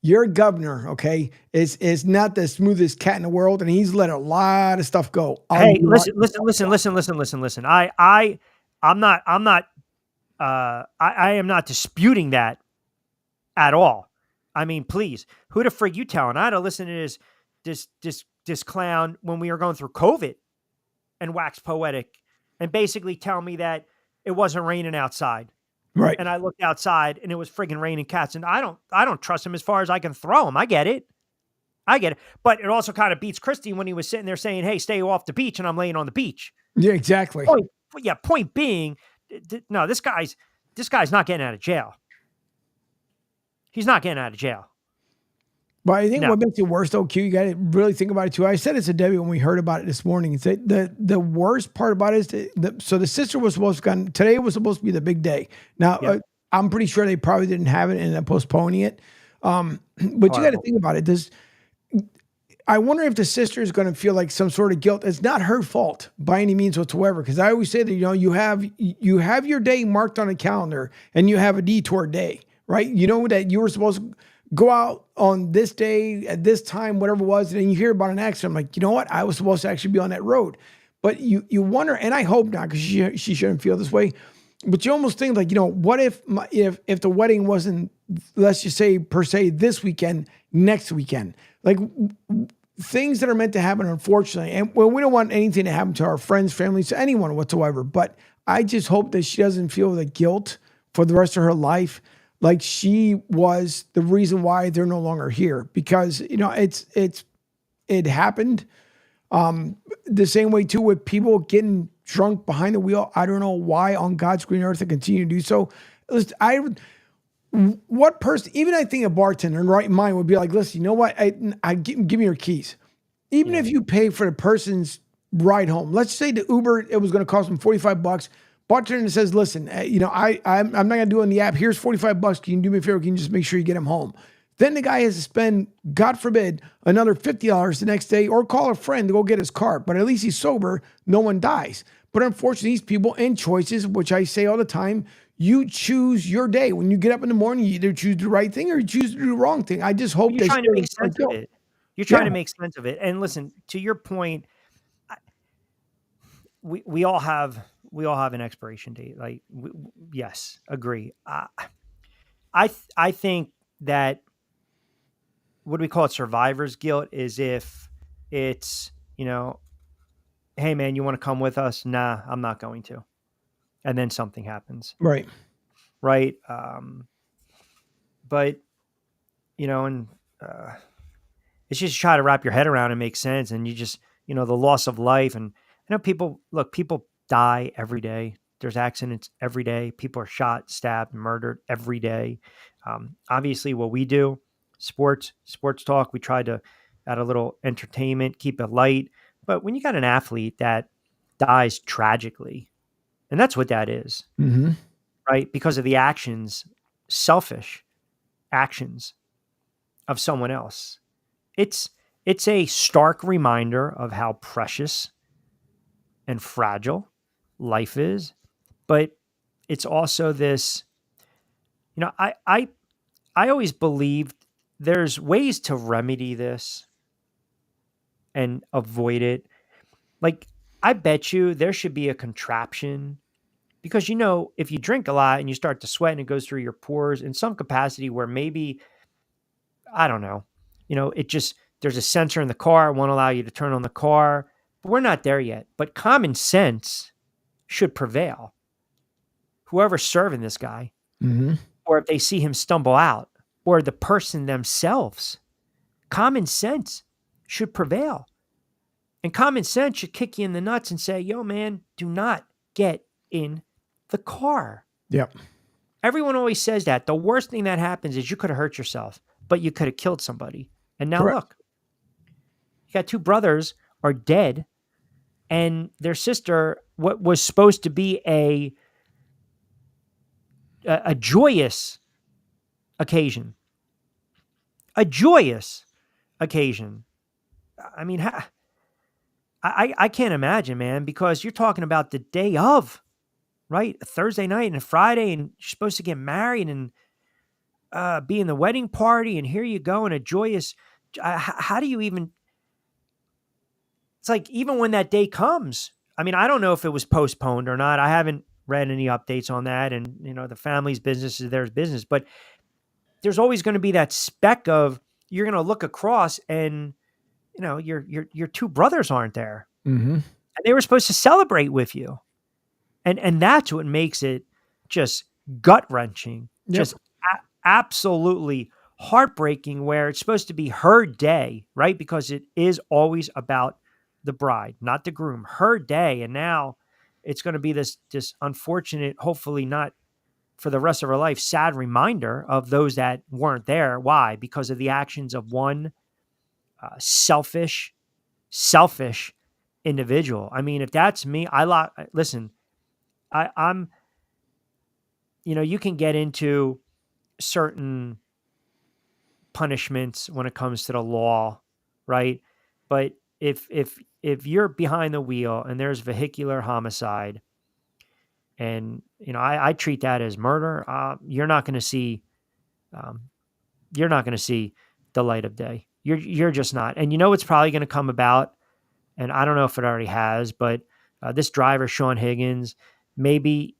[SPEAKER 3] your governor, okay, is not the smoothest cat in the world, and he's let a lot of stuff go.
[SPEAKER 2] Hey, listen. I am not disputing that at all. I mean, please, who the frig you telling? I had to listen to this clown when we were going through COVID and wax poetic and basically tell me that it wasn't raining outside.
[SPEAKER 3] Right.
[SPEAKER 2] And I looked outside and it was friggin' raining cats. And I don't trust him as far as I can throw him. I get it. But it also kind of beats Christie when he was sitting there saying, "Hey, stay off the beach," and I'm laying on the beach.
[SPEAKER 3] Yeah, exactly.
[SPEAKER 2] Point being, no, this guy's not getting out of jail. He's not getting out of jail.
[SPEAKER 3] But I think what makes it worse, though, Q, you got to really think about it, too. I said it to Debbie when we heard about it this morning. It's the worst part about it is so the sister was supposed to today was supposed to be the big day. Now, I'm pretty sure they probably didn't have it and ended up postponing it. But you got to think about it. I wonder if the sister is going to feel like some sort of guilt. It's not her fault by any means whatsoever. Because I always say that, you have your day marked on a calendar and you have a detour day. right? You know that you were supposed to go out on this day at this time, whatever it was, and then you hear about an accident. I'm like, you know what? I was supposed to actually be on that road. But you wonder, and I hope not, because she shouldn't feel this way. But you almost think like, what if if the wedding wasn't, let's just say per se this weekend, next weekend, like things that are meant to happen, unfortunately. And well, we don't want anything to happen to our friends, families, to anyone whatsoever. But I just hope that she doesn't feel the guilt for the rest of her life, like she was the reason why they're no longer here. Because it happened. The same way too with people getting drunk behind the wheel. I don't know why on God's green earth they continue to do so. Listen, what person, even I think a bartender in right mind would be like, listen, you know what? Give me your keys. Even if you pay for the person's ride home, let's say the Uber, it was going to cost them $45. Bartender says, listen, I'm not going to do it on the app. Here's $45. Can you do me a favor? Can you just make sure you get him home? Then the guy has to spend, God forbid, another $50 the next day or call a friend to go get his car. But at least he's sober. No one dies. But unfortunately, these people and choices, which I say all the time, you choose your day. When you get up in the morning, you either choose the right thing or you choose to do the wrong thing. I just hope
[SPEAKER 2] you're trying to make sense of it. You're trying to make sense of it. And listen, to your point, we all have an expiration date. Like, yes, agree. I think that what do we call it? Survivor's guilt is if it's, hey man, you want to come with us? Nah, I'm not going to. And then something happens.
[SPEAKER 3] Right.
[SPEAKER 2] Right. But, it's just try to wrap your head around and make sense. And you just, the loss of life. And people die every day. There's accidents every day. People are shot, stabbed, murdered every day. Obviously what we do, sports talk, we try to add a little entertainment, keep it light. But when you got an athlete that dies tragically, and that's what that is, right? Because of the selfish actions of someone else. It's a stark reminder of how precious and fragile life is. But it's also this, I always believed there's ways to remedy this and avoid it. Like, I bet you there should be a contraption because, if you drink a lot and you start to sweat and it goes through your pores in some capacity where maybe, I don't know, there's a sensor in the car, won't allow you to turn on the car, but we're not there yet. But common sense should prevail. Whoever's serving this guy, or if they see him stumble out, or the person themselves, common sense should prevail. And common sense should kick you in the nuts and say, yo, man, do not get in the car.
[SPEAKER 3] Yep.
[SPEAKER 2] Everyone always says that. The worst thing that happens is you could have hurt yourself, but you could have killed somebody. And now look, you got two brothers are dead, and their sister, what was supposed to be a joyous occasion. A joyous occasion. I mean, I can't imagine, man, because you're talking about the day of, right? A Thursday night and a Friday, and you're supposed to get married and be in the wedding party, and here you go in a joyous. How do you even? It's like even when that day comes. I mean, I don't know if it was postponed or not. I haven't read any updates on that, and the family's business is their business. But there's always going to be that speck of you're going to look across and. Your two brothers aren't there, and they were supposed to celebrate with you, and that's what makes it just gut wrenching, just absolutely heartbreaking. Where it's supposed to be her day, right? Because it is always about the bride, not the groom. Her day, and now it's going to be this unfortunate, hopefully not for the rest of her life, sad reminder of those that weren't there. Why? Because of the actions of one. Selfish individual. I mean, if that's me, listen, I'm, you can get into certain punishments when it comes to the law, right? But if you're behind the wheel and there's vehicular homicide, and I treat that as murder, you're not going to see you're not going to see the light of day. You're just not. And you know what's probably going to come about, and I don't know if it already has, but this driver, Sean Higgins, maybe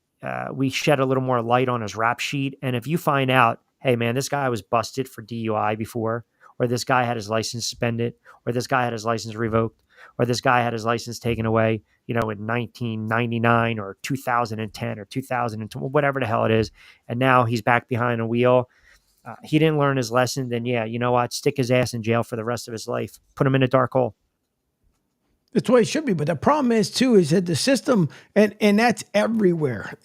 [SPEAKER 2] we shed a little more light on his rap sheet. And if you find out, hey, man, this guy was busted for DUI before, or this guy had his license suspended, or this guy had his license revoked, or this guy had his license taken away, in 1999 or 2010 or 2020, whatever the hell it is, and now he's back behind a wheel. He didn't learn his lesson, then yeah, you know what? Stick his ass in jail for the rest of his life. Put him in a dark hole.
[SPEAKER 3] That's the way it should be. But the problem is, too, is that the system, and that's everywhere,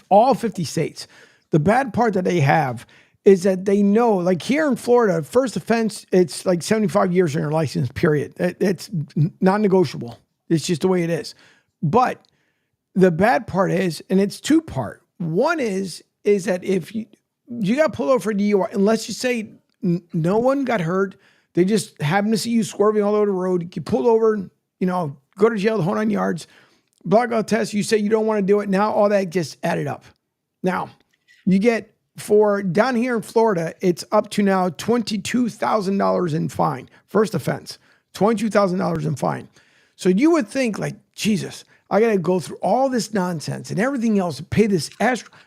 [SPEAKER 3] all 50 states. The bad part that they have is that they know, like here in Florida, first offense, it's like 75 years on your license, period. It's non-negotiable. It's just the way it is. But the bad part is, and it's two-part. One is that if you got pulled over for DUI, unless you say no one got hurt, they just happen to see you swerving all over the road, you get pulled over, go to jail the whole 9 yards, blackout test, you say you don't want to do it. Now all that just added up. Now, you get, for down here in Florida, it's up to now $22,000 in fine. First offense, $22,000 in fine. So you would think, like, Jesus, I got to go through all this nonsense and everything else to pay this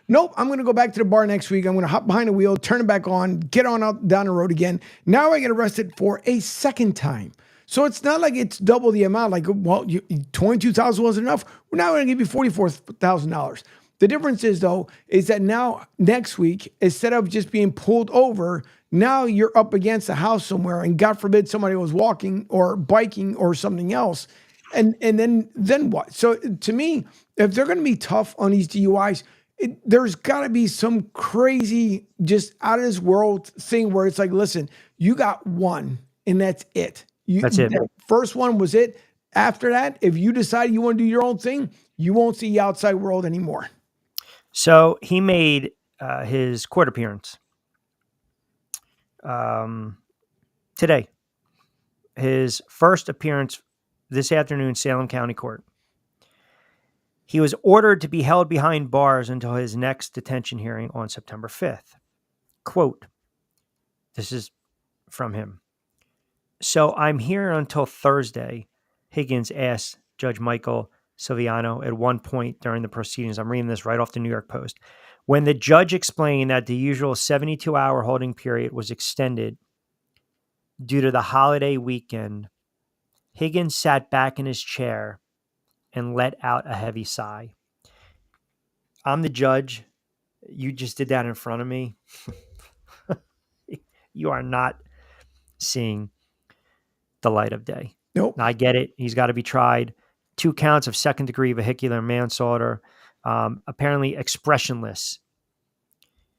[SPEAKER 3] Nope, I'm going to go back to the bar next week. I'm going to hop behind the wheel, turn it back on, get on out down the road again. Now I get arrested for a second time. So it's not like it's double the amount. Like, well, $22,000 wasn't enough. We're now going to give you $44,000. The difference is, though, is that now next week, instead of just being pulled over, now you're up against a house somewhere, and God forbid somebody was walking or biking or something else. And then what? So to me, if they're going to be tough on these DUIs, there's got to be some crazy, just out of this world thing where it's like, listen, you got one, and that's it.
[SPEAKER 2] That's it.
[SPEAKER 3] The first one was it. After that, if you decide you want to do your own thing, you won't see the outside world anymore.
[SPEAKER 2] So he made his court appearance today. His first appearance this afternoon, Salem County Court. He was ordered to be held behind bars until his next detention hearing on September 5th. Quote, this is from him. So I'm here until Thursday, Higgins asked Judge Michael Silviano at one point during the proceedings. I'm reading this right off the New York Post. When the judge explained that the usual 72-hour holding period was extended due to the holiday weekend, Higgins sat back in his chair and let out a heavy sigh. I'm the judge. You just did that in front of me. You are not seeing the light of day.
[SPEAKER 3] Nope.
[SPEAKER 2] I get it. He's got to be tried. 2 counts of second-degree vehicular manslaughter, apparently expressionless,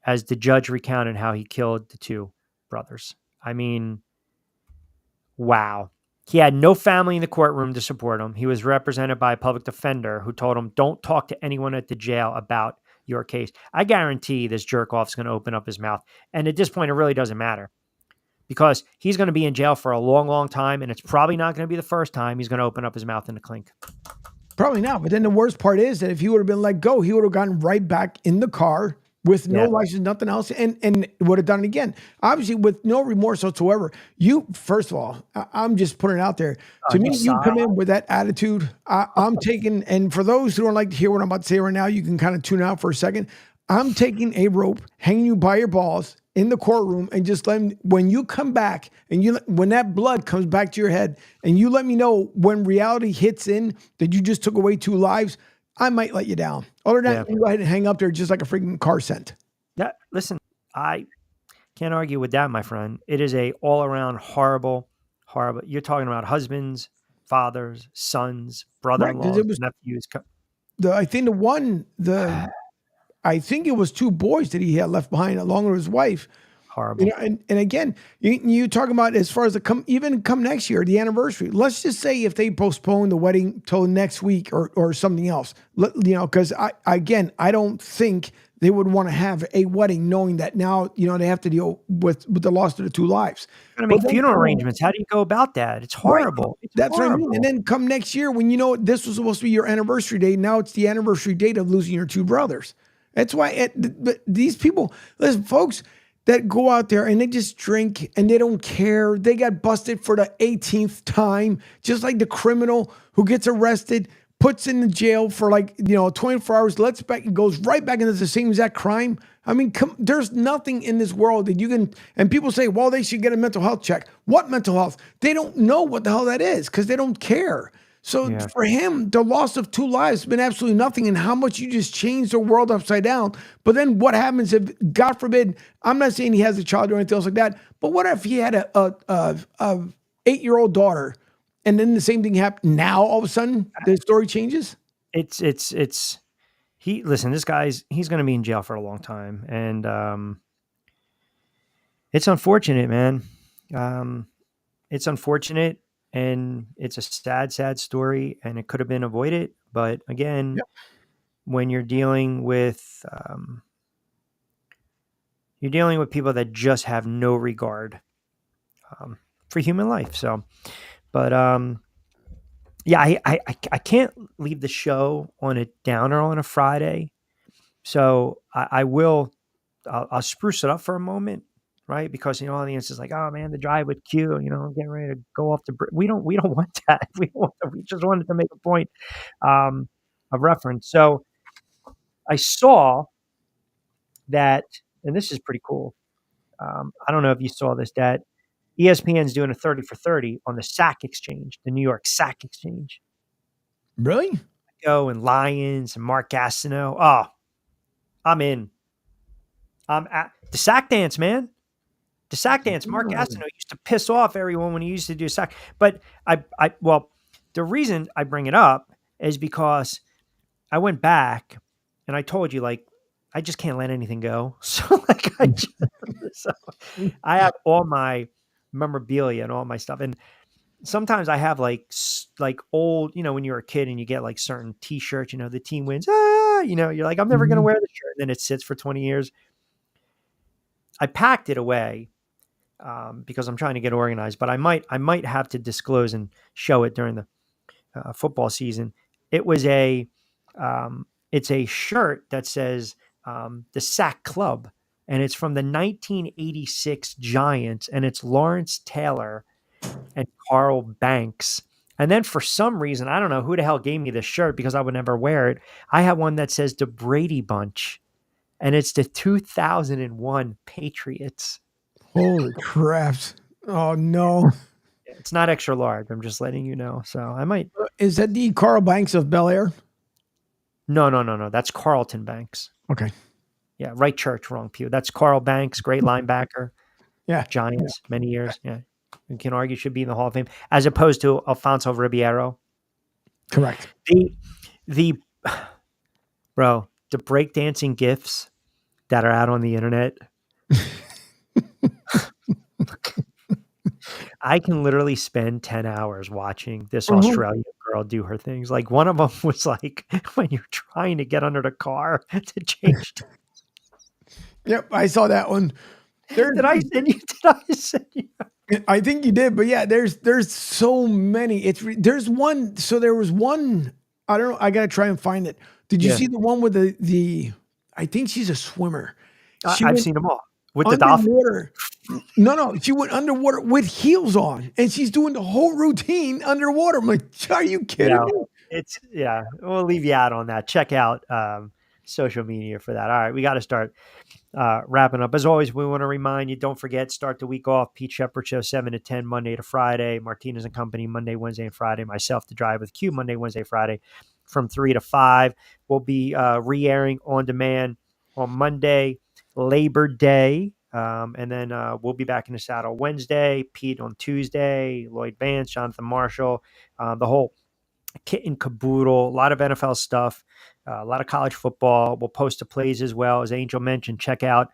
[SPEAKER 2] as the judge recounted how he killed the 2 brothers. I mean, wow. He had no family in the courtroom to support him. He was represented by a public defender who told him, don't talk to anyone at the jail about your case. I guarantee this jerk-off is going to open up his mouth. And at this point, it really doesn't matter, because he's going to be in jail for a long, long time, and it's probably not going to be the first time he's going to open up his mouth in the clink.
[SPEAKER 3] Probably not. But then the worst part is that if he would have been let go, he would have gotten right back in the car with no license, nothing else, and would have done it again. Obviously, with no remorse whatsoever. You, first of all, I'm just putting it out there. To me, you come in with that attitude, I'm taking, and for those who don't like to hear what I'm about to say right now, you can kind of tune out for a second. I'm taking a rope, hanging you by your balls in the courtroom, and just let me, when you come back and when that blood comes back to your head, and you let me know when reality hits in that you just took away 2 lives, I might let you down. Other than that, you go ahead and hang up there just like a freaking car scent.
[SPEAKER 2] Yeah, listen, I can't argue with that, my friend. It is a all-around horrible. You're talking about husbands, fathers, sons, brother-in-laws, nephews.
[SPEAKER 3] I think it was 2 boys that he had left behind along with his wife.
[SPEAKER 2] Horrible.
[SPEAKER 3] And again, you talking about as far as come next year, the anniversary. Let's just say if they postpone the wedding till next week or something else, because I don't think they would want to have a wedding knowing that now, they have to deal with the loss of the 2 lives.
[SPEAKER 2] I mean, funeral arrangements. How do you go about that? It's horrible.
[SPEAKER 3] Right. That's horrible. What I mean. And then come next year when this was supposed to be your anniversary date. Now it's the anniversary date of losing your 2 brothers. That's why these people, listen, folks, that go out there and they just drink and they don't care. They got busted for the 18th time, just like the criminal who gets arrested, puts in the jail for 24 hours, lets back and goes right back into the same exact crime. I mean, there's nothing in this world that you can, and people say, well, they should get a mental health check. What mental health? They don't know what the hell that is because they don't care. So for him, the loss of 2 lives has been absolutely nothing, and how much you just change the world upside down. But then what happens if, God forbid, I'm not saying he has a child or anything else like that, but what if he had a 8-year-old daughter and then the same thing happened? Now all of a sudden the story changes?
[SPEAKER 2] Listen, this guy's, he's going to be in jail for a long time. And it's unfortunate, man. It's unfortunate. And it's a sad, sad story, and it could have been avoided. But again, when you're dealing with people that just have no regard for human life. So, but I can't leave the show on a downer on a Friday. So I'll spruce it up for a moment. Right, because the audience is like, "Oh man, the drive with Q, I'm getting ready to go off the bridge." We don't want that. We just wanted to make a point of reference. So I saw that, and this is pretty cool. I don't know if you saw this, that ESPN's doing a 30 for 30 on the SAC exchange, the New York SAC exchange.
[SPEAKER 3] Really?
[SPEAKER 2] And Lions and Mark Gastineau. Oh, I'm in. I'm at the SAC dance, man. The sack dance. Mark Gastineau used to piss off everyone when he used to do sack. But the reason I bring it up is because I went back and I told you, I just can't let anything go. So I have all my memorabilia and all my stuff. And sometimes I have like old, when you were a kid and you get certain t-shirts, the team wins, you're like, I'm never going to wear the shirt. And then it sits for 20 years. I packed it away. Because I'm trying to get organized, but I might have to disclose and show it during the football season. It was it's a shirt that says the Sack Club, and it's from the 1986 Giants, and it's Lawrence Taylor and Carl Banks. And then for some reason, I don't know who the hell gave me this shirt because I would never wear it. I have one that says the Brady Bunch, and it's the 2001 Patriots.
[SPEAKER 3] Holy crap. Oh, no.
[SPEAKER 2] It's not extra large. I'm just letting you know. So I might.
[SPEAKER 3] Is that the Carl Banks of Bel Air?
[SPEAKER 2] No. That's Carlton Banks.
[SPEAKER 3] Okay.
[SPEAKER 2] Yeah. Right church, wrong pew. That's Carl Banks, great linebacker.
[SPEAKER 3] Yeah.
[SPEAKER 2] Giants, many years. Yeah. You can argue should be in the Hall of Fame as opposed to Alfonso Ribeiro.
[SPEAKER 3] Correct.
[SPEAKER 2] The breakdancing GIFs that are out on the internet. I can literally spend 10 hours watching this Australian girl do her things. Like one of them was like when you're trying to get under the car to change.
[SPEAKER 3] Yep, I saw that one.
[SPEAKER 2] Did I send you?
[SPEAKER 3] I think you did, but yeah, there's so many. There's one. So there was one. I don't know. I gotta try and find it. Did you see the one with the? I think she's a swimmer.
[SPEAKER 2] I've seen them all. With the
[SPEAKER 3] underwater. No. She went underwater with heels on, and she's doing the whole routine underwater. I'm like, are you kidding me?
[SPEAKER 2] We'll leave you out on that. Check out social media for that. All right, we got to start wrapping up. As always, we want to remind you, don't forget, start the week off. Pete Shepard Show, 7 to 10, Monday to Friday. Martinez and Company, Monday, Wednesday, and Friday. Myself, The Drive with Q, Monday, Wednesday, Friday, from 3 to 5. We'll be re-airing on demand on Monday, Labor Day. And then we'll be back in the saddle Wednesday, Pete on Tuesday, Lloyd Vance, Jonathan Marshall, the whole kit and caboodle, a lot of NFL stuff, a lot of college football. We'll post the plays as well. As Angel mentioned, check out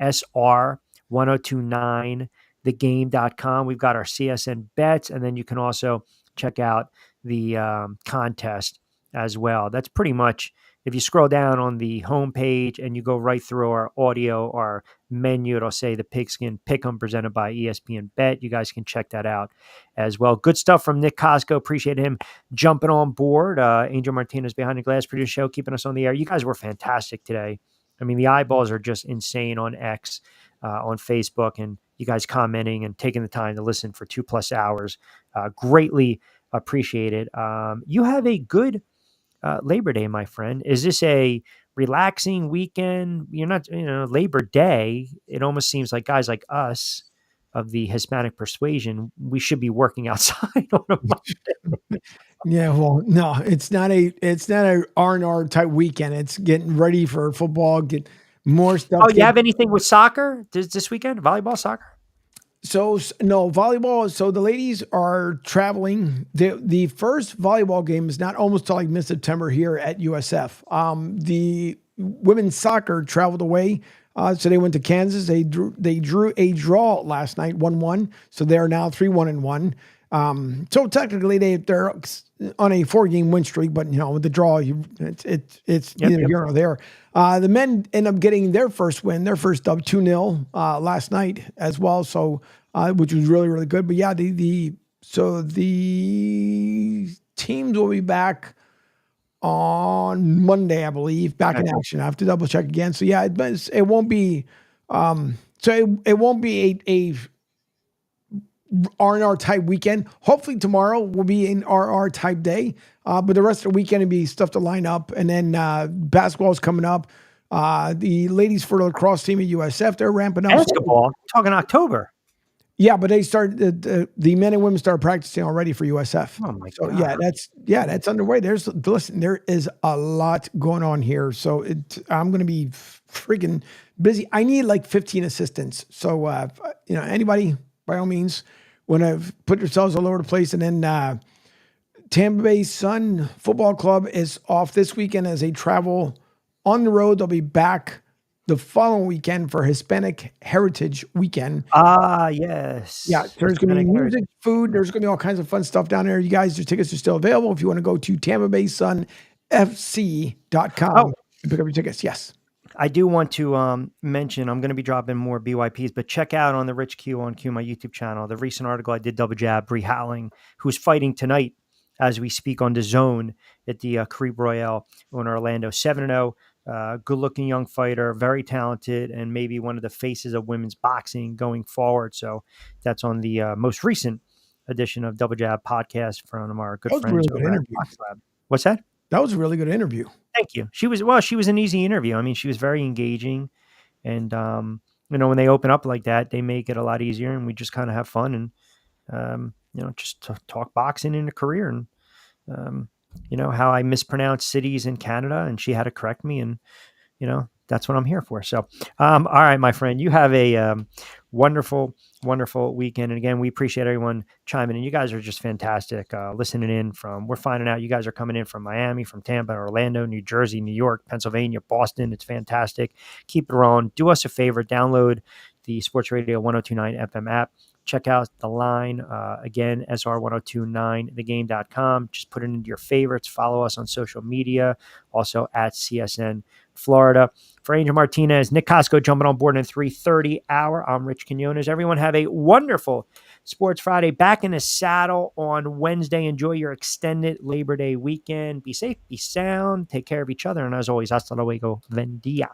[SPEAKER 2] SR1029thegame.com. We've got our CSN bets, and then you can also check out the contest as well. That's pretty much, if you scroll down on the homepage and you go right through our audio, our menu, it'll say the Pigskin Pick'em presented by ESPN Bet. You guys can check that out as well. Good stuff from Nick Kosko. Appreciate him jumping on board. Angel Martinez behind the glass producer show, keeping us on the air. You guys were fantastic today. I mean, the eyeballs are just insane on X. on Facebook, and you guys commenting and taking the time to listen for 2+ hours. Greatly appreciated. You have a good Labor Day, my friend. Is this a relaxing weekend? You're not, Labor Day. It almost seems like guys like us of the Hispanic persuasion, we should be working outside on a Monday.
[SPEAKER 3] Yeah, well, no, it's not a R&R type weekend. It's getting ready for football, get more stuff.
[SPEAKER 2] Oh, you have anything with soccer this weekend? Volleyball, soccer?
[SPEAKER 3] So no volleyball. So the ladies are traveling. The first volleyball game is not almost till like mid-September here at USF. The women's soccer traveled away. So they went to Kansas. They drew a draw last night, 1-1. So they are now 3-1-1. So technically they're on a 4-game win streak, but with the draw, it's neither here nor there. The men end up getting their first win, their first dub, 2-0 last night as well. So which was really, really good. But yeah, the teams will be back on Monday, I believe, back in action. I have to double check again. So yeah, it won't be it won't be a R&R type weekend. Hopefully tomorrow will be an RR type day. But the rest of the weekend will be stuff to line up. And then basketball is coming up. The ladies for the lacrosse team at USF, they're ramping up.
[SPEAKER 2] Basketball? Talking October.
[SPEAKER 3] Yeah, but they started the men and women started practicing already for USF.
[SPEAKER 2] Oh my
[SPEAKER 3] God.
[SPEAKER 2] Yeah,
[SPEAKER 3] that's underway. There is a lot going on here. So I'm going to be freaking busy. I need like 15 assistants. So anybody by all means want to put yourselves all over the place. And then Tampa Bay Sun Football Club is off this weekend as they travel on the road. They'll be back the following weekend for Hispanic Heritage Weekend.
[SPEAKER 2] Yes.
[SPEAKER 3] Yeah, there's going to be music, food. There's going to be all kinds of fun stuff down there. You guys, your tickets are still available. If you want to go to TampaBaySunFC.com and pick up your tickets. Yes.
[SPEAKER 2] I do want to mention, I'm going to be dropping more BYPs, but check out on the Rich Q on Q, my YouTube channel, the recent article I did, Double Jab, Bree Howling, who's fighting tonight as we speak on the Zone at the Caribe Royale in Orlando, 7-0. Good-looking young fighter, very talented, and maybe one of the faces of women's boxing going forward. So that's on the most recent edition of Double Jab podcast from our good friends over at Box Lab. What's that?
[SPEAKER 3] That was a really good interview.
[SPEAKER 2] Thank you. She was an easy interview. I mean, she was very engaging, and when they open up like that, they make it a lot easier, and we just kind of have fun and just to talk boxing in a career and how I mispronounce cities in Canada, and she had to correct me, and that's what I'm here for. So, all right, my friend, you have a wonderful, wonderful weekend. And again, we appreciate everyone chiming in. You guys are just fantastic. Listening in we're finding out you guys are coming in from Miami, from Tampa, Orlando, New Jersey, New York, Pennsylvania, Boston. It's fantastic. Keep it rolling. Do us a favor, download the Sports Radio 102.9 FM app. Check out the line, again, SR1029thegame.com. Just put it into your favorites. Follow us on social media, also at CSN Florida. For Angel Martinez, Nick Kosko jumping on board in 3:30 hour. I'm Rich Quinones. Everyone have a wonderful Sports Friday. Back in the saddle on Wednesday. Enjoy your extended Labor Day weekend. Be safe, be sound, take care of each other. And as always, hasta luego, buen día.